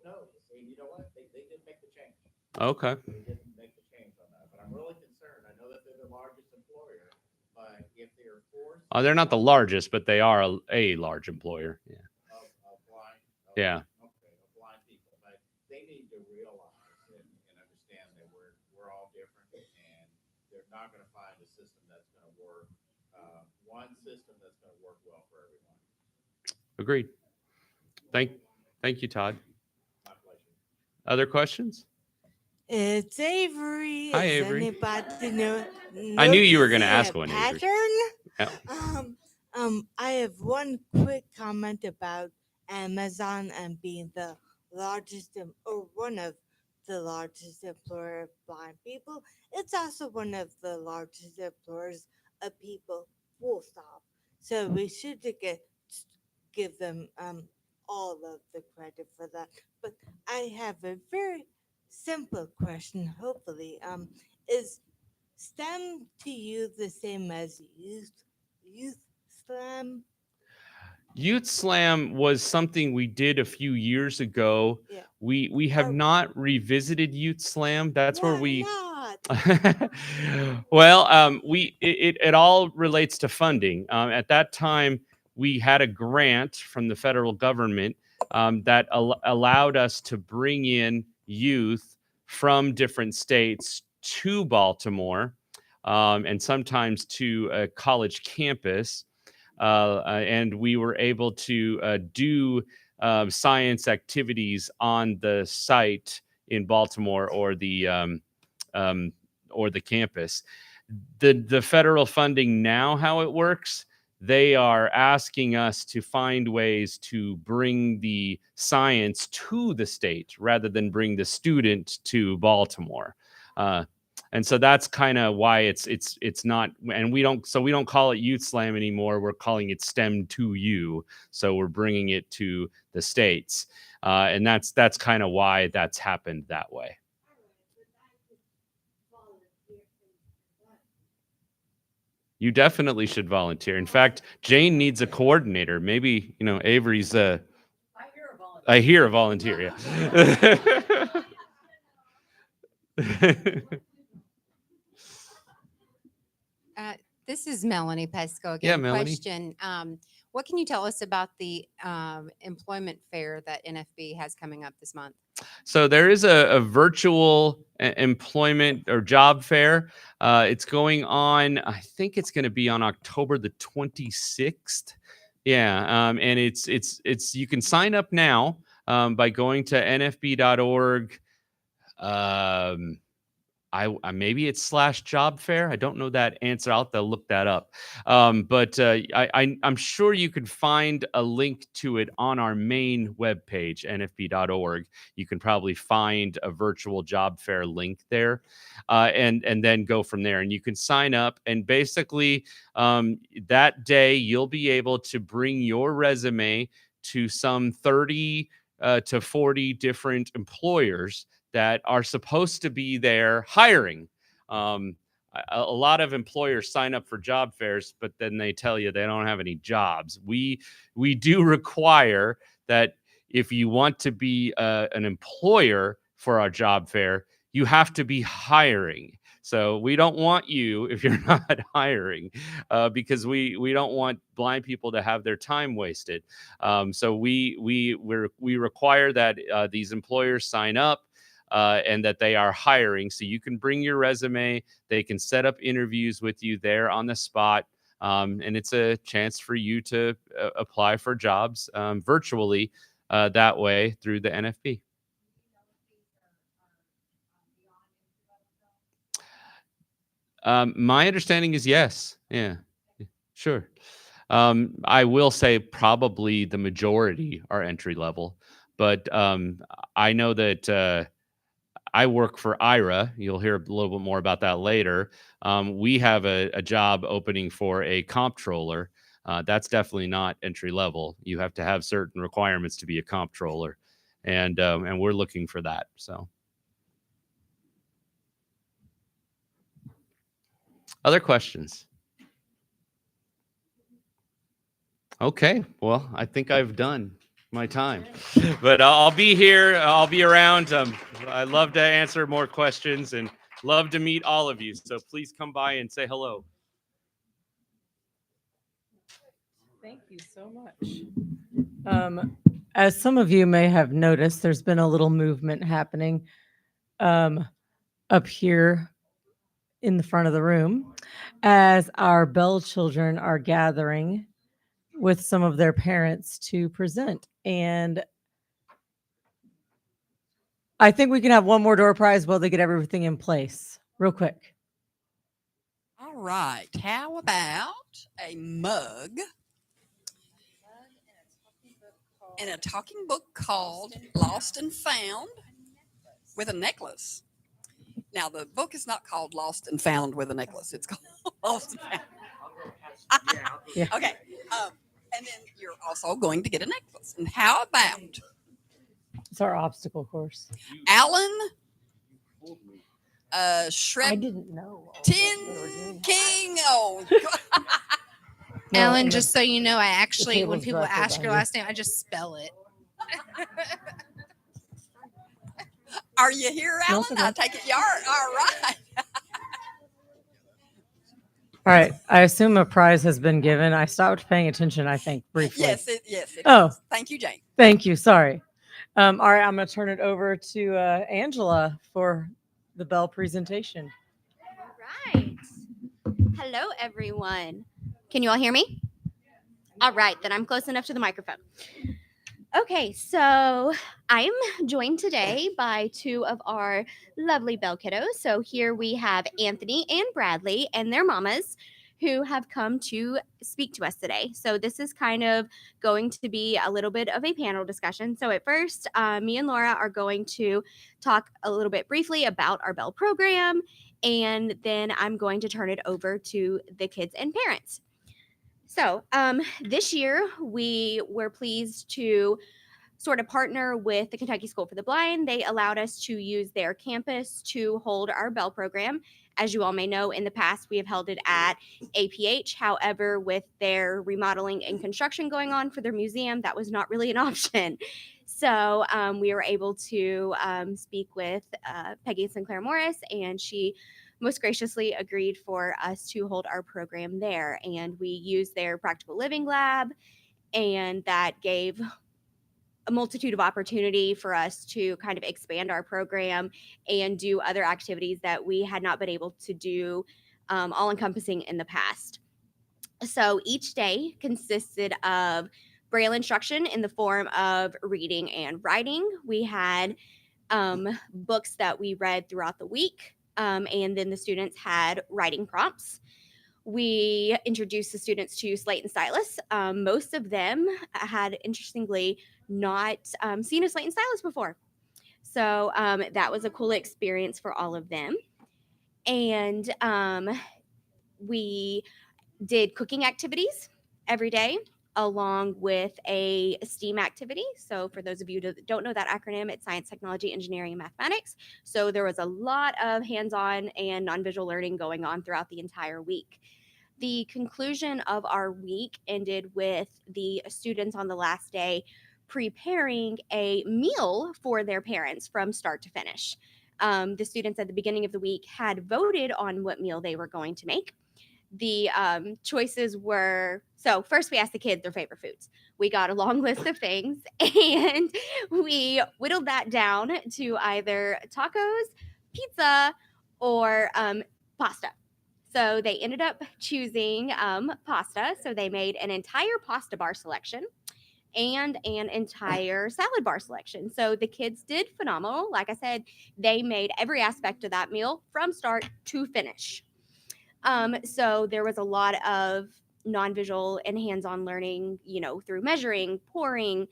notes. And you know what? They didn't make the change. Okay. They didn't make the change on that. But I'm really concerned. I know that they're the largest employer, but if they're forced, They're not the largest, but they are a large employer. Yeah. of blind, Yeah. okay, of blind people, but they need to realize and understand that we're all different, and they're not going to find a system that's going to work. One system that's going to work well for everyone. Agreed. Thank you, Todd. My pleasure. Other questions? It's Avery. Hi, Is Avery. anybody know? I knew you were going to noticing ask a one, Avery. pattern? Yeah. I have one quick comment about Amazon and being the largest or one of the largest employer of blind people. It's also one of the largest employers of people. Full stop. So we should give them all of the credit for that. But I have a very simple question. Hopefully, is STEM to you the same as youth SLAM? Youth Slam was something we did a few years ago. Yeah. We have not revisited Youth Slam. That's where we not? well, it all relates to funding. At that time, we had a grant from the federal government that allowed us to bring in youth from different states to Baltimore, and sometimes to a college campus. And we were able to do science activities on the site in Baltimore or the campus. The federal funding now, how it works, they are asking us to find ways to bring the science to the state rather than bring the student to Baltimore. And so that's kind of why it's not, and we don't call it Youth Slam anymore. We're calling it STEM to You. So we're bringing it to the states, and that's kind of why that's happened that way. You definitely should volunteer. In fact, Jane needs a coordinator. Maybe, Avery's I hear a volunteer. This is Melanie Pesco again. Yeah, Melanie. Question: what can you tell us about the employment fair that NFB has coming up this month? So there is a virtual employment or job fair. It's going on. I think it's going to be on October the 26th. Yeah, and it's you can sign up now by going to nfb.org. maybe it's /job fair. I don't know that answer. I'll have to look that up. But I'm sure you can find a link to it on our main webpage, nfb.org. You can probably find a virtual job fair link there, and then go from there. And you can sign up. And basically, that day you'll be able to bring your resume to some 30 to 40 different employers that are supposed to be there hiring. A lot of employers sign up for job fairs, but then they tell you they don't have any jobs. We do require that if you want to be an employer for our job fair, you have to be hiring. So we don't want you if you're not hiring, because we don't want blind people to have their time wasted. So we require that these employers sign up. And that they are hiring. So you can bring your resume. They can set up interviews with you there on the spot. And it's a chance for you to apply for jobs virtually that way through the NFB. My understanding is yes. Yeah, sure. I will say probably the majority are entry level, but I know that I work for IRA. You'll hear a little bit more about that later. We have a job opening for a comptroller. That's definitely not entry level. You have to have certain requirements to be a comptroller, and we're looking for that. So, other questions? Okay, well, I think I've done my time, but I'll be here. I'll be around. I love to answer more questions and love to meet all of you. So please come by and say hello. Thank you so much. As some of you may have noticed, there's been a little movement happening up here in the front of the room as our Bell children are gathering with some of their parents to present. And I think we can have one more door prize while they get everything in place real quick. All right. How about a mug and a talking book called Lost and Found with a necklace? Now, the book is not called Lost and Found with a Necklace. It's called Lost and Found. Yeah. Okay. And then you're also going to get a necklace. And how about It's our obstacle course. Alan Shreb I didn't know. Tin King? Oh, No, Ellen, and just so you know, I actually, when table's people directly ask your behind you. last name, I just spell it. are you here, No, Alan? it's okay. I take it you are. All right. All right. I assume a prize has been given. I stopped paying attention, I think, briefly. Yes, it Oh. is. Thank you, Jane. Thank you. Sorry. All right. I'm going to turn it over to Angela for the Bell presentation. All right. Hello, everyone. Can you all hear me? All right, then I'm close enough to the microphone. Okay, so I'm joined today by two of our lovely Bell kiddos. So here we have Anthony and Bradley and their mamas who have come to speak to us today. So this is kind of going to be a little bit of a panel discussion. So at first, me and Laura are going to talk a little bit briefly about our Bell program, and then I'm going to turn it over to the kids and parents. So this year, we were pleased to sort of partner with the Kentucky School for the Blind. They allowed us to use their campus to hold our Bell program. As you all may know, in the past, we have held it at APH. However, with their remodeling and construction going on for their museum, that was not really an option. So we were able to speak with Peggy Sinclair Morris, and she most graciously agreed for us to hold our program there. And we used their practical living lab, and that gave a multitude of opportunity for us to kind of expand our program and do other activities that we had not been able to do all encompassing in the past. So each day consisted of Braille instruction in the form of reading and writing. We had books that we read throughout the week. And then the students had writing prompts. We introduced the students to slate and stylus. Most of them had, interestingly, not seen a slate and stylus before. So that was a cool experience for all of them. And we did cooking activities every day along with a STEAM activity. So for those of you that don't know that acronym, it's science, technology, engineering, and mathematics. So there was a lot of hands-on and non-visual learning going on throughout the entire week. The conclusion of our week ended with the students on the last day preparing a meal for their parents from start to finish. The students at the beginning of the week had voted on what meal they were going to make. The choices were, so first we asked the kids their favorite foods. We got a long list of things and we whittled that down to either tacos, pizza, or pasta. So they ended up choosing pasta. So they made an entire pasta bar selection and an entire salad bar selection. So the kids did phenomenal. Like I said, they made every aspect of that meal from start to finish. So there was a lot of non-visual and hands-on learning, through measuring, pouring,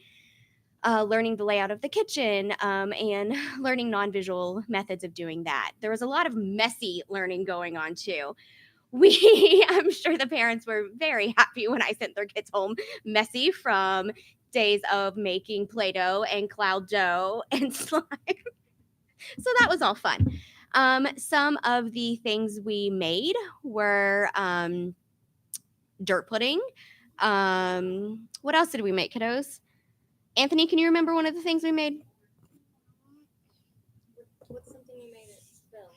learning the layout of the kitchen, and learning non-visual methods of doing that. There was a lot of messy learning going on too. I'm sure the parents were very happy when I sent their kids home messy from days of making Play-Doh and cloud dough and slime. So that was all fun. Some of the things we made were dirt pudding. What else did we make, kiddos? Anthony, can you remember one of the things we made? What's something you made at Spell?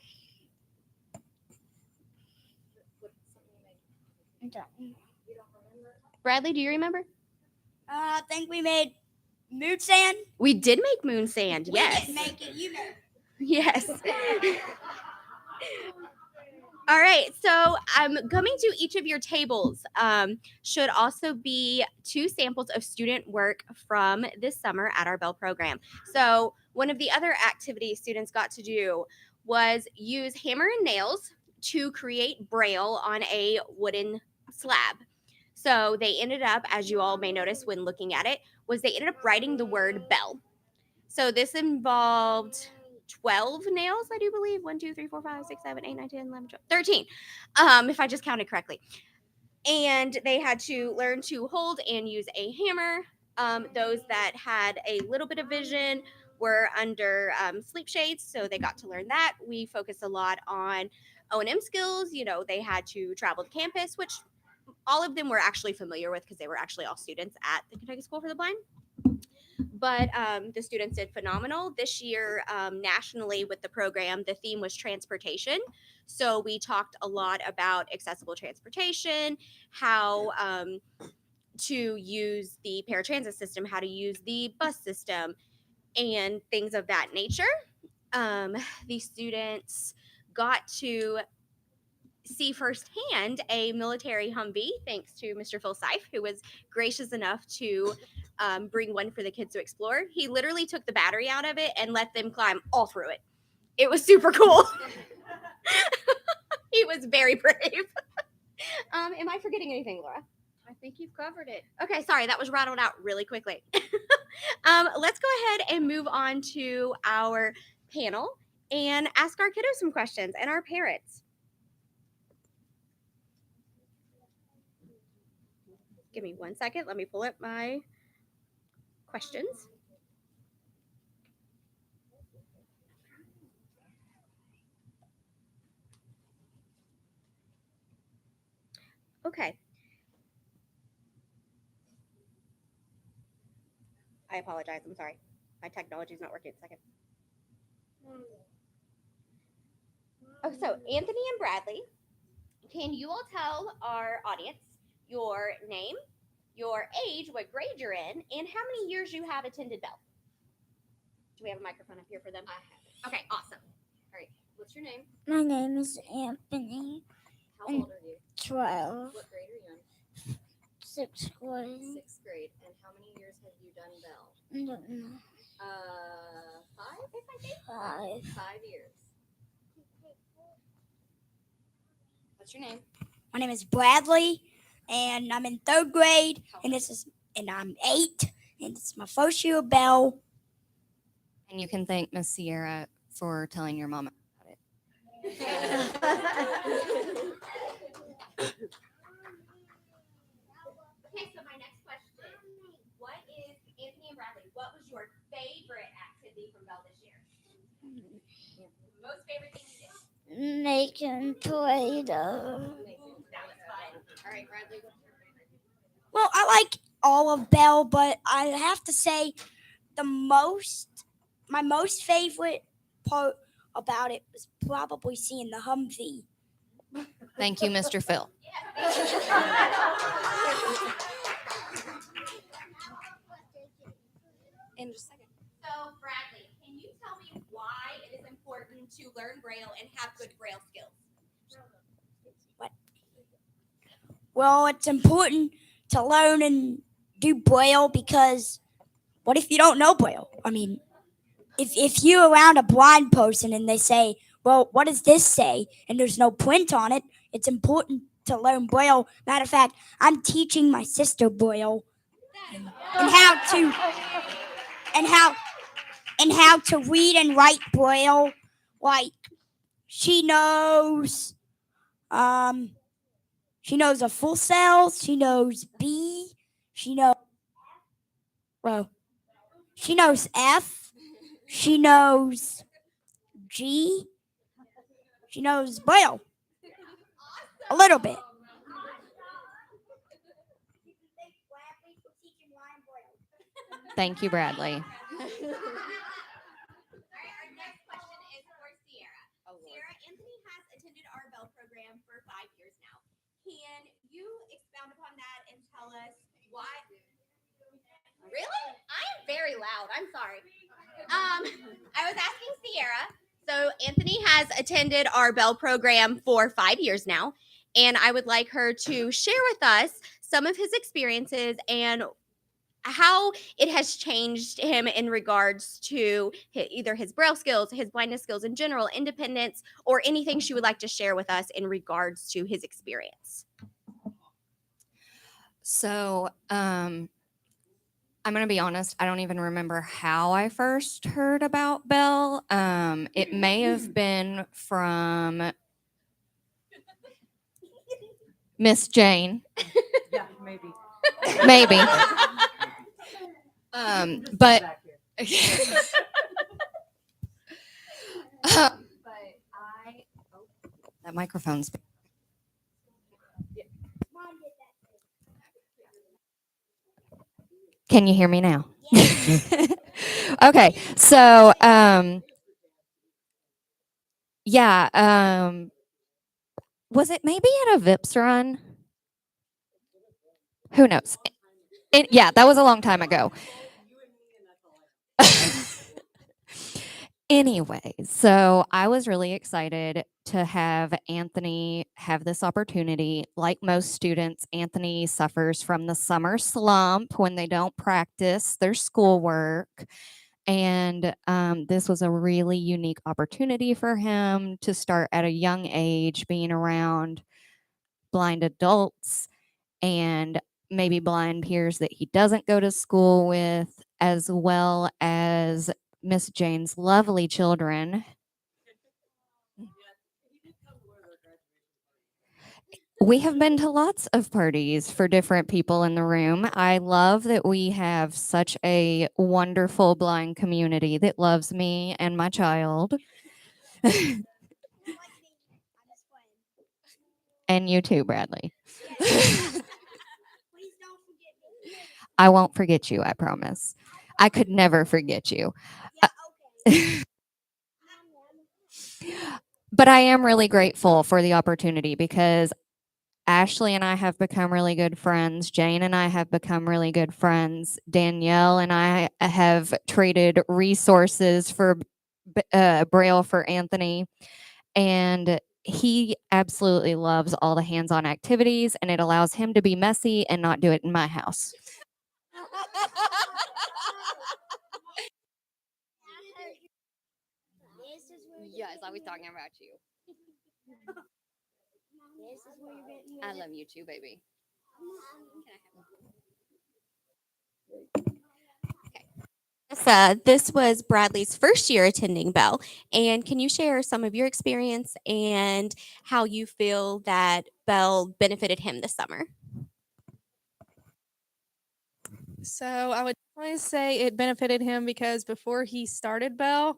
What's something you made? You don't remember? Bradley, do you remember? I think we made moon sand. We did make moon sand. We Yes. didn't make it, you made it. Yes. All right, so coming to each of your tables should also be 2 samples of student work from this summer at our Bell program. So one of the other activities students got to do was use hammer and nails to create braille on a wooden slab. So they ended up, as you all may notice when looking at it, was they ended up writing the word bell. So this involved 12 nails, I do believe. 1, 2, 3, 4, 5, 6, 7, 8, 9, 10, 11, 12, 13, if I just counted correctly. And they had to learn to hold and use a hammer. Those that had a little bit of vision were under sleep shades, so they got to learn that. We focused a lot on O&M skills. They had to travel to campus, which all of them were actually familiar with because they were actually all students at the Kentucky School for the Blind. But the students did phenomenal. This year, nationally with the program, the theme was transportation. So we talked a lot about accessible transportation, how to use the paratransit system, how to use the bus system, and things of that nature. The students got to see firsthand a military Humvee, thanks to Mr. Phil Seif, who was gracious enough to bring one for the kids to explore. He literally took the battery out of it and let them climb all through it. It was super cool. He was very brave. Am I forgetting anything, Laura? I think you've covered it. Okay, sorry, that was rattled out really quickly. Let's go ahead and move on to our panel and ask our kiddos some questions and our parents. Give me 1 second. Let me pull up my questions. Okay. I apologize. I'm sorry. My technology is not working. A second. Oh, so Anthony and Bradley, can you all tell our audience your name, your age, what grade you're in, and how many years you have attended Bell? Do we have a microphone up here for them? I have it. Okay, awesome. All right. What's your name? My name is Anthony. How old are you? 12. What grade are you in? 6th grade. 6th grade. And how many years have you done Bell? I don't know. 5, if I think. 5. 5 years. What's your name? My name is Bradley, and I'm in 3rd grade, and I'm 8, and it's my first year of Bell. And you can thank Miss Sierra for telling your mom about it. Okay, so my next question. What is, Anthony and Bradley, what was your favorite activity from Bell this year? Most favorite thing you did? Making Play-Doh. That was fun. All right, Bradley, what's your favorite? Well, I like all of Bell, but I have to say my most favorite part about it was probably seeing the Humvee. Thank you, Mr. Phil. In just a second. So, Bradley, can you tell me why it is important to learn Braille and have good Braille skills? Well, it's important to learn and do Braille because what if you don't know Braille? I mean, if you're around a blind person and they say, well, what does this say? And there's no print on it, it's important to learn Braille. Matter of fact, I'm teaching my sister Braille and how to read and write Braille. Like she knows a full cell, she knows B, she knows F, she knows G, she knows Braille a little bit. Thank you, Bradley. All right, our next question is for Sierra. Sierra, Anthony has attended our Bell program for 5 years now. Can you expound upon that and tell us why? Really? I am very loud. I'm sorry. I was asking Sierra. So Anthony has attended our Bell program for 5 years now, and I would like her to share with us some of his experiences and how it has changed him in regards to either his Braille skills, his blindness skills in general, independence, or anything she would like to share with us in regards to his experience. So, I'm going to be honest, I don't even remember how I first heard about Bell. It may have been from Miss Jane. Yeah, maybe. Maybe. But that microphone's. Can you hear me now? Okay, so was it maybe at a Vips run? Who knows? Yeah, that was a long time ago. Anyway, so I was really excited to have Anthony have this opportunity. Like most students, Anthony suffers from the summer slump when they don't practice their schoolwork. And this was a really unique opportunity for him to start at a young age being around blind adults and maybe blind peers that he doesn't go to school with, as well as Miss Jane's lovely children. We have been to lots of parties for different people in the room. I love that we have such a wonderful blind community that loves me and my child. And you too, Bradley. I won't forget you, I promise. I could never forget you. But I am really grateful for the opportunity because Ashley and I have become really good friends. Jane and I have become really good friends. Danielle and I have traded resources for Braille for Anthony. And he absolutely loves all the hands-on activities, and it allows him to be messy and not do it in my house. Yes, I was talking about you. I love you too, baby. This was Bradley's first year attending Bell. And can you share some of your experience and how you feel that Bell benefited him this summer? So I would definitely say it benefited him because before he started Bell,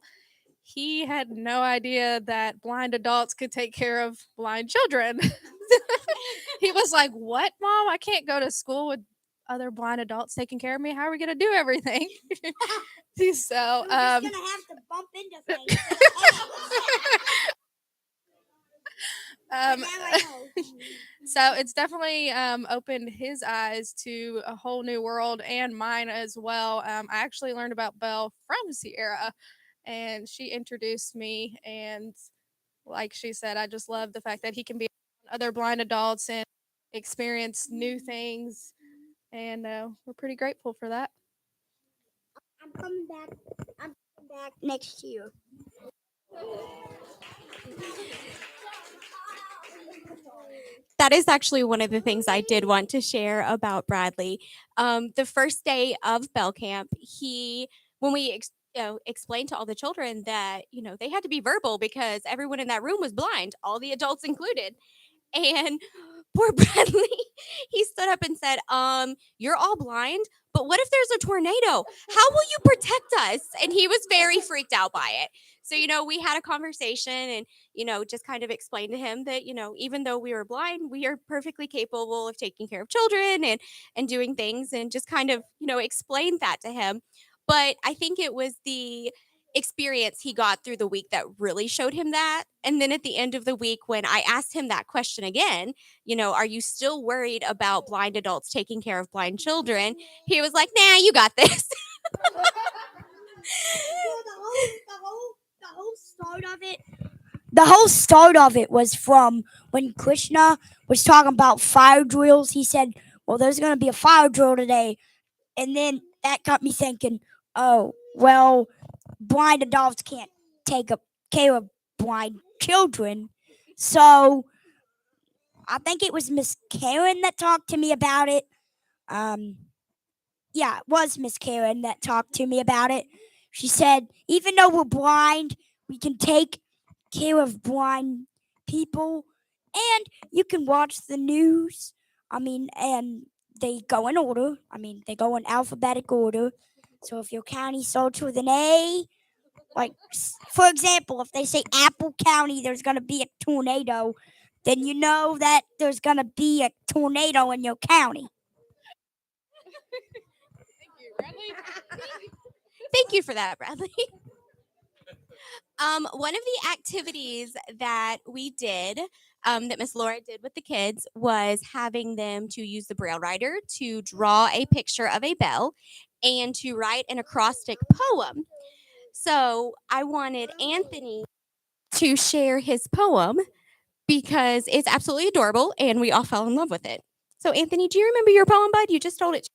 he had no idea that blind adults could take care of blind children. He was like, "What, Mom? I can't go to school with other blind adults taking care of me. How are we going to do everything?" So, We're just gonna have to bump into things. Um, Now I know. so it's definitely opened his eyes to a whole new world and mine as well. I actually learned about Belle from Sierra, and she introduced me. And like she said, I just love the fact that he can be around other blind adults and experience new things. And we're pretty grateful for that. I'm coming back. I'm coming back next year. That is actually one of the things I did want to share about Bradley. The first day of Bell Camp, when we explained to all the children that they had to be verbal because everyone in that room was blind, all the adults included. And poor Bradley, he stood up and said, "You're all blind, but what if there's a tornado? How will you protect us?" And he was very freaked out by it. So, we had a conversation and, just kind of explained to him that, even though we were blind, we are perfectly capable of taking care of children and doing things, and just kind of, explained that to him. But I think it was the experience he got through the week that really showed him that. And then at the end of the week, when I asked him that question again, "Are you still worried about blind adults taking care of blind children?" He was like, "Nah, you got this." The whole start of it was from when Krishna was talking about fire drills. He said, "Well, there's going to be a fire drill today." And then that got me thinking, oh, well, blind adults can't take care of blind children. So I think it was Miss Karen that talked to me about it. Yeah, it was Miss Karen that talked to me about it. She said, even though we're blind, we can take care of blind people, and you can watch the news. And they go in order. They go in alphabetic order. So if your county starts with an A, like for example, if they say Apple County, there's gonna be a tornado, then you know that there's gonna be a tornado in your county. Thank you for that, Bradley. One of the activities that we did, that Miss Laura did with the kids, was having them to use the Braille writer to draw a picture of a bell and to write an acrostic poem. So I wanted Anthony to share his poem because it's absolutely adorable and we all fell in love with it. So Anthony, do you remember your poem, bud? You just told it.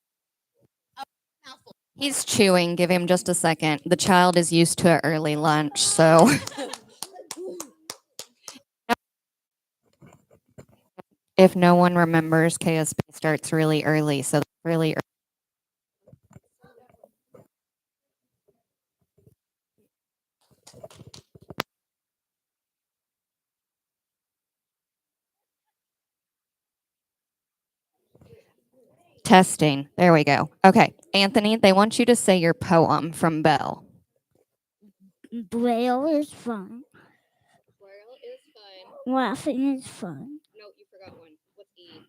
He's chewing. Give him just a second. The child is used to an early lunch, so. If no one remembers, KSP starts really early, so really early. Testing. There we go. Okay, Anthony, they want you to say your poem from Bell. Braille is fun. Laughing is fun. No, you forgot one. What's E?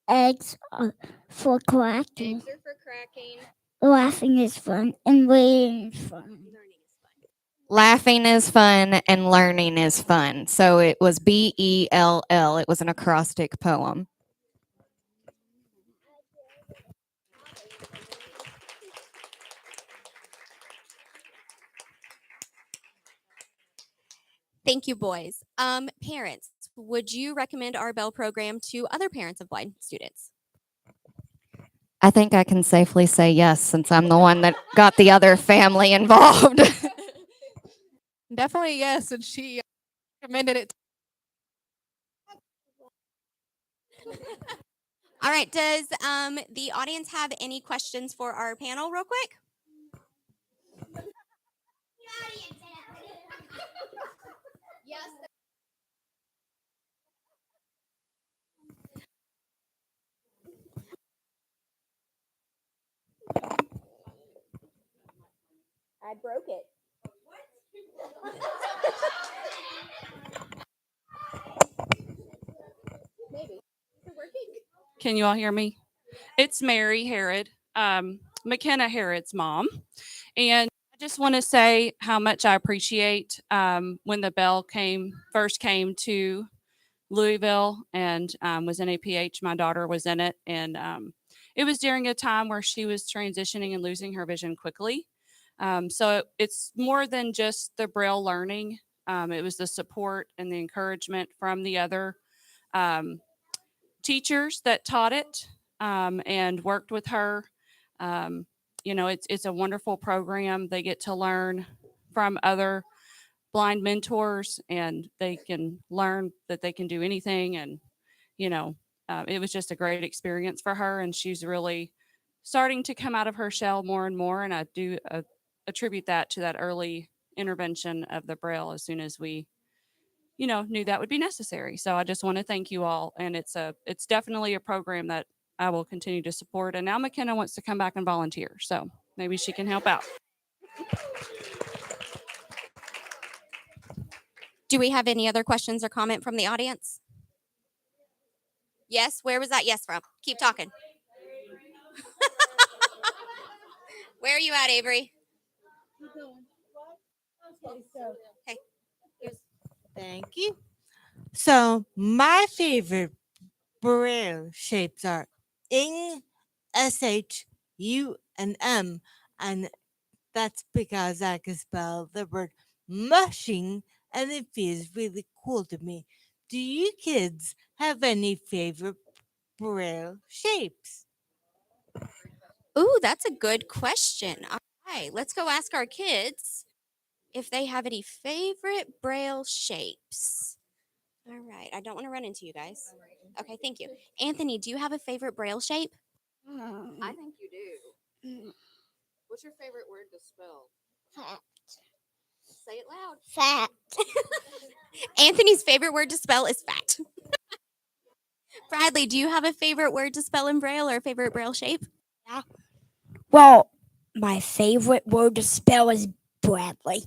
Eggs are for cracking. Eggs are for cracking. Laughing is fun, and reading is fun. Laughing is fun and learning is fun. So it was BELL. It was an acrostic poem. Thank you, boys. Parents, would you recommend our Bell program to other parents of blind students? I think I can safely say yes, since I'm the one that got the other family involved. Definitely yes, and she recommended it. All right. Does the audience have any questions for our panel, real quick? Yes. I broke it. Maybe. Is it working? Can you all hear me? It's Mary Harrod, McKenna Harrod's mom. And I just want to say how much I appreciate when the bell first came to Louisville and was in APH. My daughter was in it. And it was during a time where she was transitioning and losing her vision quickly. So it's more than just the Braille learning. It was the support and the encouragement from the other teachers that taught it and worked with her. It's a wonderful program. They get to learn from other blind mentors, and they can learn that they can do anything. And it was just a great experience for her, and she's really starting to come out of her shell more and more. And I do attribute that to that early intervention of the Braille as soon as we knew that would be necessary. So I just want to thank you all. And it's definitely a program that I will continue to support. And now McKenna wants to come back and volunteer. So maybe she can help out. Do we have any other questions or comment from the audience? Yes. Where was that yes from? Keep talking. Where are you at, Avery? Okay. Thank you. So my favorite Braille shapes are ing, sh, u, and m, and that's because I can spell the word mushing, and it feels really cool to me. Do you kids have any favorite Braille shapes? Ooh, that's a good question. All right, let's go ask our kids if they have any favorite Braille shapes. All right, I don't want to run into you guys. Okay, thank you. Anthony, do you have a favorite Braille shape? I think you do. What's your favorite word to spell? Fat. Say it loud. Fat. Anthony's favorite word to spell is fat. Bradley, do you have a favorite word to spell in Braille or a favorite Braille shape? Yeah. Well, my favorite word to spell is Bradley.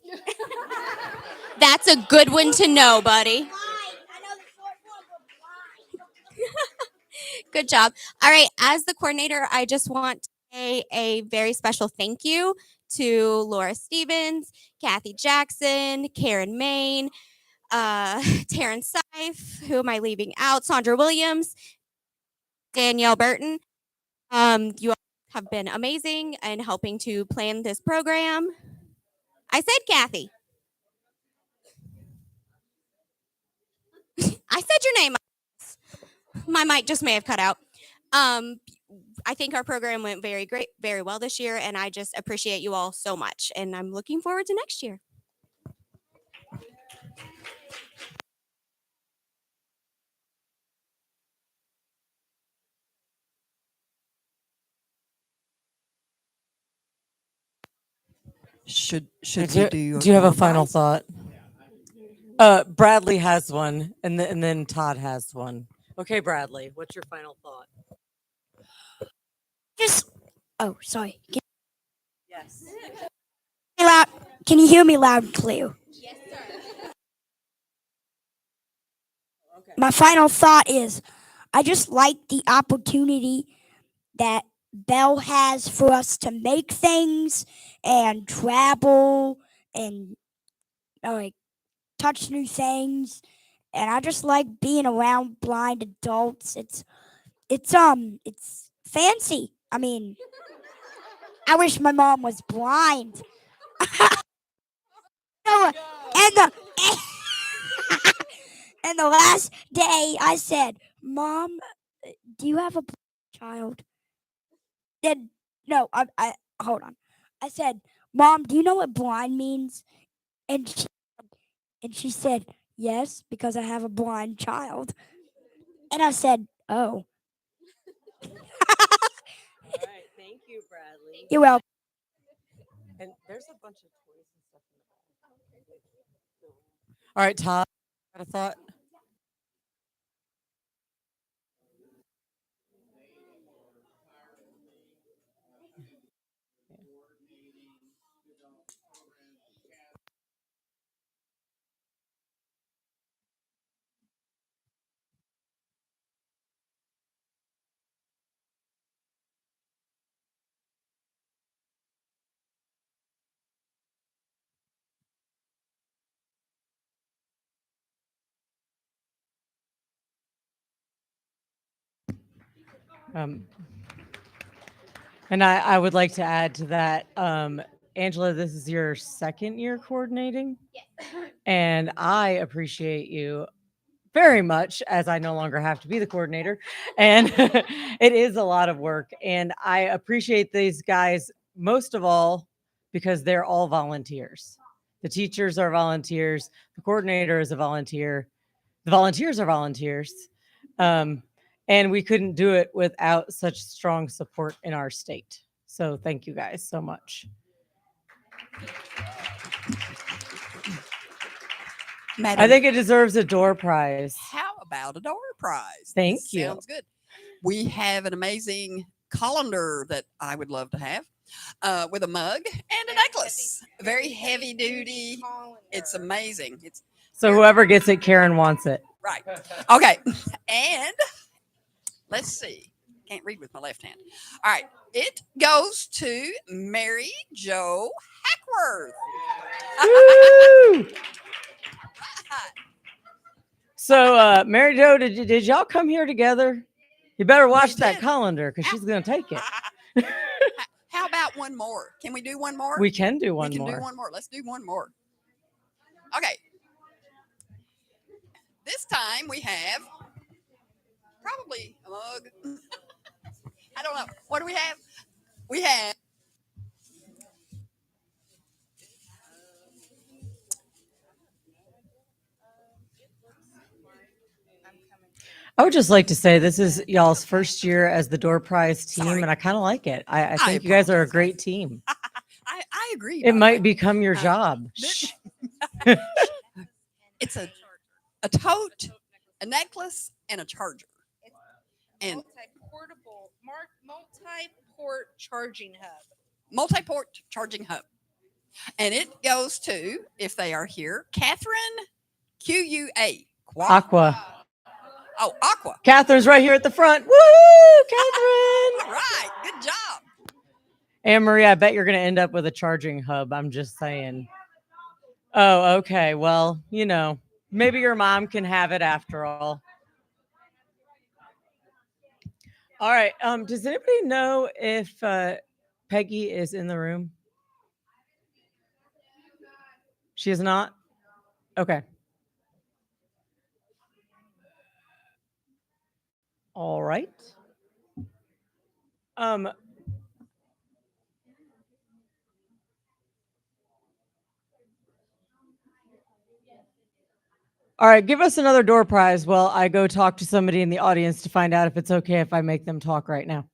That's a good one to know, buddy. Good job. All right, as the coordinator, I just want to say a very special thank you to Laura Stevens, Kathy Jackson, Karen Main, Taryn Seif, who am I leaving out? Sandra Williams, Danielle Burton. You all have been amazing in helping to plan this program. I said Kathy. I said your name. My mic just may have cut out. I think our program went very well this year, and I just appreciate you all so much. And I'm looking forward to next year. Should Do you have a final thought? Bradley has one, and then Todd has one. Okay, Bradley, what's your final thought? Oh, sorry. Yes. Can you hear me loud and clear? Yes, sir. My final thought is I just like the opportunity that Bell has for us to make things and travel and like touch new things. And I just like being around blind adults. It's fancy. I mean, I wish my mom was blind. And the and the last day I said, "Mom, do you have a child?" Then no, I hold on. I said, "Mom, do you know what blind means?" And she said, "Yes, because I have a blind child." And I said, Oh, All right, thank you, Bradley. you're welcome. And there's a bunch of toys and stuff in the back. All right, Todd, got a thought? Um, and I would like to add to that, Angela, this is your second year coordinating. And I appreciate you very much as I no longer have to be the coordinator. And it is a lot of work. And I appreciate these guys most of all because they're all volunteers. The teachers are volunteers, the coordinator is a volunteer, the volunteers are volunteers. And we couldn't do it without such strong support in our state. So thank you guys so much. I think it deserves a door prize. How about a door prize? Thank This you. Sounds good. We have an amazing colander that I would love to have with a mug and a necklace. Very heavy duty. It's amazing. It's So whoever gets it, Karen wants it. right. Okay. And let's see. Can't read with my left hand. All right. It goes to Mary Jo Hackworth. Woo! So, Mary Jo, did y'all come here together? You better watch that colander because she's going to take it. How about one more? Can we do one more? We can do one We can more. do one more. Let's do one more. Okay. This time we have probably a mug. I don't know. What do we have? We have I would just like to say this is y'all's first year as the door prize team, and I kind of like it. I think you guys are a great team. I agree. It might become your job. Shh. It's a tote, a necklace, and a charger. And multi-port charging hub. Multi-port charging hub. And it goes to, if they are here, Catherine QUA. Aqua. Oh, Aqua. Catherine's right here at the front. Woo, Catherine! All right, good job. Anne Marie, I bet you're going to end up with a charging hub. I'm just saying. Oh, okay. Well, maybe your mom can have it after all. All right. Does anybody know if Peggy is in the room? She is not? Okay. All right. All right, give us another door prize while I go talk to somebody in the audience to find out if it's okay if I make them talk right now.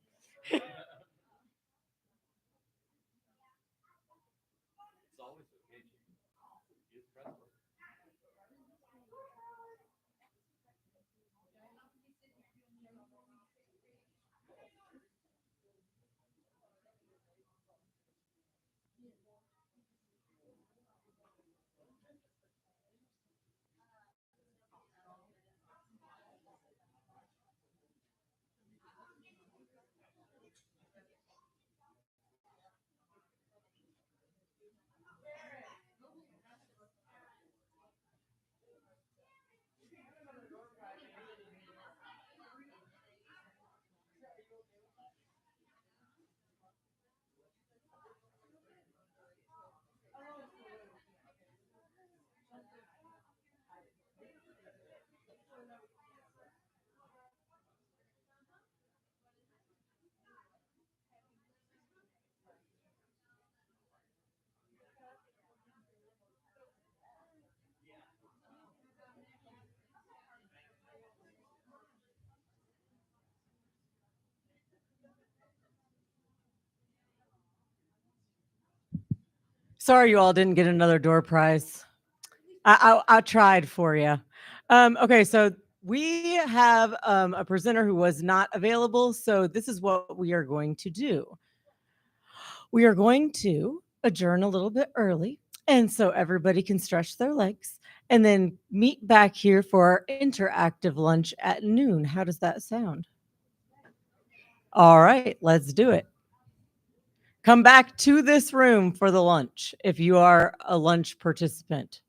Sorry, you all didn't get another door prize. I tried for you. Okay, so we have a presenter who was not available. So this is what we are going to do. We are going to adjourn a little bit early, and so everybody can stretch their legs and then meet back here for our interactive lunch at noon. How does that sound? All right, let's do it. Come back to this room for the lunch if you are a lunch participant.